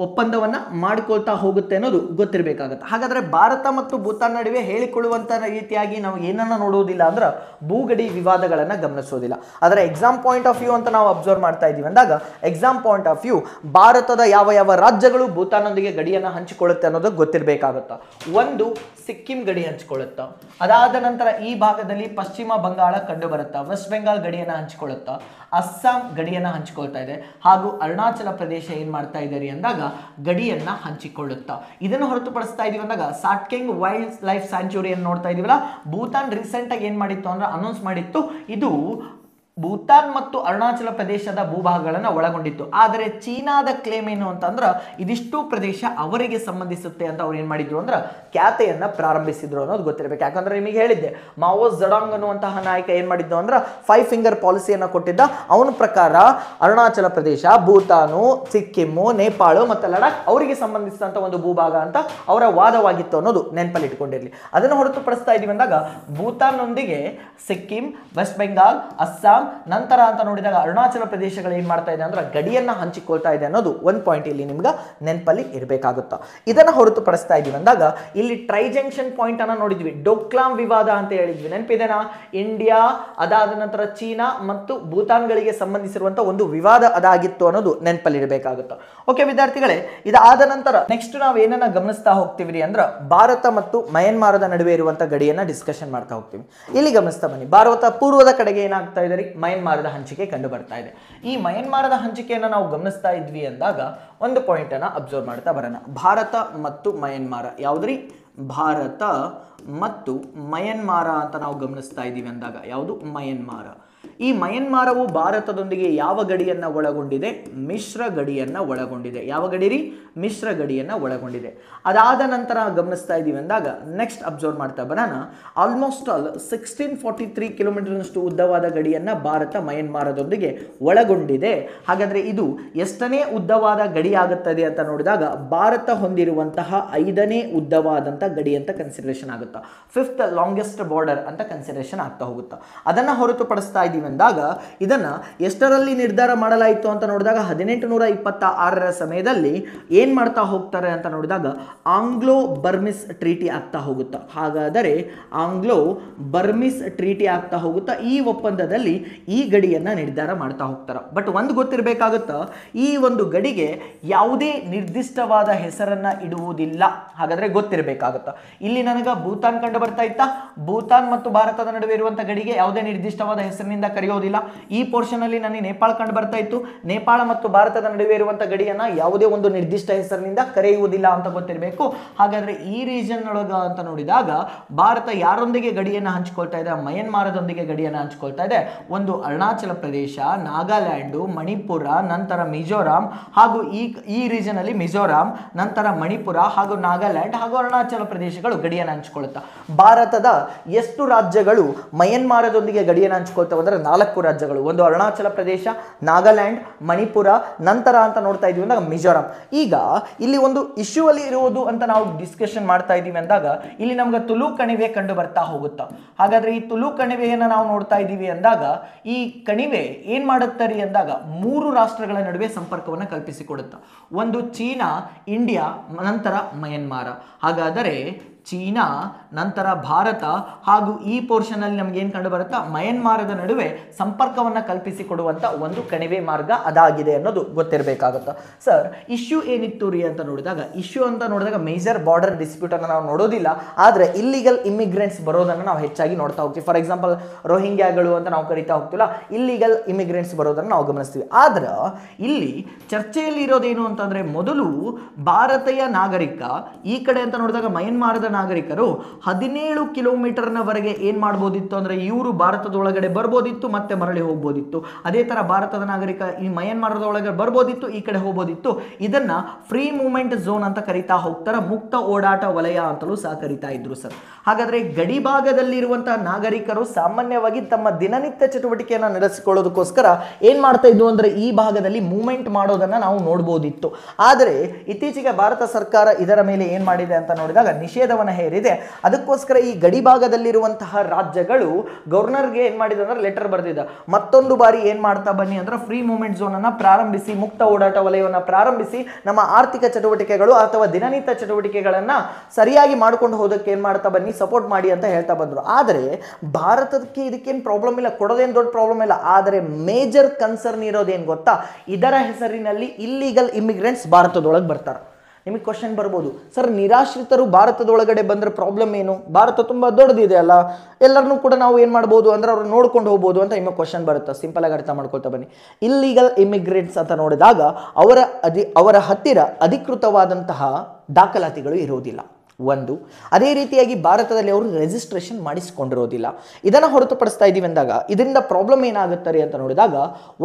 ಒಪ್ಪಂದವನ್ನ ಮಾಡಿಕೊಳ್ತಾ ಹೋಗುತ್ತೆ ಅನ್ನೋದು ಗೊತ್ತಿರಬೇಕಾಗುತ್ತೆ. ಹಾಗಾದ್ರೆ ಭಾರತ ಮತ್ತು ಭೂತಾನ್ ನಡುವೆ ಹೇಳಿಕೊಳ್ಳುವಂತ ರೀತಿಯಾಗಿ ನಾವು ಏನನ್ನ ನೋಡುವುದಿಲ್ಲ ಅಂದ್ರೆ ಭೂಗಡಿ ವಿವಾದಗಳನ್ನ ಗಮನಿಸೋದಿಲ್ಲ. ಅದರ ಎಕ್ಸಾಮ್ ಪಾಯಿಂಟ್ ಆಫ್ ವ್ಯೂ ಅಂತ ನಾವು ಅಬ್ಸರ್ವ್ ಮಾಡ್ತಾ ಇದೀವಿ ಅಂದಾಗ, ಎಕ್ಸಾಮ್ ಪಾಯಿಂಟ್ ಆಫ್ ವ್ಯೂ ಭಾರತದ ಯಾವ ಯಾವ ರಾಜ್ಯಗಳು ಭೂತಾನ್ನೊಂದಿಗೆ ಗಡಿಯನ್ನು ಹಂಚಿಕೊಳ್ಳುತ್ತೆ ಅನ್ನೋದು ಗೊತ್ತಿರಬೇಕಾಗುತ್ತಾ. ಒಂದು ಸಿಕ್ಕಿಂ ಗಡಿ ಹಂಚಿಕೊಳ್ಳುತ್ತಾ, ಅದಾದ ನಂತರ ಈ ಭಾಗದಲ್ಲಿ ಪಶ್ಚಿಮ ಬಂಗಾಳ ಕಂಡು ಬರುತ್ತಾ, ವೆಸ್ಟ್ ಬೆಂಗಾಲ್ ಗಡಿಯನ್ನು ಹಂಚಿಕೊಳ್ಳುತ್ತಾ, ಅಸ್ಸಾಂ ಗಡಿಯನ್ನು ಹಂಚಿಕೊಳ್ತಾ ಇದೆ, ಹಾಗೂ ಅರುಣಾಚಲ ಪ್ರದೇಶ ಏನ್ ಮಾಡ್ತಾ ಇದ್ದಾರೆ ಅಂದಾಗ ಗಡಿಯನ್ನ ಹಂಚಿಕೊಳ್ಳುತ್ತಾ. ಇದನ್ನು ಹೊರತುಪಡಿಸ್ತಾ ಇದೀವಿ ಅಂದಾಗ ಸಾಟ್ಕೆಂಗ್ ವೈಲ್ಡ್ ಲೈಫ್ ಸ್ಯಾಂಚುರಿ ಅನ್ನು ನೋಡ್ತಾ ಇದೀವಲ್ಲ, ಭೂತಾನ್ ರೀಸೆಂಟ್ ಆಗಿ ಏನ್ ಮಾಡಿತ್ತು ಅಂದ್ರೆ ಅನೌನ್ಸ್ ಮಾಡಿತ್ತು, ಇದು ಭೂತಾನ್ ಮತ್ತು ಅರುಣಾಚಲ ಪ್ರದೇಶದ ಭೂಭಾಗಗಳನ್ನು ಒಳಗೊಂಡಿತ್ತು. ಆದರೆ ಚೀನಾದ ಕ್ಲೇಮ್ ಏನು ಅಂತಂದ್ರೆ ಇದಿಷ್ಟು ಪ್ರದೇಶ ಅವರಿಗೆ ಸಂಬಂಧಿಸುತ್ತೆ ಅಂತ ಅವ್ರು ಏನ್ ಮಾಡಿದ್ರು ಅಂದ್ರೆ ಖ್ಯಾತೆಯನ್ನ ಪ್ರಾರಂಭಿಸಿದ್ರು ಅನ್ನೋದು ಗೊತ್ತಿರಬೇಕು. ಯಾಕಂದ್ರೆ ನಿಮಗೆ ಹೇಳಿದ್ದೆ, ಮಾವೋ ಝೆಡಾಂಗ್ ಅನ್ನುವಂತಹ ನಾಯಕ ಏನ್ ಮಾಡಿದ್ದು ಅಂದ್ರೆ 5 ಫಿಂಗರ್ ಪಾಲಿಸಿಯನ್ನ ಕೊಟ್ಟಿದ್ದ. ಅವನ ಪ್ರಕಾರ ಅರುಣಾಚಲ ಪ್ರದೇಶ, ಭೂತಾನು, ಸಿಕ್ಕಿಮು, ನೇಪಾಳ ಮತ್ತು ಲಡಾಖ್ ಅವರಿಗೆ ಸಂಬಂಧಿಸಿದಂತ ಒಂದು ಭೂಭಾಗ ಅಂತ ಅವರ ವಾದವಾಗಿತ್ತು ಅನ್ನೋದು ನೆನಪಲ್ಲಿ ಇಟ್ಕೊಂಡಿರ್ಲಿ. ಅದನ್ನು ಹೊರತುಪಡಿಸ್ತಾ ಇದೀವಿ ಅಂದಾಗ ಭೂತಾನ್ ನೊಂದಿಗೆ ಸಿಕ್ಕಿಂ, ವೆಸ್ಟ್ ಬೆಂಗಾಲ್, ಅಸ್ಸಾಂ ನಂತರ ಅಂತ ನೋಡಿದಾಗ ಅರುಣಾಚಲ ಪ್ರದೇಶಗಳು ಏನ್ ಮಾಡ್ತಾ ಇದೆ ಅಂದ್ರೆ ಗಡಿಯನ್ನ ಹಂಚಿಕೊಳ್ತಾ ಇದೆ ಅನ್ನೋದು ಒಂದು ಪಾಯಿಂಟ್ ಇಲ್ಲಿ ನಿಮ್ಗೆ ನೆನಪಲ್ಲಿ ಇರಬೇಕಾಗುತ್ತಾ. ಇದನ್ನ ಹೊರತುಪಡಿಸ್ತಾ ಇದೀವಿ ಅಂದಾಗ ಇಲ್ಲಿ ಟ್ರೈ ಜಂಕ್ಷನ್ ಪಾಯಿಂಟ್ ಅನ್ನ ನೋಡಿದ್ವಿ, ಡೋಕ್ಲಾಂ ವಿವಾದ ಅಂತ ಹೇಳಿದ್ವಿ, ನೆನಪಿದೆನಾ? ಇಂಡಿಯಾ, ಅದಾದ ನಂತರ ಚೀನಾ ಮತ್ತು ಭೂತಾನ್ಗಳಿಗೆ ಸಂಬಂಧಿಸಿರುವಂತ ಒಂದು ವಿವಾದ ಅದಾಗಿತ್ತು ಅನ್ನೋದು ನೆನಪಲ್ಲಿ ಇರಬೇಕಾಗುತ್ತಾ. ಓಕೆ ವಿದ್ಯಾರ್ಥಿಗಳೇ, ಇದಾದ ನಂತರ ನೆಕ್ಸ್ಟ್ ನಾವು ಏನನ್ನ ಗಮನಿಸ್ತಾ ಹೋಗ್ತೀವಿ ಅಂದ್ರೆ ಭಾರತ ಮತ್ತು ಮಯನ್ಮಾರದ ನಡುವೆ ಇರುವಂತ ಗಡಿಯನ್ನ ಡಿಸ್ಕಷನ್ ಮಾಡ್ತಾ ಹೋಗ್ತೀವಿ. ಇಲ್ಲಿ ಗಮನಿಸ್ತಾ ಬನ್ನಿ, ಭಾರತ ಪೂರ್ವದ ಕಡೆಗೆ ಏನಾಗ್ತಾ ಇದೆ, ಮಯನ್ಮಾರದ ಹಂಚಿಕೆ ಕಂಡು ಬರ್ತಾ ಇದೆ. ಈ ಮಯನ್ಮಾರದ ಹಂಚಿಕೆಯನ್ನು ನಾವು ಗಮನಿಸ್ತಾ ಇದ್ವಿ ಅಂದಾಗ ಒಂದು ಪಾಯಿಂಟ್ ಅನ್ನ ಅಬ್ಸರ್ವ್ ಮಾಡ್ತಾ ಬರೋಣ. ಭಾರತ ಮತ್ತು ಮಯನ್ಮಾರ ಯಾವ್ದ್ರಿ? ಭಾರತ ಮತ್ತು ಮಯನ್ಮಾರ ಅಂತ ನಾವು ಗಮನಿಸ್ತಾ ಇದ್ದೀವಿ ಅಂದಾಗ ಯಾವುದು? ಮಯನ್ಮಾರ. ಈ ಮಯನ್ಮಾರವು ಭಾರತದೊಂದಿಗೆ ಯಾವ ಗಡಿಯನ್ನ ಒಳಗೊಂಡಿದೆ? ಮಿಶ್ರ ಗಡಿಯನ್ನ ಒಳಗೊಂಡಿದೆ. ಯಾವ ಗಡಿ ರೀ? ಮಿಶ್ರ ಗಡಿಯನ್ನ ಒಳಗೊಂಡಿದೆ. ಅದಾದ ನಂತರ ಗಮನಿಸ್ತಾ ಇದೀವಿ ಅಂದಾಗ ನೆಕ್ಸ್ಟ್ ಅಬ್ಸರ್ವ್ ಮಾಡ್ತಾ ಬರೋಣ. ಆಲ್ಮೋಸ್ಟ್ ಆಲ್ 1643 ಕಿಲೋಮೀಟರ್ನಷ್ಟು ಉದ್ದವಾದ ಗಡಿಯನ್ನ ಭಾರತ ಮಯನ್ಮಾರದೊಂದಿಗೆ ಒಳಗೊಂಡಿದೆ. ಹಾಗಾದ್ರೆ ಇದು ಎಷ್ಟನೇ ಉದ್ದವಾದ ಗಡಿ ಆಗುತ್ತದೆ ಅಂತ ನೋಡಿದಾಗ ಭಾರತ ಹೊಂದಿರುವಂತಹ 5ನೇ ಉದ್ದವಾದಂತ ಗಡಿ ಅಂತ ಕನ್ಸಿಡರೇಷನ್ ಆಗುತ್ತಾ, 5th ಲಾಂಗೆಸ್ಟ್ ಬಾರ್ಡರ್ ಅಂತ ಕನ್ಸಿಡರೇಷನ್ ಆಗ್ತಾ ಹೋಗುತ್ತಾ. ಅದನ್ನ ಹೊರತುಪಡಿಸ್ತಾ ಇದೀವಿ ಅಂದಾಗ ಇದನ್ನ ಎಷ್ಟರಲ್ಲಿ ನಿರ್ಧಾರ ಮಾಡಲಾಯಿತು ಅಂತ ನೋಡಿದಾಗ 1826ರ ಸಮಯದಲ್ಲಿ ಏನ್ ಮಾಡ್ತಾ ಹೋಗ್ತಾರೆ ಅಂತ ನೋಡಿದಾಗ ಆಂಗ್ಲೋ ಬರ್ಮಿಸ್ ಟ್ರೀಟಿ ಆಗ್ತಾ ಹೋಗುತ್ತಾ. ಹಾಗಾದರೆ ಆಂಗ್ಲೋ ಬರ್ಮಿಸ್ ಟ್ರೀಟಿ ಆಗ್ತಾ ಹೋಗುತ್ತಾ. ಈ ಒಪ್ಪಂದದಲ್ಲಿ ಈ ಗಡಿಯನ್ನ ನಿರ್ಧಾರ ಮಾಡ್ತಾ ಹೋಗ್ತಾರ. ಬಟ್ ಒಂದು ಗೊತ್ತಿರಬೇಕಾಗುತ್ತಾ, ಈ ಒಂದು ಗಡಿಗೆ ಯಾವುದೇ ನಿರ್ದಿಷ್ಟವಾದ ಹೆಸರನ್ನ ಇಡುವುದಿಲ್ಲ. ಹಾಗಾದ್ರೆ ಗೊತ್ತಿರಬೇಕಾಗುತ್ತಾ, ಇಲ್ಲಿ ನನಗ ಭೂತಾನ್ ಕಂಡು ಬರ್ತಾ ಇತ್ತಾ? ಭೂತಾನ್ ಮತ್ತು ಭಾರತದ ನಡುವೆ ಇರುವಂತ ಗಡಿಗೆ ಯಾವುದೇ ನಿರ್ದಿಷ್ಟವಾದ ಹೆಸರಿನಿಂದ ಕರೆಯೋದಿಲ್ಲ. ಈ ಪೋರ್ಷನ್ ಅಲ್ಲಿ ನನಗೆ ನೇಪಾಳ ಕಂಡು ಬರ್ತಾ ಇತ್ತು. ನೇಪಾಳ ಮತ್ತು ಭಾರತದ ನಡುವೆ ಇರುವಂತ ಗಡಿಯನ್ನ ಯಾವುದೇ ಒಂದು ನಿರ್ದಿಷ್ಟ ಹೆಸರಿನಿಂದ ಕರೆಯುವುದಿಲ್ಲ ಅಂತ ಗೊತ್ತಿರಬೇಕು. ಹಾಗಾದ್ರೆ ಈ ರೀಜನ್ ಒಳಗ ಅಂತ ನೋಡಿದಾಗ ಭಾರತ ಯಾರೊಂದಿಗೆ ಗಡಿಯನ್ನು ಹಂಚಿಕೊಳ್ತಾ ಇದೆ? ಮಯನ್ಮಾರದೊಂದಿಗೆ ಗಡಿಯನ್ನು ಹಂಚಿಕೊಳ್ತಾ ಇದೆ. ಒಂದು ಅರುಣಾಚಲ ಪ್ರದೇಶ, ನಾಗಾಲ್ಯಾಂಡು, ಮಣಿಪುರ, ನಂತರ ಮಿಜೋರಾಂ ಹಾಗೂ ಈ ರೀಜನ್ ಅಲ್ಲಿ ಮಿಜೋರಾಂ, ನಂತರ ಮಣಿಪುರ ಹಾಗೂ ನಾಗಾಲ್ಯಾಂಡ್ ಹಾಗೂ ಅರುಣಾಚಲ ಪ್ರದೇಶಗಳು ಗಡಿಯನ್ನು ಹಂಚಿಕೊಳ್ಳುತ್ತಾ. ಭಾರತದ ಎಷ್ಟು ರಾಜ್ಯಗಳು ಮಯನ್ಮಾರದೊಂದಿಗೆ ಗಡಿಯನ್ನು ಹಂಚಿಕೊಳ್ತಾವೆ ಅಂದ್ರೆ 4 ರಾಜ್ಯಗಳು. ಒಂದು ಅರುಣಾಚಲ ಪ್ರದೇಶ, ನಾಗಾಲ್ಯಾಂಡ್, ಮಣಿಪುರ, ನಂತರ ಅಂತ ನೋಡ್ತಾ ಇದೀವಿ ಅಂದಾಗ ಮಿಜೋರಾಂ. ಈಗ ಇಲ್ಲಿ ಒಂದು ಇಶ್ಯೂ ಅಲ್ಲಿ ಇರುವುದು ಅಂತ ನಾವು ಡಿಸ್ಕಷನ್ ಮಾಡ್ತಾ ಇದೀವಿ ಅಂದಾಗ ಇಲ್ಲಿ ನಮ್ಗೆ ತುಲು ಕಣಿವೆ ಕಂಡು ಬರ್ತಾ ಹೋಗುತ್ತಾ. ಹಾಗಾದ್ರೆ ಈ ತುಲು ಕಣಿವೆಯನ್ನ ನಾವು ನೋಡ್ತಾ ಇದೀವಿ ಅಂದಾಗ ಈ ಕಣಿವೆ ಏನ್ ಮಾಡುತ್ತಾರೆ ಅಂದಾಗ 3 ರಾಷ್ಟ್ರಗಳ ನಡುವೆ ಸಂಪರ್ಕವನ್ನು ಕಲ್ಪಿಸಿಕೊಡುತ್ತಾ. ಒಂದು ಚೀನಾ, ಇಂಡಿಯಾ, ನಂತರ ಮಯನ್ಮಾರ. ಹಾಗಾದರೆ ಚೀನಾ, ನಂತರ ಭಾರತ ಹಾಗೂ ಈ ಪೋರ್ಷನ್ ಅಲ್ಲಿ ನಮ್ಗೆ ಏನ್ ಕಂಡು ಬರುತ್ತಾ? ಮಯನ್ಮಾರದ ನಡುವೆ ಸಂಪರ್ಕವನ್ನ ಕಲ್ಪಿಸಿಕೊಡುವಂತ ಒಂದು ಕಣಿವೆ ಮಾರ್ಗ ಅದಾಗಿದೆ ಅನ್ನೋದು ಗೊತ್ತಿರಬೇಕಾಗುತ್ತಾ. ಸರ್ ಇಶ್ಯೂ ಏನಿತ್ತು ರೀ ಅಂತ ನೋಡಿದಾಗ, ಇಶ್ಯೂ ಅಂತ ನೋಡಿದಾಗ ಮೇಜರ್ ಬಾರ್ಡರ್ ಡಿಸ್ಪ್ಯೂಟ್ ಅನ್ನು ನಾವು ನೋಡೋದಿಲ್ಲ, ಆದ್ರೆ ಇಲ್ಲಿಗಲ್ ಇಮಿಗ್ರೆಂಟ್ಸ್ ಬರೋದನ್ನು ನಾವು ಹೆಚ್ಚಾಗಿ ನೋಡ್ತಾ ಹೋಗ್ತೀವಿ. ಫಾರ್ ಎಕ್ಸಾಂಪಲ್ ರೋಹಿಂಗ್ಯಾಗಳು ಅಂತ ನಾವು ಕರಿತಾ ಹೋಗ್ತಿಲ್ಲ, ಇಲ್ಲಿಗಲ್ ಇಮಿಗ್ರೆಂಟ್ಸ್ ಬರೋದನ್ನು ನಾವು ಗಮನಿಸ್ತೀವಿ. ಆದ್ರೆ ಇಲ್ಲಿ ಚರ್ಚೆಯಲ್ಲಿ ಇರೋದೇನು ಅಂತಂದ್ರೆ, ಮೊದಲು ಭಾರತೀಯ ನಾಗರಿಕ ಈ ಕಡೆ ಅಂತ ನೋಡಿದಾಗ ಮಯನ್ಮಾರದ ನಾಗರಿಕರು 17 ಕಿಲೋಮೀಟರ್ನವರೆಗೆ ಏನ್ ಮಾಡ್ಬೋದಿತ್ತು ಅಂದ್ರೆ ಇವರು ಭಾರತದೊಳಗಡೆ ಬರ್ಬೋದಿತ್ತು, ಮತ್ತೆ ಮರಳಿ ಹೋಗ್ಬೋದಿತ್ತು. ಅದೇ ತರ ಭಾರತದ ನಾಗರಿಕ ಈ ಮಯನ್ಮಾರದ ಒಳಗಡೆ ಬರ್ಬೋದಿತ್ತು, ಈ ಕಡೆ ಹೋಗ್ಬೋದಿತ್ತು. ಇದನ್ನ ಫ್ರೀ ಮೂವ್ಮೆಂಟ್ ಝೋನ್ ಅಂತ ಕರಿತಾ ಹೋಗ್ತಾರ, ಮುಕ್ತ ಓಡಾಟ ವಲಯ ಅಂತಲೂ ಸಹ ಕರಿತಾ ಇದ್ರು ಸರ್. ಹಾಗಾದ್ರೆ ಗಡಿ ಭಾಗದಲ್ಲಿರುವಂತಹ ನಾಗರಿಕರು ಸಾಮಾನ್ಯವಾಗಿ ತಮ್ಮ ದಿನನಿತ್ಯ ಚಟುವಟಿಕೆಯನ್ನು ನಡೆಸಿಕೊಳ್ಳೋದಕ್ಕೋಸ್ಕರ ಏನ್ ಮಾಡ್ತಾ ಇದ್ವು ಅಂದ್ರೆ ಈ ಭಾಗದಲ್ಲಿ ಮೂವ್ಮೆಂಟ್ ಮಾಡೋದನ್ನ ನಾವು ನೋಡ್ಬೋದಿತ್ತು. ಆದರೆ ಇತ್ತೀಚೆಗೆ ಭಾರತ ಸರ್ಕಾರ ಇದರ ಮೇಲೆ ಏನ್ ಮಾಡಿದೆ ಅಂತ ನೋಡಿದಾಗ ನಿಷೇಧವನ್ನು ಹೇರಿದೆ. ಅದಕ್ಕೋಸ್ಕರ ಈ ಗಡಿ ಭಾಗದಲ್ಲಿರುವಂತಹ ರಾಜ್ಯಗಳು ಗವರ್ನರ್ಗೆ ಏನ್ ಮಾಡಿದೆ ಅಂದ್ರೆ ಲೆಟರ್ ಬರೆದಿದೆ. ಮತ್ತೊಂದು ಬಾರಿ ಏನ್ ಮಾಡ್ತಾ ಬನ್ನಿ ಅಂದ್ರೆ ಫ್ರೀ ಮೂವ್ಮೆಂಟ್ ಝೋನ್ ಅನ್ನ ಪ್ರಾರಂಭಿಸಿ, ಮುಕ್ತ ಓಡಾಟ ವಲಯವನ್ನು ಪ್ರಾರಂಭಿಸಿ ನಮ್ಮ ಆರ್ಥಿಕ ಚಟುವಟಿಕೆಗಳು ಅಥವಾ ದಿನನಿತ್ಯ ಚಟುವಟಿಕೆಗಳನ್ನ ಸರಿಯಾಗಿ ಮಾಡ್ಕೊಂಡು ಹೋದಕ್ಕೆ ಏನ್ ಮಾಡ್ತಾ ಬನ್ನಿ, ಸಪೋರ್ಟ್ ಮಾಡಿ ಅಂತ ಹೇಳ್ತಾ ಬಂದ್ರು. ಆದರೆ ಭಾರತಕ್ಕೆ ಇದಕ್ಕೇನು ಪ್ರಾಬ್ಲಮ್ ಇಲ್ಲ, ಕೊಡೋದೇನು ದೊಡ್ಡ ಪ್ರಾಬ್ಲಮ್ ಇಲ್ಲ. ಆದರೆ ಮೇಜರ್ ಕನ್ಸರ್ನ್ ಇರೋದೇನು ಗೊತ್ತಾ? ಇದರ ಹೆಸರಿನಲ್ಲಿ ಇಲ್ಲಿಗಲ್ ಇಮಿಗ್ರೆಂಟ್ಸ್ ಭಾರತದೊಳಗೆ ಬರ್ತಾರೆ. ನಿಮಗೆ ಕ್ವಶನ್ ಬರ್ಬೋದು, ಸರ್ ನಿರಾಶ್ರಿತರು ಭಾರತದೊಳಗಡೆ ಬಂದ್ರೆ ಪ್ರಾಬ್ಲಮ್ ಏನು? ಭಾರತ ತುಂಬಾ ದೊಡ್ಡದಿದೆ ಅಲ್ಲ, ಎಲ್ಲರನ್ನೂ ಕೂಡ ನಾವು ಏನ್ ಮಾಡ್ಬೋದು ಅಂದ್ರೆ ಅವ್ರು ನೋಡ್ಕೊಂಡು ಹೋಗ್ಬೋದು ಅಂತ ನಿಮಗೆ ಕ್ವಶನ್ ಬರುತ್ತೆ. ಸಿಂಪಲ್ ಆಗಿ ಅರ್ಥ ಮಾಡ್ಕೊಳ್ತಾ ಬನ್ನಿ. ಇಲ್ಲಿಗಲ್ ಇಮಿಗ್ರೆಂಟ್ಸ್ ಅಂತ ನೋಡಿದಾಗ ಅವರ ಹತ್ತಿರ ಅಧಿಕೃತವಾದಂತಹ ದಾಖಲಾತಿಗಳು ಇರುವುದಿಲ್ಲ. ಒಂದು. ಅದೇ ರೀತಿಯಾಗಿ ಭಾರತದಲ್ಲಿ ಅವರು ರಿಜಿಸ್ಟ್ರೇಷನ್ ಮಾಡಿಸಿಕೊಂಡಿರೋದಿಲ್ಲ. ಇದನ್ನು ಹೊರತುಪಡಿಸ್ತಾ ಇದ್ದೀವಿ ಅಂದಾಗ ಇದರಿಂದ ಪ್ರಾಬ್ಲಮ್ ಏನಾಗುತ್ತೆ ಅಂತ ನೋಡಿದಾಗ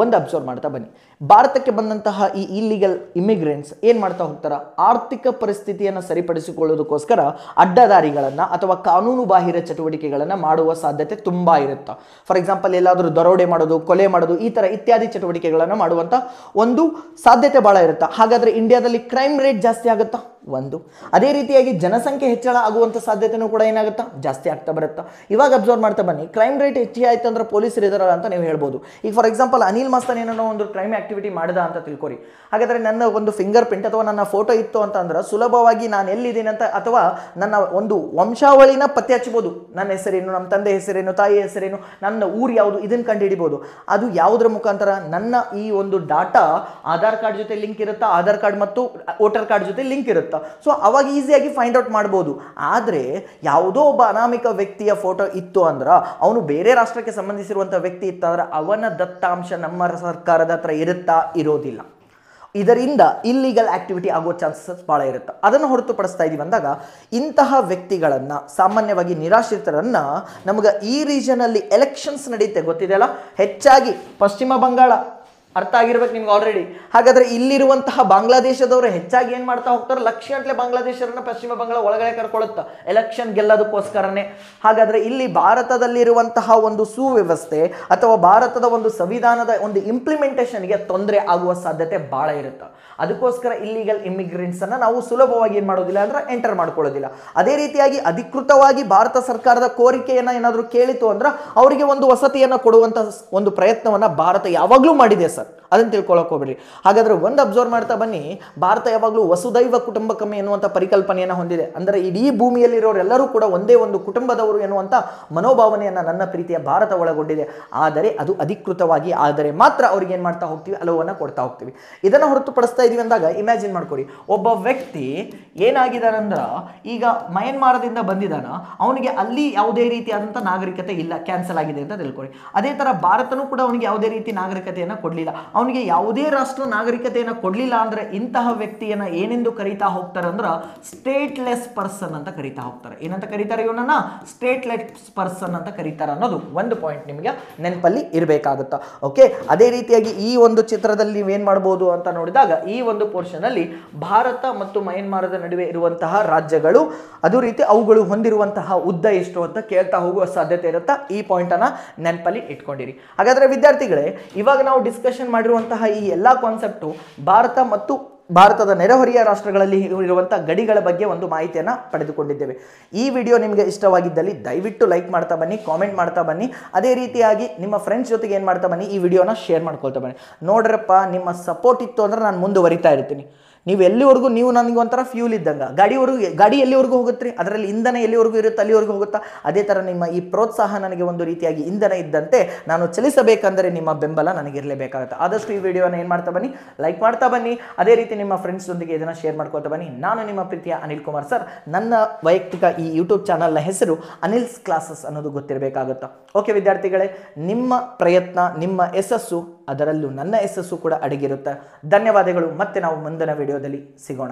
ಒಂದು ಅಬ್ಸರ್ವ್ ಮಾಡ್ತಾ ಬನ್ನಿ. ಭಾರತಕ್ಕೆ ಬಂದಂತಹ ಈ ಇಲ್ಲಿಗಲ್ ಇಮಿಗ್ರೆಂಟ್ಸ್ ಏನು ಮಾಡ್ತಾ ಹೋಗ್ತಾರ, ಆರ್ಥಿಕ ಪರಿಸ್ಥಿತಿಯನ್ನು ಸರಿಪಡಿಸಿಕೊಳ್ಳೋದಕ್ಕೋಸ್ಕರ ಅಡ್ಡದಾರಿಗಳನ್ನು ಅಥವಾ ಕಾನೂನು ಬಾಹಿರ ಚಟುವಟಿಕೆಗಳನ್ನು ಮಾಡುವ ಸಾಧ್ಯತೆ ತುಂಬ ಇರುತ್ತೆ. ಫಾರ್ ಎಕ್ಸಾಂಪಲ್ ಎಲ್ಲಾದರೂ ದರೋಡೆ ಮಾಡೋದು, ಕೊಲೆ ಮಾಡೋದು, ಈ ಥರ ಇತ್ಯಾದಿ ಚಟುವಟಿಕೆಗಳನ್ನು ಮಾಡುವಂಥ ಒಂದು ಸಾಧ್ಯತೆ ಭಾಳ ಇರುತ್ತೆ. ಹಾಗಾದರೆ ಇಂಡಿಯಾದಲ್ಲಿ ಕ್ರೈಮ್ ರೇಟ್ ಜಾಸ್ತಿ ಆಗುತ್ತಾ? ಒಂದು. ಅದೇ ರೀತಿಯಾಗಿ ಜನಸಂಖ್ಯೆ ಹೆಚ್ಚಳ ಆಗುವಂಥ ಸಾಧ್ಯತೆನೂ ಕೂಡ ಏನಾಗುತ್ತಾ, ಜಾಸ್ತಿ ಆಗ್ತಾ ಬರುತ್ತಾ. ಇವಾಗ ಅಬ್ಸರ್ವ್ ಮಾಡ್ತಾ ಬನ್ನಿ, ಕ್ರೈಮ್ ರೇಟ್ ಹೆಚ್ಚಿ ಆಯ್ತು ಅಂದ್ರೆ ಪೊಲೀಸರು ಇದಾರಲ್ಲ ಅಂತ ನೀವು ಹೇಳ್ಬೋದು. ಈಗ ಫಾರ್ ಎಕ್ಸಾಂಪಲ್ ಅನಿಲ್ ಮಾಸ್ತನ್ ಏನೋ ಒಂದು ಕ್ರೈಮ್ ಆಕ್ಟಿವಿಟಿ ಮಾಡಿದ ಅಂತ ತಿಳ್ಕೊರಿ. ಹಾಗಾದರೆ ನನ್ನ ಒಂದು ಫಿಂಗರ್ ಪ್ರಿಂಟ್ ಅಥವಾ ನನ್ನ ಫೋಟೋ ಇತ್ತು ಅಂತಂದ್ರೆ ಸುಲಭವಾಗಿ ನಾನು ಎಲ್ಲಿದ್ದೀನಿ ಅಂತ ಅಥವಾ ನನ್ನ ಒಂದು ವಂಶಾವಳಿನ ಪತ್ತೆ ಹಚ್ಚಬಹುದು. ನನ್ನ ಹೆಸರೇನು, ನಮ್ಮ ತಂದೆ ಹೆಸರೇನು, ತಾಯಿ ಹೆಸರೇನು, ನನ್ನ ಊರು ಯಾವುದು, ಇದನ್ನು ಕಂಡುಹಿಡಿಬೋದು. ಅದು ಯಾವುದರ ಮುಖಾಂತರ, ನನ್ನ ಈ ಒಂದು ಡಾಟಾ ಆಧಾರ್ ಕಾರ್ಡ್ ಜೊತೆ ಲಿಂಕ್ ಇರುತ್ತಾ, ಆಧಾರ್ ಕಾರ್ಡ್ ಮತ್ತು ವೋಟರ್ ಕಾರ್ಡ್ ಜೊತೆ ಲಿಂಕ್ ಇರುತ್ತೆ. ಸೊ ಅವಾಗ ಈಸಿಯಾಗಿ ಫೈಂಡ್ ಔಟ್ ಮಾಡ್ಬೋದು. ಆದರೆ ಯಾವುದೋ ಒಬ್ಬ ಅನಾಮಿಕ ವ್ಯಕ್ತಿಯ ಫೋಟೋ ಇತ್ತು ಅಂದ್ರೆ, ಅವನು ಬೇರೆ ರಾಷ್ಟ್ರಕ್ಕೆ ಸಂಬಂಧಿಸಿರುವಂಥ ವ್ಯಕ್ತಿ ಇತ್ತಂದ್ರೆ ಅವನ ದತ್ತಾಂಶ ನಮ್ಮ ಸರ್ಕಾರದ ಹತ್ರ ಇರುತ್ತಾ, ಇರೋದಿಲ್ಲ. ಇದರಿಂದ ಇಲ್ಲಿಗಲ್ ಆಕ್ಟಿವಿಟಿ ಆಗೋ ಚಾನ್ಸಸ್ ಭಾಳ ಇರುತ್ತೆ. ಅದನ್ನು ಹೊರತುಪಡಿಸ್ತಾ ಇದೀವಿ ಅಂದಾಗ ಇಂತಹ ವ್ಯಕ್ತಿಗಳನ್ನು, ಸಾಮಾನ್ಯವಾಗಿ ನಿರಾಶ್ರಿತರನ್ನು, ನಮಗೆ ಈ ರೀಜನಲ್ಲಿ ಎಲೆಕ್ಷನ್ಸ್ ನಡೆಯುತ್ತೆ ಗೊತ್ತಿದೆಯಲ್ಲ, ಹೆಚ್ಚಾಗಿ ಪಶ್ಚಿಮ ಬಂಗಾಳ ಅರ್ಥ ಆಗಿರ್ಬೇಕು ನಿಮ್ಗೆ ಆಲ್ರೆಡಿ. ಹಾಗಾದ್ರೆ ಇಲ್ಲಿರುವಂತಹ ಬಾಂಗ್ಲಾದೇಶದವರು ಹೆಚ್ಚಾಗಿ ಏನು ಮಾಡ್ತಾ ಹೋಗ್ತಾರೆ, ಲಕ್ಷಗಟ್ಟಲೆ ಬಾಂಗ್ಲಾದೇಶರನ್ನ ಪಶ್ಚಿಮ ಬಂಗಾಳ ಒಳಗಡೆ ಕರ್ಕೊಳ್ಳುತ್ತಾ ಎಲೆಕ್ಷನ್ ಗೆಲ್ಲೋದಕ್ಕೋಸ್ಕರನೇ. ಹಾಗಾದ್ರೆ ಇಲ್ಲಿ ಭಾರತದಲ್ಲಿರುವಂತಹ ಒಂದು ಸುವ್ಯವಸ್ಥೆ ಅಥವಾ ಭಾರತದ ಒಂದು ಸಂವಿಧಾನದ ಒಂದು ಇಂಪ್ಲಿಮೆಂಟೇಷನ್ಗೆ ತೊಂದರೆ ಆಗುವ ಸಾಧ್ಯತೆ ಭಾಳ ಇರುತ್ತೆ. ಅದಕ್ಕೋಸ್ಕರ ಇಲ್ಲಿಗಲ್ ಇಮಿಗ್ರೆಂಟ್ಸ್ ಅನ್ನ ನಾವು ಸುಲಭವಾಗಿ ಏನು ಮಾಡೋದಿಲ್ಲ ಅಂದ್ರೆ ಎಂಟರ್ ಮಾಡ್ಕೊಳ್ಳೋದಿಲ್ಲ. ಅದೇ ರೀತಿಯಾಗಿ ಅಧಿಕೃತವಾಗಿ ಭಾರತ ಸರ್ಕಾರದ ಕೋರಿಕೆಯನ್ನು ಏನಾದರೂ ಕೇಳಿತು ಅಂದ್ರೆ ಅವರಿಗೆ ಒಂದು ವಸತಿಯನ್ನು ಕೊಡುವಂಥ ಒಂದು ಪ್ರಯತ್ನವನ್ನು ಭಾರತ ಯಾವಾಗಲೂ ಮಾಡಿದೆ ಸರ್, ಅದನ್ನು ತಿಳ್ಕೊಳ್ಳೋಕೆ ಹೋಗ್ಬೇಡಿ. ಹಾಗಾದ್ರೆ ಒಂದು ಅಬ್ಸರ್ವ್ ಮಾಡ್ತಾ ಬನ್ನಿ, ಭಾರತ ಯಾವಾಗಲೂ ವಸುದೈವ ಕುಟುಂಬಕಂ ಎನ್ನುವಂಥ ಪರಿಕಲ್ಪನೆಯನ್ನು ಹೊಂದಿದೆ. ಅಂದರೆ ಇಡೀ ಭೂಮಿಯಲ್ಲಿರೋರೆಲ್ಲರೂ ಕೂಡ ಒಂದೇ ಒಂದು ಕುಟುಂಬದವರು ಎನ್ನುವಂಥ ಮನೋಭಾವನೆಯನ್ನು ನನ್ನ ಪ್ರೀತಿಯ ಭಾರತ ಒಳಗೊಂಡಿದೆ. ಆದರೆ ಅದು ಅಧಿಕೃತವಾಗಿ ಆದರೆ ಮಾತ್ರ ಅವ್ರಿಗೆ ಏನು ಮಾಡ್ತಾ ಹೋಗ್ತೀವಿ, ಅಲೋವನ್ನು ಕೊಡ್ತಾ ಹೋಗ್ತೀವಿ. ಇದನ್ನು ಹೊರತುಪಡಿಸ್ತಾ ಇದೀವಿ ಅಂದಾಗ ಇಮ್ಯಾಜಿನ್ ಮಾಡ್ಕೊಡಿ, ಒಬ್ಬ ವ್ಯಕ್ತಿ ಏನಾಗಿದ್ದಾನಂದ್ರೆ ಈಗ ಮಯನ್ಮಾರದಿಂದ ಬಂದಿದ್ದಾನ, ಅವನಿಗೆ ಅಲ್ಲಿ ಯಾವುದೇ ರೀತಿಯಾದಂಥ ನಾಗರಿಕತೆ ಇಲ್ಲ, ಕ್ಯಾನ್ಸಲ್ ಆಗಿದೆ ಅಂತ ತಿಳ್ಕೊಳ್ಳಿ. ಅದೇ ಥರ ಭಾರತನೂ ಕೂಡ ಅವನಿಗೆ ಯಾವುದೇ ರೀತಿ ನಾಗರಿಕತೆಯನ್ನು ಕೊಡಲಿಲ್ಲ, ಅವನಿಗೆ ಯಾವುದೇ ರಾಷ್ಟ್ರ ನಾಗರಿಕತೆಯನ್ನು ಕೊಡಲಿಲ್ಲ ಅಂದರೆ ಇಂತಹ ವ್ಯಕ್ತಿಯನ್ನು ಏನೆಂದು ಕರೀತಾ ಹೋಗ್ತಾರೆ ಅಂದ್ರೆ ಸ್ಟೇಟ್ಲೆಸ್ ಪರ್ಸನ್ ಅಂತ ಕರೀತಾ ಹೋಗ್ತಾರೆ. ಏನಂತ ಕರೀತಾರೆ ಇವನನ್ನ? ಸ್ಟೇಟ್ಲೆಸ್ ಪರ್ಸನ್ ಅಂತ ಕರೀತಾರೆ ಅನ್ನೋದು ಒಂದು ಪಾಯಿಂಟ್ ನಿಮಗೆ ನೆನಪಲ್ಲಿ ಇರಬೇಕಾಗುತ್ತಾ. ಓಕೆ, ಅದೇ ರೀತಿಯಾಗಿ ಈ ಒಂದು ಚಿತ್ರದಲ್ಲಿ ನೀವೇನು ಮಾಡ್ಬೋದು ಅಂತ ನೋಡಿದಾಗ ಈ ಒಂದು ಪೋರ್ಷನ್ ಅಲ್ಲಿ ಭಾರತ ಮತ್ತು ಮಯನ್ಮಾರದ ನಡುವೆ ಇರುವಂತಹ ರಾಜ್ಯಗಳು, ಅದು ರೀತಿ ಅವುಗಳು ಹೊಂದಿರುವಂತಹ ಉದ್ದ ಎಷ್ಟು ಅಂತ ಕೇಳ್ತಾ ಹೋಗುವ ಸಾಧ್ಯತೆ ಇರುತ್ತಾ. ಈ ಪಾಯಿಂಟ್ ಅನ್ನ ನೆನಪಲ್ಲಿ ಇಟ್ಕೊಂಡಿರಿ. ಹಾಗಾದ್ರೆ ವಿದ್ಯಾರ್ಥಿಗಳೇ, ಇವಾಗ ನಾವು ಡಿಸ್ಕಷನ್ ಮಾಡಿರುವಂತಹ ಈ ಎಲ್ಲಾ ಕಾನ್ಸೆಪ್ಟು ಭಾರತ ಮತ್ತು ಭಾರತದ ನೆರೆಹೊರೆಯ ರಾಷ್ಟ್ರಗಳಲ್ಲಿ ಇರುವಂಥ ಗಡಿಗಳ ಬಗ್ಗೆ ಒಂದು ಮಾಹಿತಿಯನ್ನು ಪಡೆದುಕೊಂಡಿದ್ದೇವೆ. ಈ ವಿಡಿಯೋ ನಿಮಗೆ ಇಷ್ಟವಾಗಿದ್ದಲ್ಲಿ ದಯವಿಟ್ಟು ಲೈಕ್ ಮಾಡ್ತಾ ಬನ್ನಿ, ಕಾಮೆಂಟ್ ಮಾಡ್ತಾ ಬನ್ನಿ. ಅದೇ ರೀತಿಯಾಗಿ ನಿಮ್ಮ ಫ್ರೆಂಡ್ಸ್ ಜೊತೆಗೆ ಏನು ಮಾಡ್ತಾ ಬನ್ನಿ, ಈ ವಿಡಿಯೋನ ಶೇರ್ ಮಾಡ್ಕೊಳ್ತಾ ಬನ್ನಿ. ನೋಡ್ರಪ್ಪ, ನಿಮ್ಮ ಸಪೋರ್ಟ್ ಇತ್ತು ಅಂದ್ರೆ ನಾನು ಮುಂದುವರಿತಾ ಇರ್ತೀನಿ. ನೀವು ಎಲ್ಲಿವರೆಗೂ, ನೀವು ನನಗೆ ಒಂಥರ ಫ್ಯೂಲ್ ಇದ್ದಂಗೆ, ಗಾಡಿ ಎಲ್ಲಿವರೆಗೂ ಹೋಗುತ್ತೆ ರೀ, ಅದರಲ್ಲಿ ಇಂಧನ ಎಲ್ಲಿವರೆಗೂ ಇರುತ್ತೆ ಅಲ್ಲಿವರೆಗೂ ಹೋಗುತ್ತಾ. ಅದೇ ಥರ ನಿಮ್ಮ ಈ ಪ್ರೋತ್ಸಾಹ ನನಗೆ ಒಂದು ರೀತಿಯಾಗಿ ಇಂಧನ ಇದ್ದಂತೆ ನಾನು ಚಲಿಸಬೇಕಂದರೆ ನಿಮ್ಮ ಬೆಂಬಲ ನನಗಿರಲೇಬೇಕಾಗುತ್ತೆ. ಆದಷ್ಟು ಈ ವಿಡಿಯೋನ ಏನು ಮಾಡ್ತಾ ಬನ್ನಿ, ಲೈಕ್ ಮಾಡ್ತಾ ಬನ್ನಿ. ಅದೇ ರೀತಿ ನಿಮ್ಮ ಫ್ರೆಂಡ್ಸ್ ಜೊತೆಗೆ ಇದನ್ನು ಶೇರ್ ಮಾಡ್ಕೊಳ್ತಾ ಬನ್ನಿ. ನಾನು ನಿಮ್ಮ ಪ್ರೀತಿಯ ಅನಿಲ್ ಕುಮಾರ್ ಸರ್. ನನ್ನ ವೈಯಕ್ತಿಕ ಈ ಯೂಟ್ಯೂಬ್ ಚಾನಲ್ನ ಹೆಸರು ಅನಿಲ್ಸ್ ಕ್ಲಾಸಸ್ ಅನ್ನೋದು ಗೊತ್ತಿರಬೇಕಾಗುತ್ತಾ. ಓಕೆ ವಿದ್ಯಾರ್ಥಿಗಳೇ, ನಿಮ್ಮ ಪ್ರಯತ್ನ, ನಿಮ್ಮ ಯಶಸ್ಸು, ಅದರಲ್ಲೂ ನನ್ನ ಯಶಸ್ಸು ಕೂಡ ಅಡಗಿರುತ್ತೆ. ಧನ್ಯವಾದಗಳು. ಮತ್ತೆ ನಾವು ಮುಂದಿನ ವಿಡಿಯೋದಲ್ಲಿ ಸಿಗೋಣ.